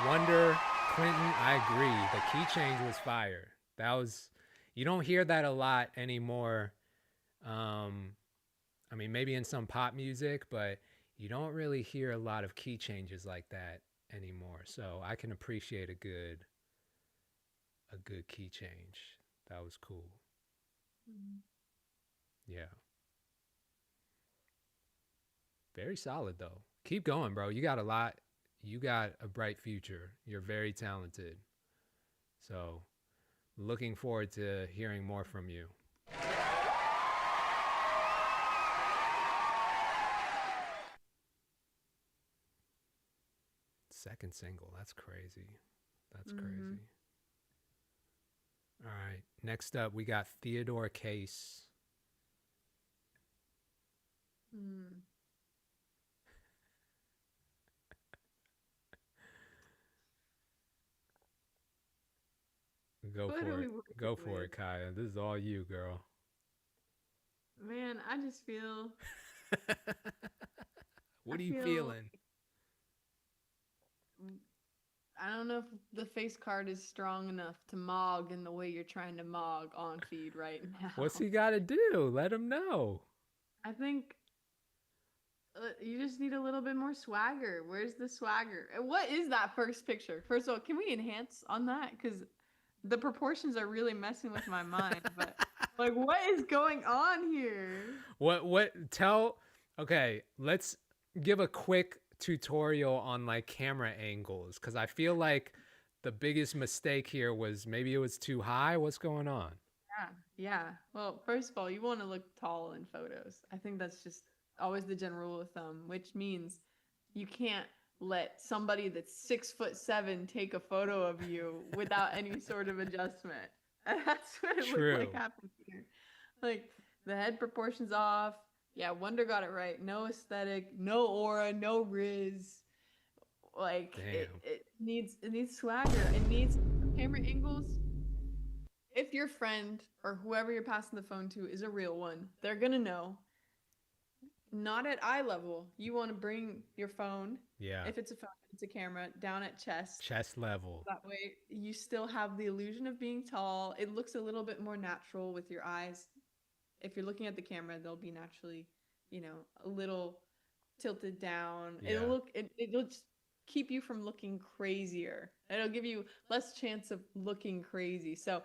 Wonder, Clinton, I agree. The key change was fire. You don't hear that a lot anymore. I mean, maybe in some pop music, but you don't really hear a lot of key changes like that anymore. So I can appreciate a good key change. That was cool. Yeah. Very solid though. Keep going, bro. You got a lot. You got a bright future. You're very talented. So, looking forward to hearing more from you. Second single. That's crazy. That's crazy. All right. Next up, we got Theodore Case. Go for it, Kaya. This is all you, girl. Man, I just feel... What are you feeling? I don't know if the face card is strong enough to mog in the way you're trying to mog on feed right now. What's he got to do? Let him know. I think you just need a little bit more swagger. Where's the swagger? What is that first picture? First of all, can we enhance on that? Because the proportions are really messing with my mind. But Like, what is going on here? Okay, let's give a quick tutorial on like camera angles, because I feel like the biggest mistake here was maybe it was too high. What's going on? Yeah. Well, first of all, you want to look tall in photos. I think that's just always the general rule of thumb, which means you can't let somebody that's 6'7" take a photo of you without any sort of adjustment. And that's what it looked like happened here. Like, the head proportions off. Yeah, Wonder got it right. No aesthetic, no aura, no riz. Like, it needs swagger. It needs camera angles. If your friend or whoever you're passing the phone to is a real one, they're gonna know. Not at eye level. You want to bring your phone. Yeah. If it's a phone, it's a camera, down at chest. Chest level. That way you still have the illusion of being tall. It looks a little bit more natural with your eyes. If you're looking at the camera, they'll be naturally, a little tilted down. Yeah. It'll just keep you from looking crazier. It'll give you less chance of looking crazy. So,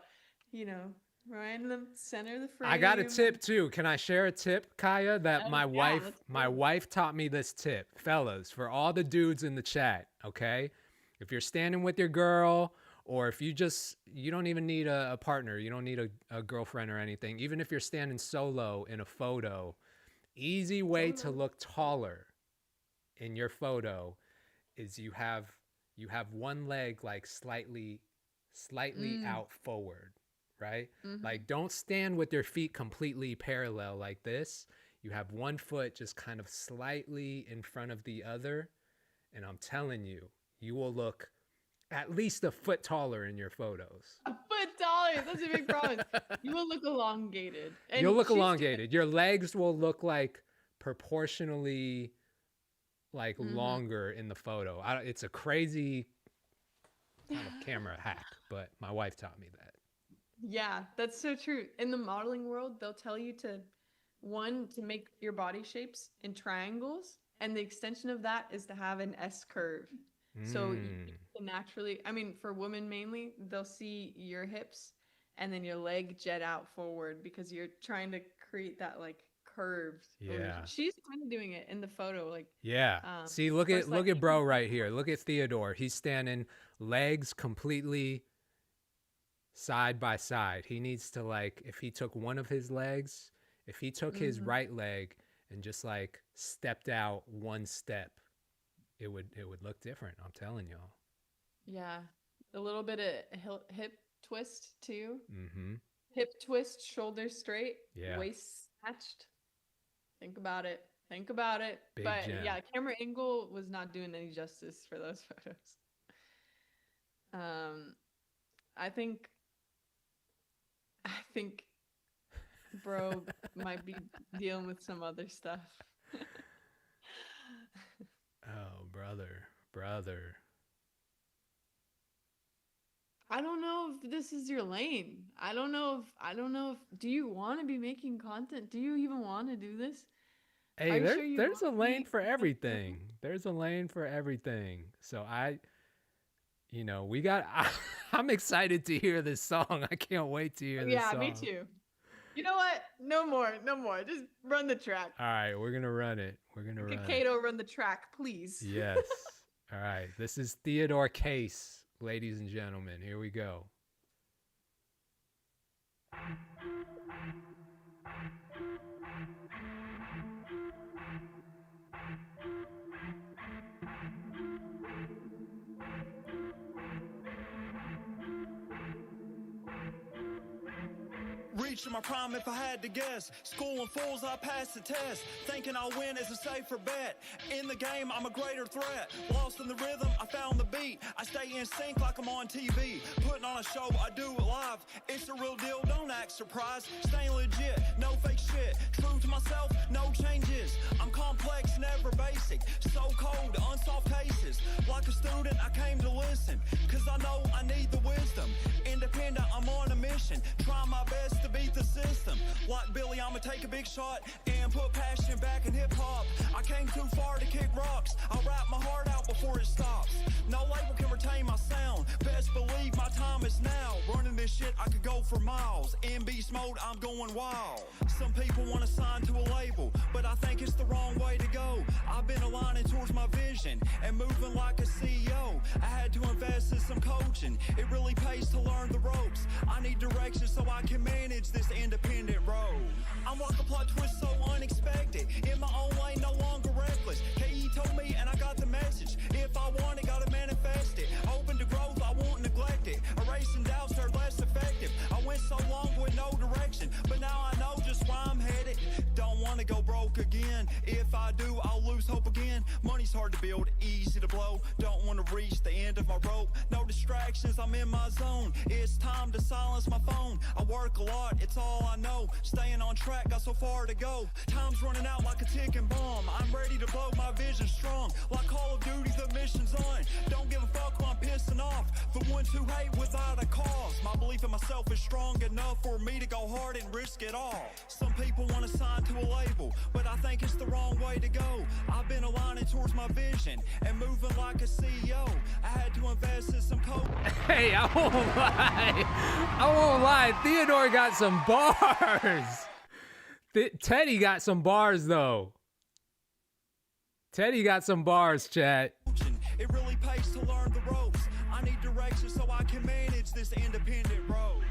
right in the center of the frame. I got a tip too. Can I share a tip, Kaya? That my wife taught me this tip. Fellas, for all the dudes in the chat, okay? If you're standing with your girl, or if you don't even need a partner, you don't need a girlfriend or anything. Even if you're standing solo in a photo, easy way to look taller in your photo is you have one leg like slightly out forward. Right? Mm-hmm. Like, don't stand with your feet completely parallel like this. You have one foot just kind of slightly in front of the other. And I'm telling you, you will look at least a foot taller in your photos. A foot taller. That's a big promise. You will look elongated. And you'll look elongated. Your legs will look like proportionally like longer in the photo. It's a crazy kind of camera hack, but my wife taught me that. Yeah, that's so true. In the modeling world, they'll tell you to make your body shapes in triangles, and the extension of that is to have an S curve. So you can naturally, for women mainly, they'll see your hips and then your leg jet out forward because you're trying to create that like curved. Yeah. She's kind of doing it in the photo, like. Yeah. See, look at bro right here. Look at Theodore. He's standing legs completely side by side. He needs to, like, if he took one of his legs, if he took his right leg and just like stepped out one step, it would look different. I'm telling y'all. Yeah, a little bit of hip twist too. Hip twist, shoulders straight, waist snatched. Think about it. Big but gem. Yeah, camera angle was not doing any justice for those photos. I think bro might be dealing with some other stuff. Oh, brother. I don't know if this is your lane. I don't know if do you want to be making content? Do you even want to do this? Hey, there's a lane for everything. There's a lane for everything. So I'm excited to hear this song. I can't wait to hear this song. Yeah, me too. You know what? No more. Just run the track. All right, we're going to run it. Kato, run the track, please. Yes. All right. This is Theodore Case, ladies and gentlemen. Here we go. Reaching my prime if I had to guess. Schooling fools, I passed the test. Thinking I'll win is a safer bet. In the game, I'm a greater threat. Lost in the rhythm, I found the beat. I stay in sync like I'm on TV. Putting on a show, I do it live. It's a real deal, don't act surprised. Staying legit, no fake shit. True to myself, no changes. I'm complex, never basic. So cold, unsolved cases. Like a student, I came to listen. Cause I know I need the wisdom. Independent, I'm on a mission. Trying my best to beat the system. Like Billy, I'ma take a big shot and put passion back in hip-hop. I came too far to kick rocks. I'll rap my heart out before it stops. No label can retain my sound. Best believe my time is now. Running the doing shit, I could go for miles. In beast mode, I'm going wild. Some people want to sign to a label, but I think it's the wrong way to go. I've been aligning towards my vision and moving like a CEO. I had to invest in some coaching. It really pays to learn the ropes. I need direction so I can manage this independent road. I'm walking plot twist so unexpected. In my own lane, no longer reckless. KE told me and I got the message. If I want it, gotta manifest it. Open to growth, I won't neglect it. Erasing doubts, they're less effective. I went so long with no direction, but now I know just where I'm headed. Don't wanna go broke again. If I do, I'll lose hope again. Money's hard to build, easy to blow. Don't wanna reach the end of my rope. No distractions, I'm in my zone. It's time to silence my phone. I work a lot, it's all I know. Staying on track, got so far to go. Time's running out like a ticking bomb. I'm ready to blow, my vision strong. Like Call of Duty, the mission's on. Don't give a fuck who I'm pissing off. The ones who hate without a cause. My belief in myself is strong enough for me to go hard and risk it all. Some people want to sign to a label, but I think it's the wrong way to go. I've been aligning towards my vision and moving like a CEO. I had to invest in some code. Hey, I won't lie. I won't lie. Theodore got some bars. Teddy got some bars, though. Teddy got some bars, chat. It really pays to learn the ropes. I need direction so I can manage this independent road.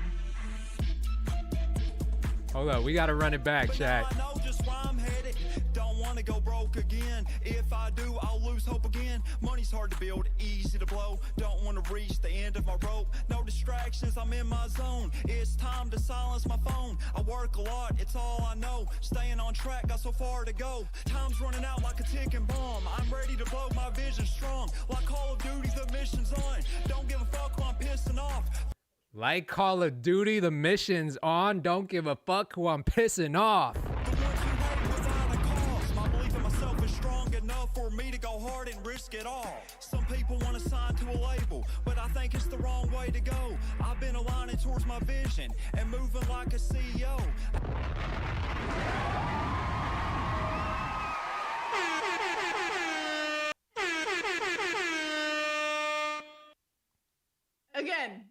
Hold up, we gotta run it back, chat. I know just where I'm headed. Don't wanna go broke again. If I do, I'll lose hope again. Money's hard to build, easy to blow. Don't wanna reach the end of my rope. No distractions, I'm in my zone. It's time to silence my phone. I work a lot, it's all I know. Staying on track, got so far to go. Time's running out like a ticking bomb. I'm ready to blow, my vision strong. Like Call of Duty, the mission's on. Don't give a fuck who I'm pissing off. Like Call of Duty, the mission's on. Don't give a fuck who I'm pissing off. My belief in myself is strong enough for me to go hard and risk it all. Some people want to sign to a label, but I think it's the wrong way to go. I've been aligning towards my vision and moving like a CEO. Again.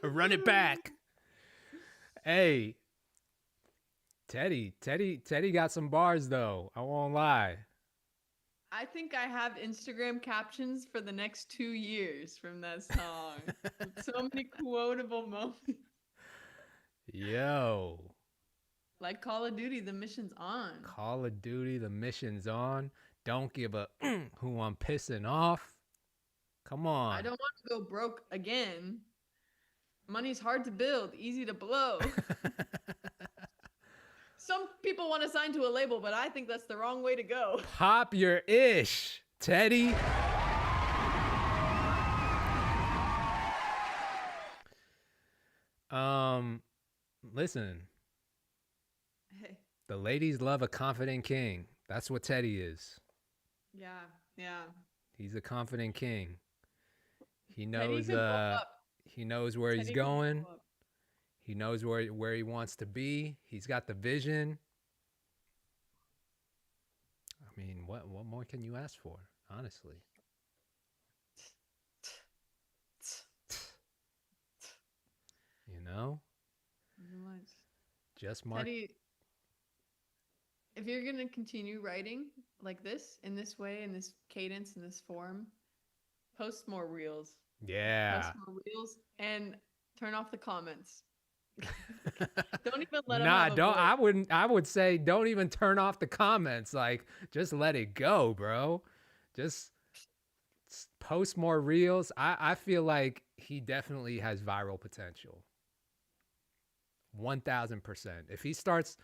Run it back. Hey, Teddy got some bars though. I won't lie. I think I have Instagram captions for the next 2 years from that song. So many quotable moments. Yo. Like Call of Duty, the mission's on. Call of Duty, the mission's on. Don't give a who I'm pissing off. Come on. I don't want to go broke again. Money's hard to build, easy to blow. Some people want to sign to a label, but I think that's the wrong way to go. Pop your ish, Teddy. Listen. Hey. The ladies love a confident king. That's what Teddy is. Yeah. He's a confident king. He Teddy knows could blow up. he knows where he's Teddy could blow going. up. He knows where he wants to be. He's got the vision. I mean, what more can you ask for, honestly? You know? Just Mark. Teddy, if you're going to continue writing like this, in this way, in this cadence, in this form, post more reels. Yeah. Post more reels and turn off the comments. Don't even let them have a voice. I would say don't even turn off the comments. Like, just let it go, bro. Just post more reels. I feel like he definitely has viral potential. 1000%. If he starts,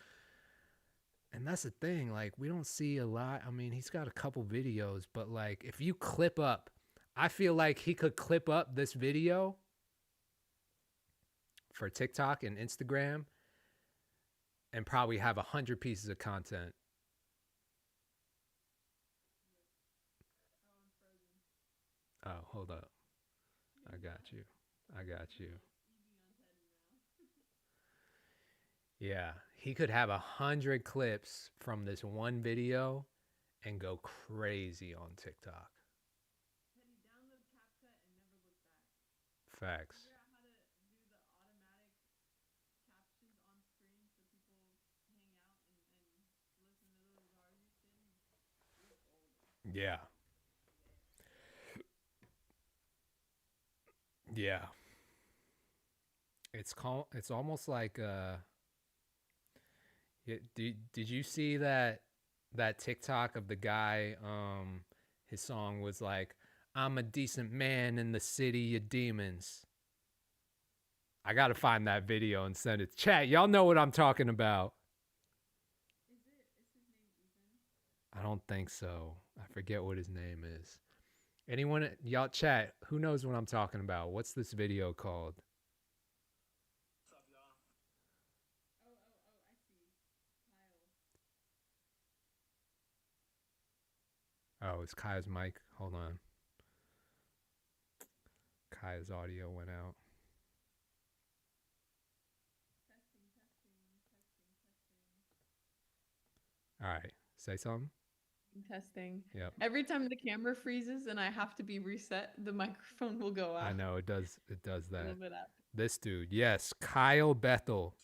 and that's the thing, like, we don't see a lot. I mean, he's got a couple videos, but like, if you clip up, I feel like he could clip up this video for TikTok and Instagram and probably have 100 pieces of content. Oh, hold up. I got you. Yeah, he could have 100 clips from this one video and go crazy on TikTok. Facts. Yeah. Yeah. It's almost like did you see that TikTok of the guy his song was like, I'm a decent man in the city of demons. I got to find that video and send it. Chat, y'all know what I'm talking about. Is his name Ethan? I don't think so. I forget what his name is. Anyone, y'all chat, who knows what I'm talking about? What's this video called? Oh, it's Kai's mic. Hold on. Kai's audio went out. All right. Say something. Testing. Yep. Every time the camera freezes and I have to be reset, the microphone will go out. I know it does. It does that. A little bit out. This dude, yes, Kyle Bethel.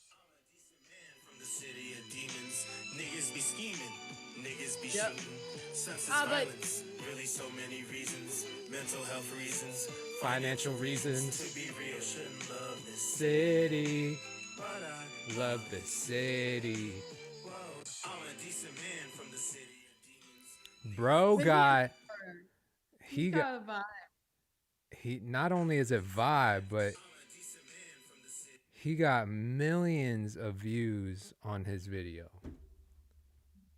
From the city of demons, niggas be scheming, niggas be Yep. shooting, senseless but- violence, really so many reasons, mental health reasons, Financial reasons. to be real, shouldn't love this City. but I, Love the city. whoa, I'm a decent man from the city of demons. Bro But got He got a vibe. he not only is it vibe, but he got millions of views on his video.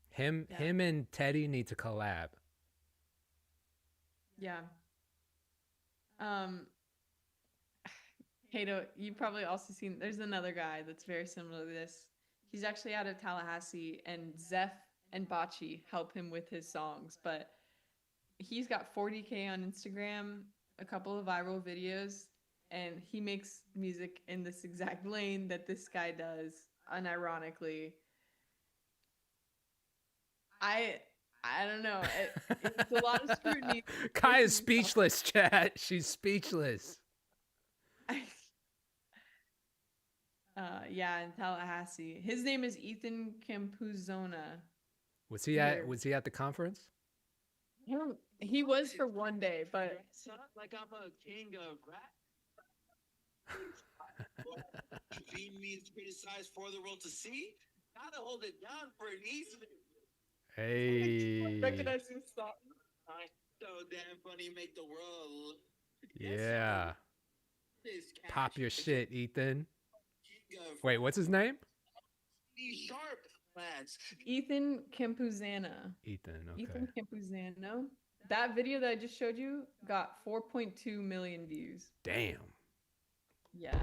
Him and Teddy need to collab. Yeah. Kato, you've probably also seen, there's another guy that's very similar to this. He's actually out of Tallahassee, and Zeph and Bocce help him with his songs, but he's got 40K on Instagram, a couple of viral videos, and he makes music in this exact lane that this guy does, unironically. I don't know. It's a lot of scrutiny. Kai is speechless, chat. She's speechless. Yeah, in Tallahassee. His name is Ethan Campuzona. Was he at the conference? He was for one day, but like I'm a king of rap. Being me is criticized for the world to see. Gotta hold it down for an easy. Hey. recognize his song. So damn funny, make the world. Yeah. This Pop your shit, Ethan. king of Wait, what's his name? be sharp, lads. Ethan Campuzana. Ethan, okay. Ethan Campuzano. That video that I just showed you got 4.2 million views. Damn. Yeah.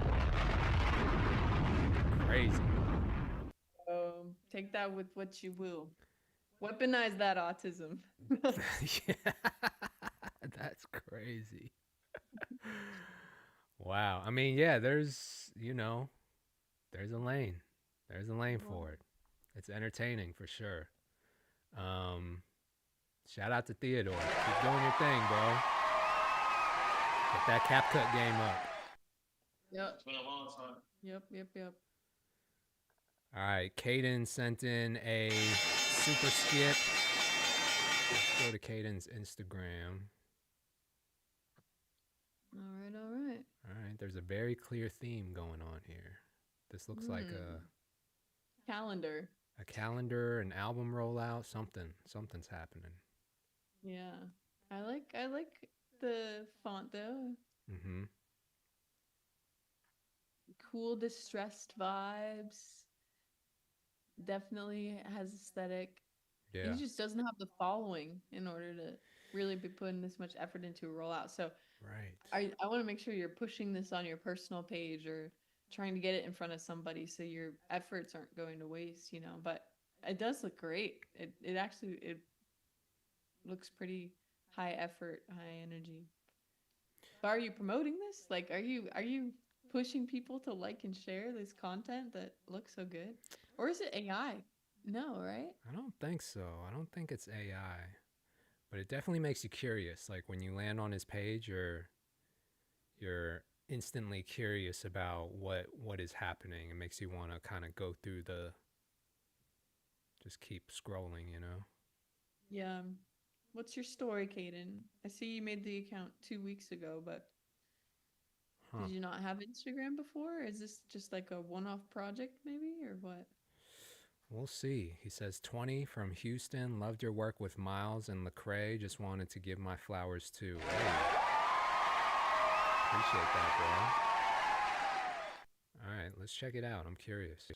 Crazy. So take that with what you will. Weaponize that autism. Yeah. That's crazy. Wow. I mean, yeah, there's a lane. There's a lane for it. It's entertaining for sure. Shout out to Theodore. Keep doing your thing, bro. Get that CapCut game up. Yep. It's been a long time. Yep. All right, Caden sent in a super skip. Let's go to Caden's Instagram. All right. All right, there's a very clear theme going on here. This looks like Calendar. a calendar, an album rollout, something's happening. Yeah. I like the font though. Mm-hmm. Cool distressed vibes. Definitely has aesthetic. Yeah. He just doesn't have the following in order to really be putting this much effort into a rollout. So right. I want to make sure you're pushing this on your personal page or trying to get it in front of somebody so your efforts aren't going to waste, but it does look great. It actually looks pretty high effort, high energy. But are you promoting this? Like, are you pushing people to like and share this content that looks so good? Or is it AI? No, right? I don't think so. I don't think it's AI. But it definitely makes you curious. Like when you land on his page, you're instantly curious about what is happening. It makes you want to kind of go through just keep scrolling, Yeah. What's your story, Kaden? I see you made the account 2 weeks ago, but did you not have Instagram before? Is this just like a one-off project maybe, or what? We'll see. He says 20 from Houston. Loved your work with Miles and Lecrae. Just wanted to give my flowers too. Hey. Appreciate that, bro. All right, let's check it out. I'm curious.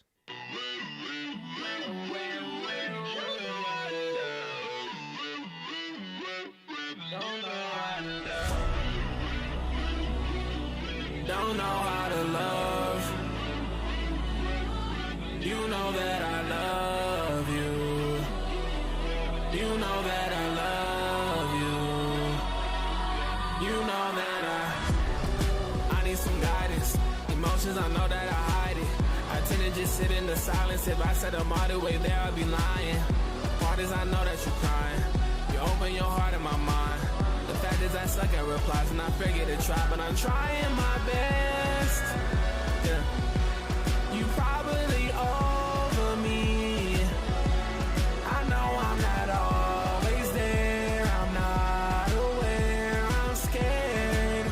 Don't know how to love. You know that I love you. You know that I love you. You know that I need some guidance. Emotions, I know that I hide it. I tend to just sit in the silence. If I said I'm all the way there, I'd be lying. Part is I know that you're crying. You open your heart and my mind. The fact is I suck at replies and I figure to try, but I'm trying my best. Yeah. You probably over me. I know I'm not always there. I'm not aware. I'm scared.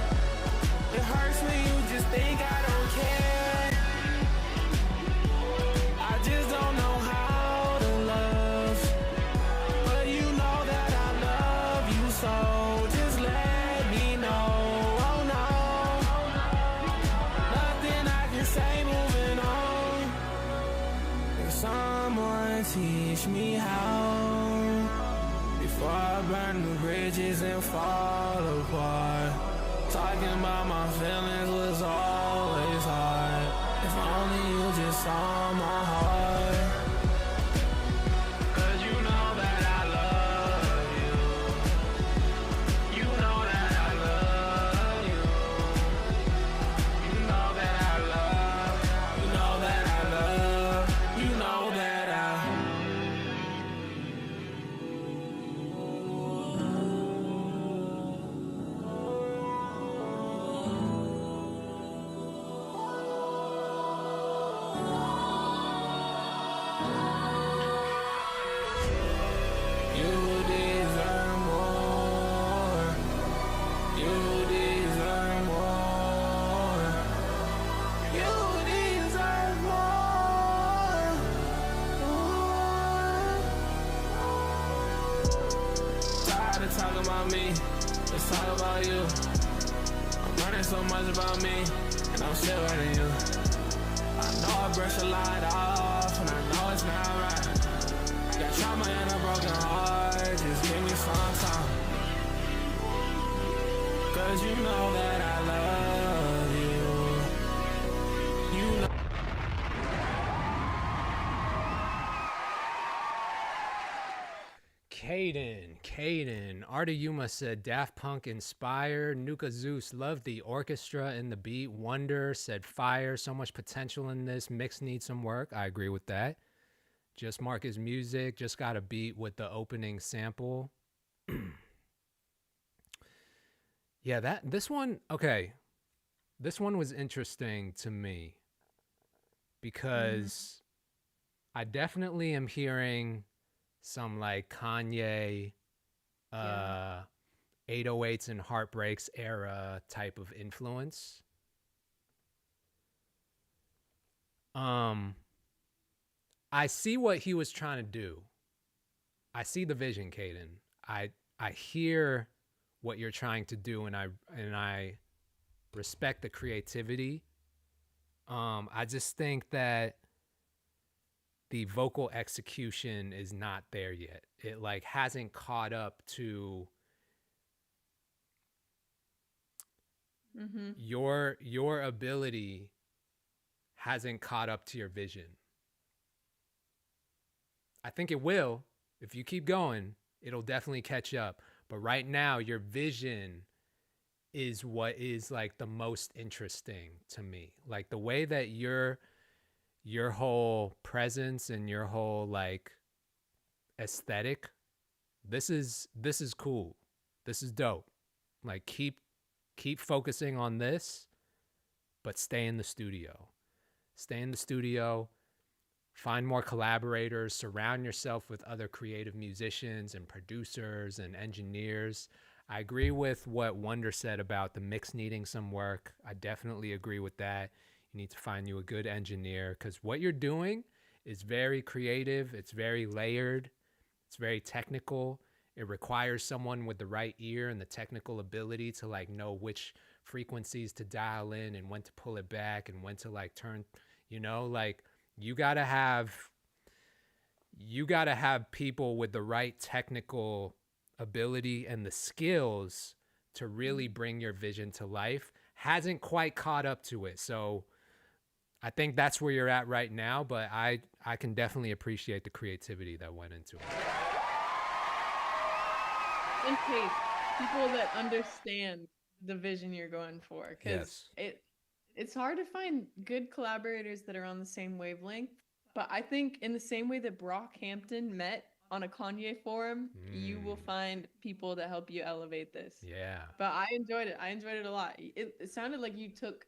It hurts when you just think I don't care. I just don't know how to love. But you know that I love you so. Just let me know. Oh no. Nothing I can say, moving on. Can someone teach me how? Before I burn the bridges and fall apart. Talking about my feelings was always hard. If only you just saw my heart. 'Cause you know that I love you. You know that I love you. You know that I love. You know that I love. You know that I. You deserve more. You deserve more. You deserve more. Tired of talking about me. Let's talk about you. I'm learning so much about me, and I'm still learning you. I know I brush a lot off, and I know it's not right. Got trauma and a broken heart, just give me some time. 'Cause you know that I love you. You know. Caden. Arta Yuma said Daft Punk inspired. Nuka Zeus loved the orchestra and the beat. Wonder said fire. So much potential in this. Mix needs some work. I agree with that. Just Marcus Music. Just got a beat with the opening sample. Yeah, this one was interesting to me because I definitely am hearing some like Kanye 808s and Heartbreaks era type of influence. I see what he was trying to do. I see the vision, Caden. I hear what you're trying to do, and I respect the creativity. I just think that the vocal execution is not there yet. It like hasn't caught up to your ability hasn't caught up to your vision. I think it will. If you keep going, it'll definitely catch up. But right now, your vision is what is like the most interesting to me. Like the way that your whole presence and your whole like aesthetic, this is cool. This is dope. Like keep focusing on this, but stay in the studio. Stay in the studio. find more collaborators, surround yourself with other creative musicians and producers and engineers. I agree with what Wonder said about the mix needing some work. I definitely agree with that. You need to find you a good engineer because what you're doing is very creative. It's very layered. It's very technical. It requires someone with the right ear and the technical ability to like know which frequencies to dial in and when to pull it back and when to like turn, you know, like you gotta have people with the right technical ability and the skills to really bring your vision to life. Hasn't quite caught up to it. So I think that's where you're at right now, but I can definitely appreciate the creativity that went into it. And taste, people that understand the vision you're going for, because it's hard to find good collaborators that are on the same wavelength. But I think in the same way that Brockhampton met on a Kanye forum, you will find people that help you elevate this. Yeah. But I enjoyed it. I enjoyed it a lot. It sounded like you took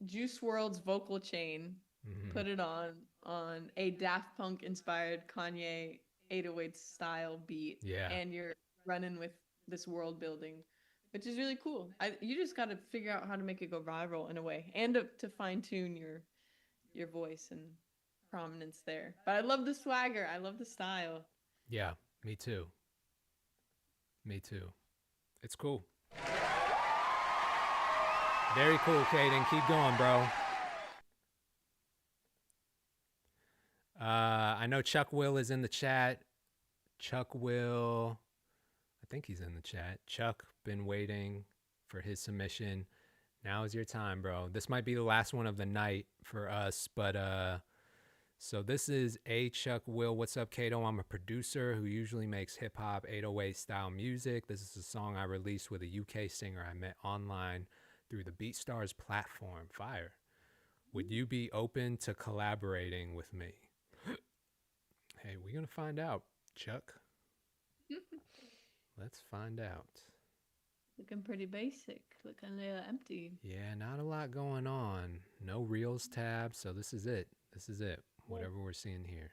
Juice WRLD's vocal chain, put it on a Daft Punk inspired Kanye 808 style beat. Yeah. And you're running with this world building, which is really cool. You just got to figure out how to make it go viral in a way, and to fine tune your voice and prominence there. But I love the swagger. I love the style. Yeah, me too. Me too. It's cool. Very cool, Kaden. Keep going, bro. I know Chuck Will is in the chat. Chuck Will, I think he's in the chat. Chuck, been waiting for his submission. Now is your time, bro. This might be the last one of the night for us, but so this is A Chuck Will. What's up, Kato? I'm a producer who usually makes hip-hop 808 style music. This is a song I released with a UK singer I met online through the BeatStars platform. Fire. Would you be open to collaborating with me? Hey, we're going to find out, Chuck. Let's find out. Looking pretty basic. Looking a little empty. Yeah, not a lot going on. No Reels tab, so this is it. This is it. Whatever we're seeing here.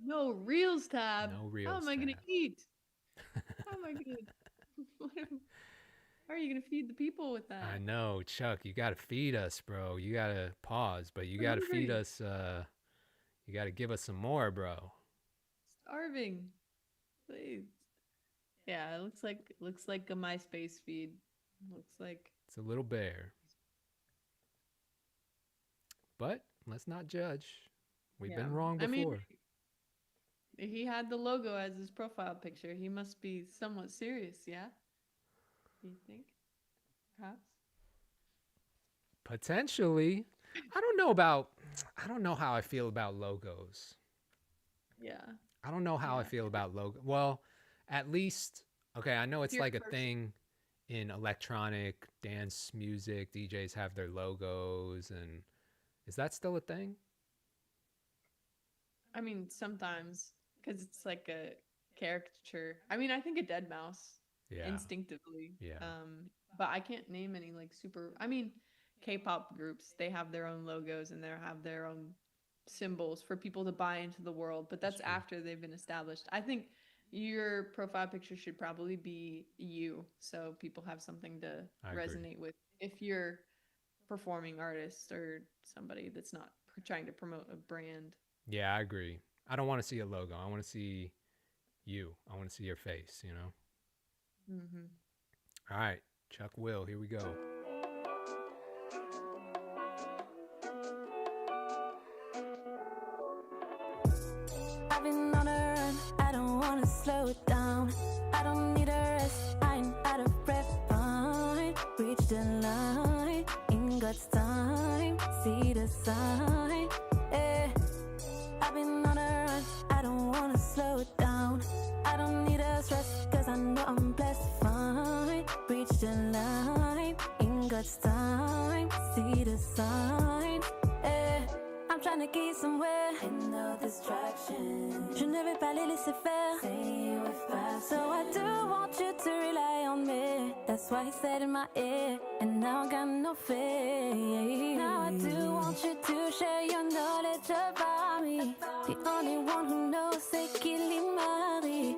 No Reels tab. No Reels How am I going to tab. eat? How am I going to... How are you going to feed the people with that? I know, Chuck, you got to feed us, bro. You got to pause, but you got to feed us. You got to give us some more, bro. Starving. Please. Yeah, it looks like a MySpace feed. Looks like it's a little bare. But let's not judge. We've been wrong before. I mean, he had the logo as his profile picture. He must be somewhat serious, yeah? Do you think? Perhaps? Potentially. I don't know how I feel about logos. Yeah. I don't know how I feel about logo. Well, at least, okay, I know it's like a thing in electronic dance music. DJs have their logos, and is that still a thing? I mean, sometimes, because it's like a caricature. I mean, I think a dead mouse instinctively. Yeah. But I can't name any like super. I mean, K-pop groups, they have their own logos and they have their own symbols for people to buy into the world. But that's after they've been established. I think your profile picture should probably be you, so people have something to resonate with. If you're performing artist or somebody that's not trying to promote a brand. Yeah, I agree. I don't want to see a logo. I want to see you. I want to see your face, you know? Mm-hmm. All right, Chuck Will, here we go. I've been on a run, I don't wanna slow it down. I don't need a rest, I'm out of breath. Fine, reach the line, in God's time, see the sign. Eh. I've been on a run, I don't wanna slow it down. I don't need a stress, cause I know I'm blessed. Fine, reach the line, in God's time, see the sign. Eh. I'm trying to get somewhere and no distraction. Je ne vais pas les laisser faire. So I do want you to rely on me. That's That's why he said in my ear, and now I got no fear. Now I do want you to share your knowledge about me. The only one who knows c'est qu'il est mari.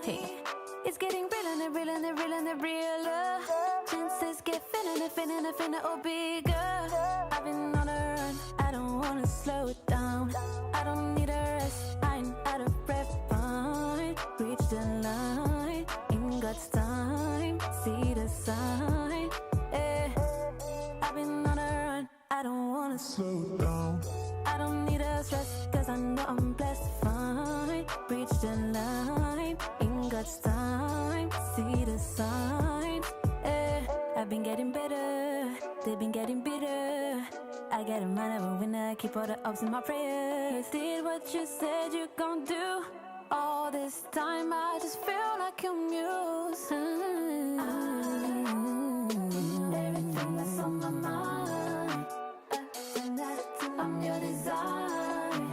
Hey, it's getting real and real and real and realer. Chances get finna, oh bigger. I've been on a run, I don't wanna slow it down. I don't need a rest, I ain't out of breath. Fine, reach the line, ain't got time, see the sign. Eh, I've been on a run, I don't wanna slow it down. I don't need a stress, cause I know I'm blessed. Fine, reach the line, ain't got time, see the signs. Eh, I've been getting better, they've been getting bitter. I get a mind of a winner, keep all the ups in my prayers. You did what you said you gon' do. All this time I just feel like your muse. Everything that's on my mind, and I'm your design.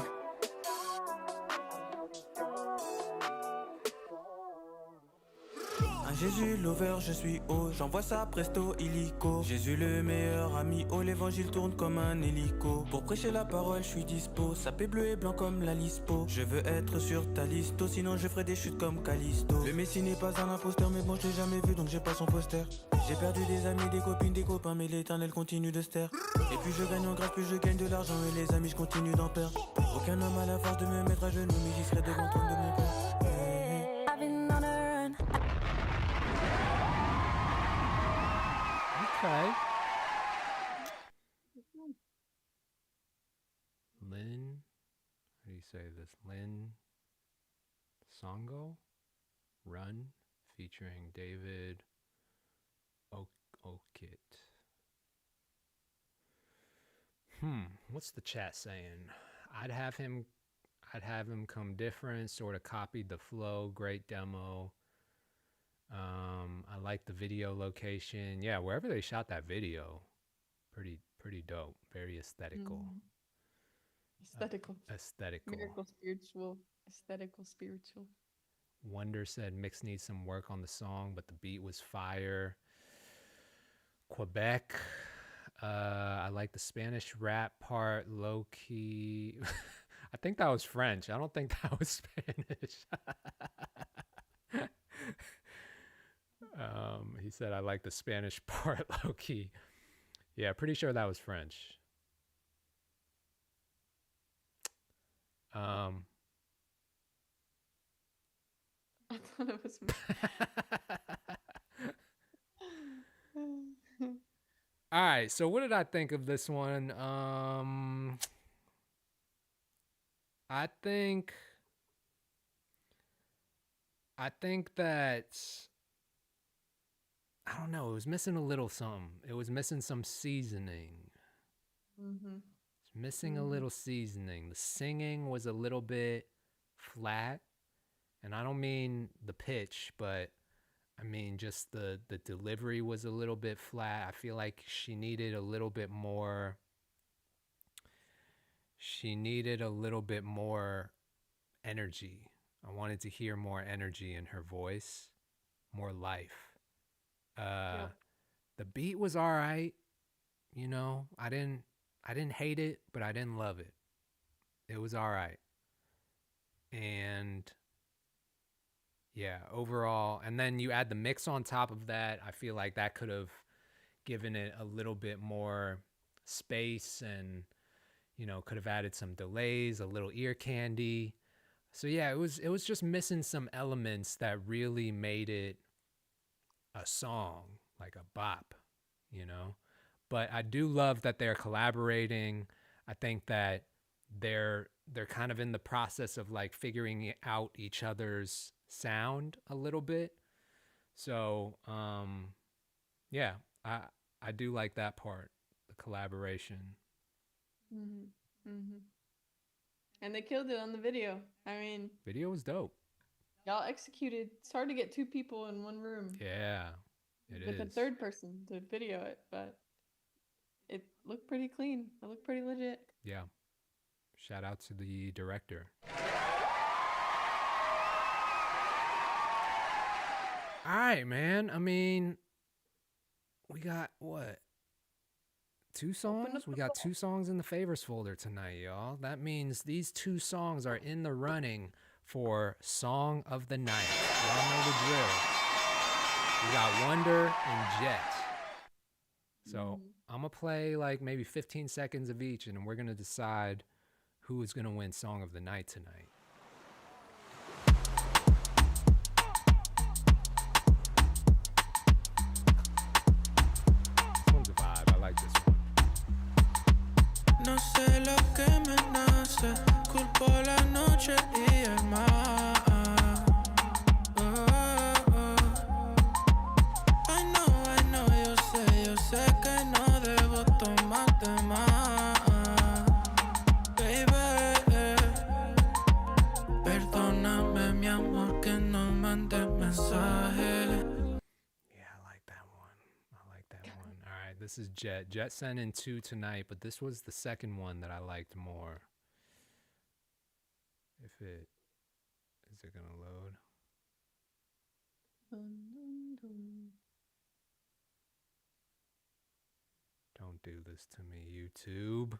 Un Jésus lover, je suis haut, j'envoie ça presto illico. Jésus le meilleur ami, oh l'évangile tourne comme un hélico. Pour prêcher la parole, je suis dispo, sapé bleu et blanc comme la lispo. Je veux être sur ta liste, sinon je ferai des chutes comme Callisto. Le Messie n'est pas un imposteur, mais bon je l'ai jamais vu donc j'ai pas son poster. J'ai perdu des amis, des copines, des copains, mais l'éternel continue de se taire. Et puis je gagne en grâce, plus je gagne de l'argent, et les amis je continue d'en perdre. Aucun homme à la force de me mettre à genoux, mais j'y serai devant le trône de mon père. I've been on a run. Okay. Lynn, how do you say this? Lynn Songo? Run, featuring David Okit. What's the chat saying? I'd have him come different, sort of copied the flow, great demo. I like the video location. Yeah, wherever they shot that video, pretty dope. Very aesthetical. Aesthetical. Aesthetical. Miracle spiritual. Aesthetical spiritual. Wonder said Mix needs some work on the song, but the beat was fire. Quebec. I like the Spanish rap part, low key. I think that was French. I don't think that was Spanish. He said, I like the Spanish part, low key. Yeah, pretty sure that was French. I thought it was me. All right, so what did I think of this one? I think that, I don't know, it was missing a little something. It was missing some seasoning. It's missing a little seasoning. The singing was a little bit flat, and I don't mean the pitch, but I mean just the delivery was a little bit flat. I feel like she needed a little bit more. She needed a little bit more energy. I wanted to hear more energy in her voice, more life. The beat was all right. You know, I didn't hate it, but I didn't love it. It was all right. And yeah, overall, and then you add the mix on top of that. I feel like that could have given it a little bit more space, and, you know, could have added some delays, a little ear candy. So yeah, it was just missing some elements that really made it a song, like a bop, you know. But I do love that they're collaborating. I think that they're kind of in the process of like figuring out each other's sound a little bit. So yeah, I do like that part, the collaboration. And they killed it on the video. I mean, Video was dope. y'all executed. It's hard to get two people in one room Yeah, it with a is. third person to video it, but it looked pretty clean. It looked pretty legit. Yeah. Shout out to the director. All right, man. I mean, we got what? 2 songs? We got 2 songs in the favorites folder tonight, y'all. That means these 2 songs are in the running for Song of the Night. Y'all know the drill. We got Wonder and Jet. So I'm going to play like maybe 15 seconds of each, and we're going to decide who is going to win Song of the Night tonight. This one's a vibe. I like this one. No sé lo que me nace, culpo la noche y el mar. I know, yo sé que no debo tomarte más. Baby, perdóname mi amor que no mandé mensaje. Yeah, I like that one. All right, this is Jet. Jet sent in 2 tonight, but this was the second one that I liked more. Is it gonna load? Don't do this to me, YouTube.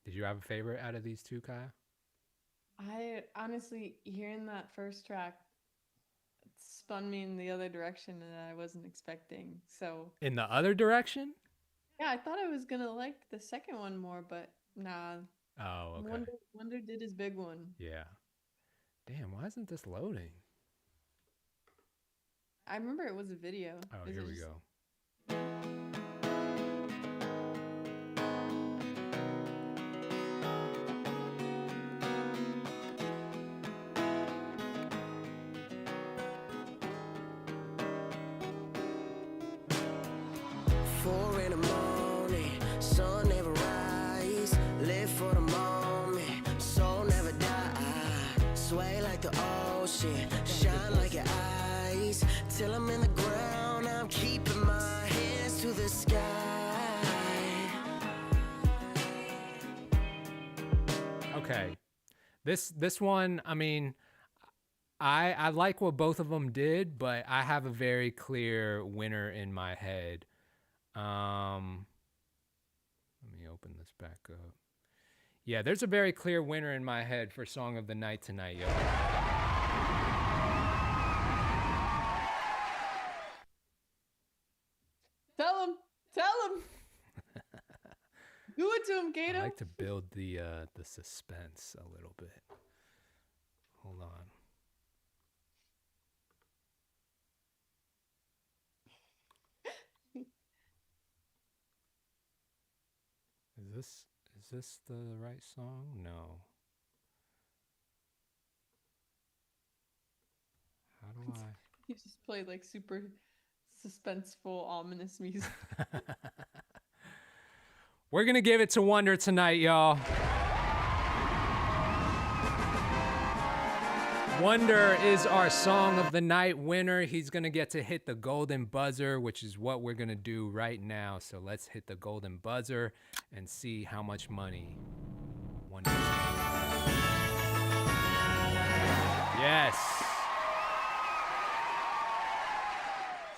Did you have a favorite out of these 2, Kaya? I honestly, hearing that first track spun me in the other direction that I wasn't expecting. So In the other direction? yeah, I thought I was gonna like the second one more, but nah. Oh, okay. Wonder did his big one. Yeah. Damn, why isn't this loading? I remember it was a video. Oh, Is here it we just- go. Four in the morning, sun never rise. Live for the moment, soul never die. Sway like the ocean, shine like your eyes. Till I'm in the ground, I'm keeping my hands to the sky. Okay. This one, I mean, I like what both of them did, but I have a very clear winner in my head. Let me open this back up. Yeah, there's a very clear winner in my head for Song of the Night tonight, y'all. Tell him. Do it to him, Kato. I like to build the suspense a little bit. Hold on. Is this the right song? No. How do I? You just played like super suspenseful, ominous music. We're gonna give it to Wonder tonight, y'all. Wonder is our Song of the Night winner. He's gonna get to hit the golden buzzer, which is what we're gonna do right now. So let's hit the golden buzzer and see how much money Wonder. Yes.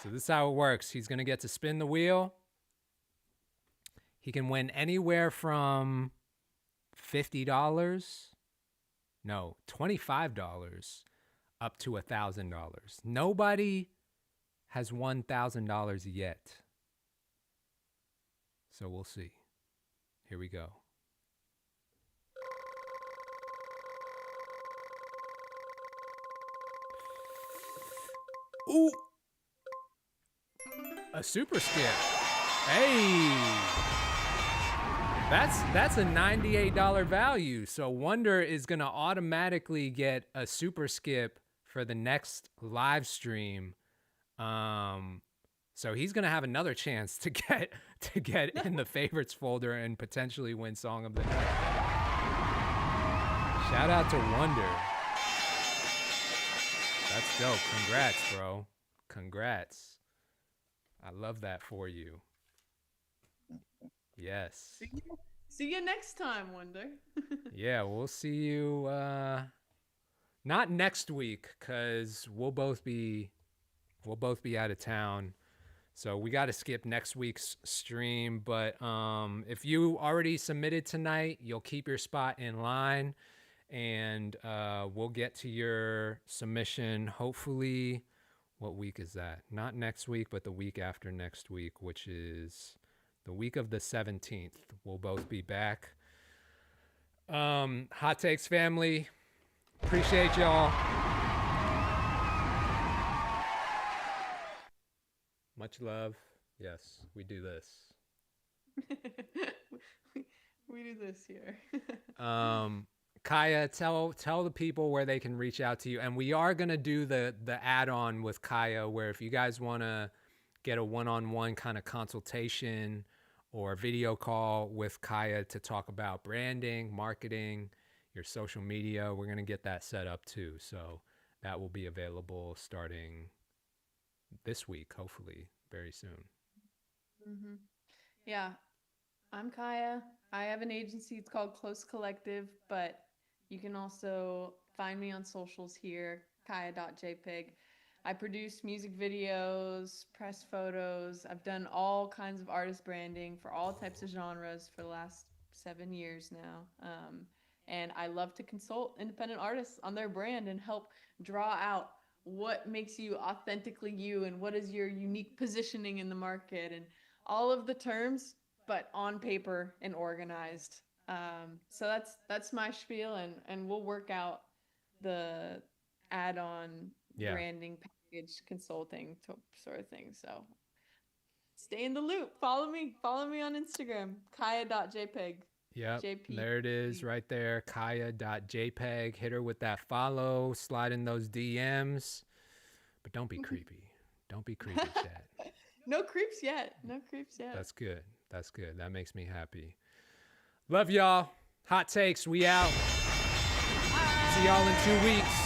So this is how it works. He's gonna get to spin the wheel. He can win anywhere from $50, no, $25 up to $1,000. Nobody has won $1,000 yet. So we'll see. Here we go. Ooh. A super skip. Hey. That's a $98 value. So Wonder is going to automatically get a super skip for the next live stream. So he's going to have another chance to get in the favorites folder and potentially win Song of the Night. Shout out to Wonder. That's dope. Congrats, bro. Congrats. I love that for you. Yes. See you next time, Wonder. Yeah, we'll see you not next week, because we'll both be We'll both be out of town. So we got to skip next week's stream. But if you already submitted tonight, you'll keep your spot in line. And we'll get to your submission hopefully. What week is that? Not next week, but the week after next week, which is the week of the 17th. We'll both be back. Hot Takes family, appreciate y'all. Much love. Yes, we do this. we do this here. Kaya, tell the people where they can reach out to you. And we are going to do the add-on with Kaya, where if you guys want to get a one-on-one kind of consultation or video call with Kaya to talk about branding, marketing, your social media, we're going to get that set up too. So that will be available starting this week, hopefully very soon. Mm-hmm. Yeah, I'm Kaya. I have an agency. It's called Close Collective, but you can also find me on socials here, kaya.jpg. I produce music videos, press photos. I've done all kinds of artist branding for all types of genres for the last 7 years now. And I love to consult independent artists on their brand and help draw out what makes you authentically you and what is your unique positioning in the market and all of the terms, but on paper and organized. So that's my spiel, and we'll work out the add-on branding package consulting sort of thing. So stay in the loop. Follow me on Instagram, kaya.jpg. Yep, there it is right there, kaya.jpg. Hit her with that follow, slide in those DMs, but don't be creepy. Don't be creepy, Chad. No creeps yet. That's good. That makes me happy. Love y'all. Hot Takes, we out. See y'all in 2 weeks.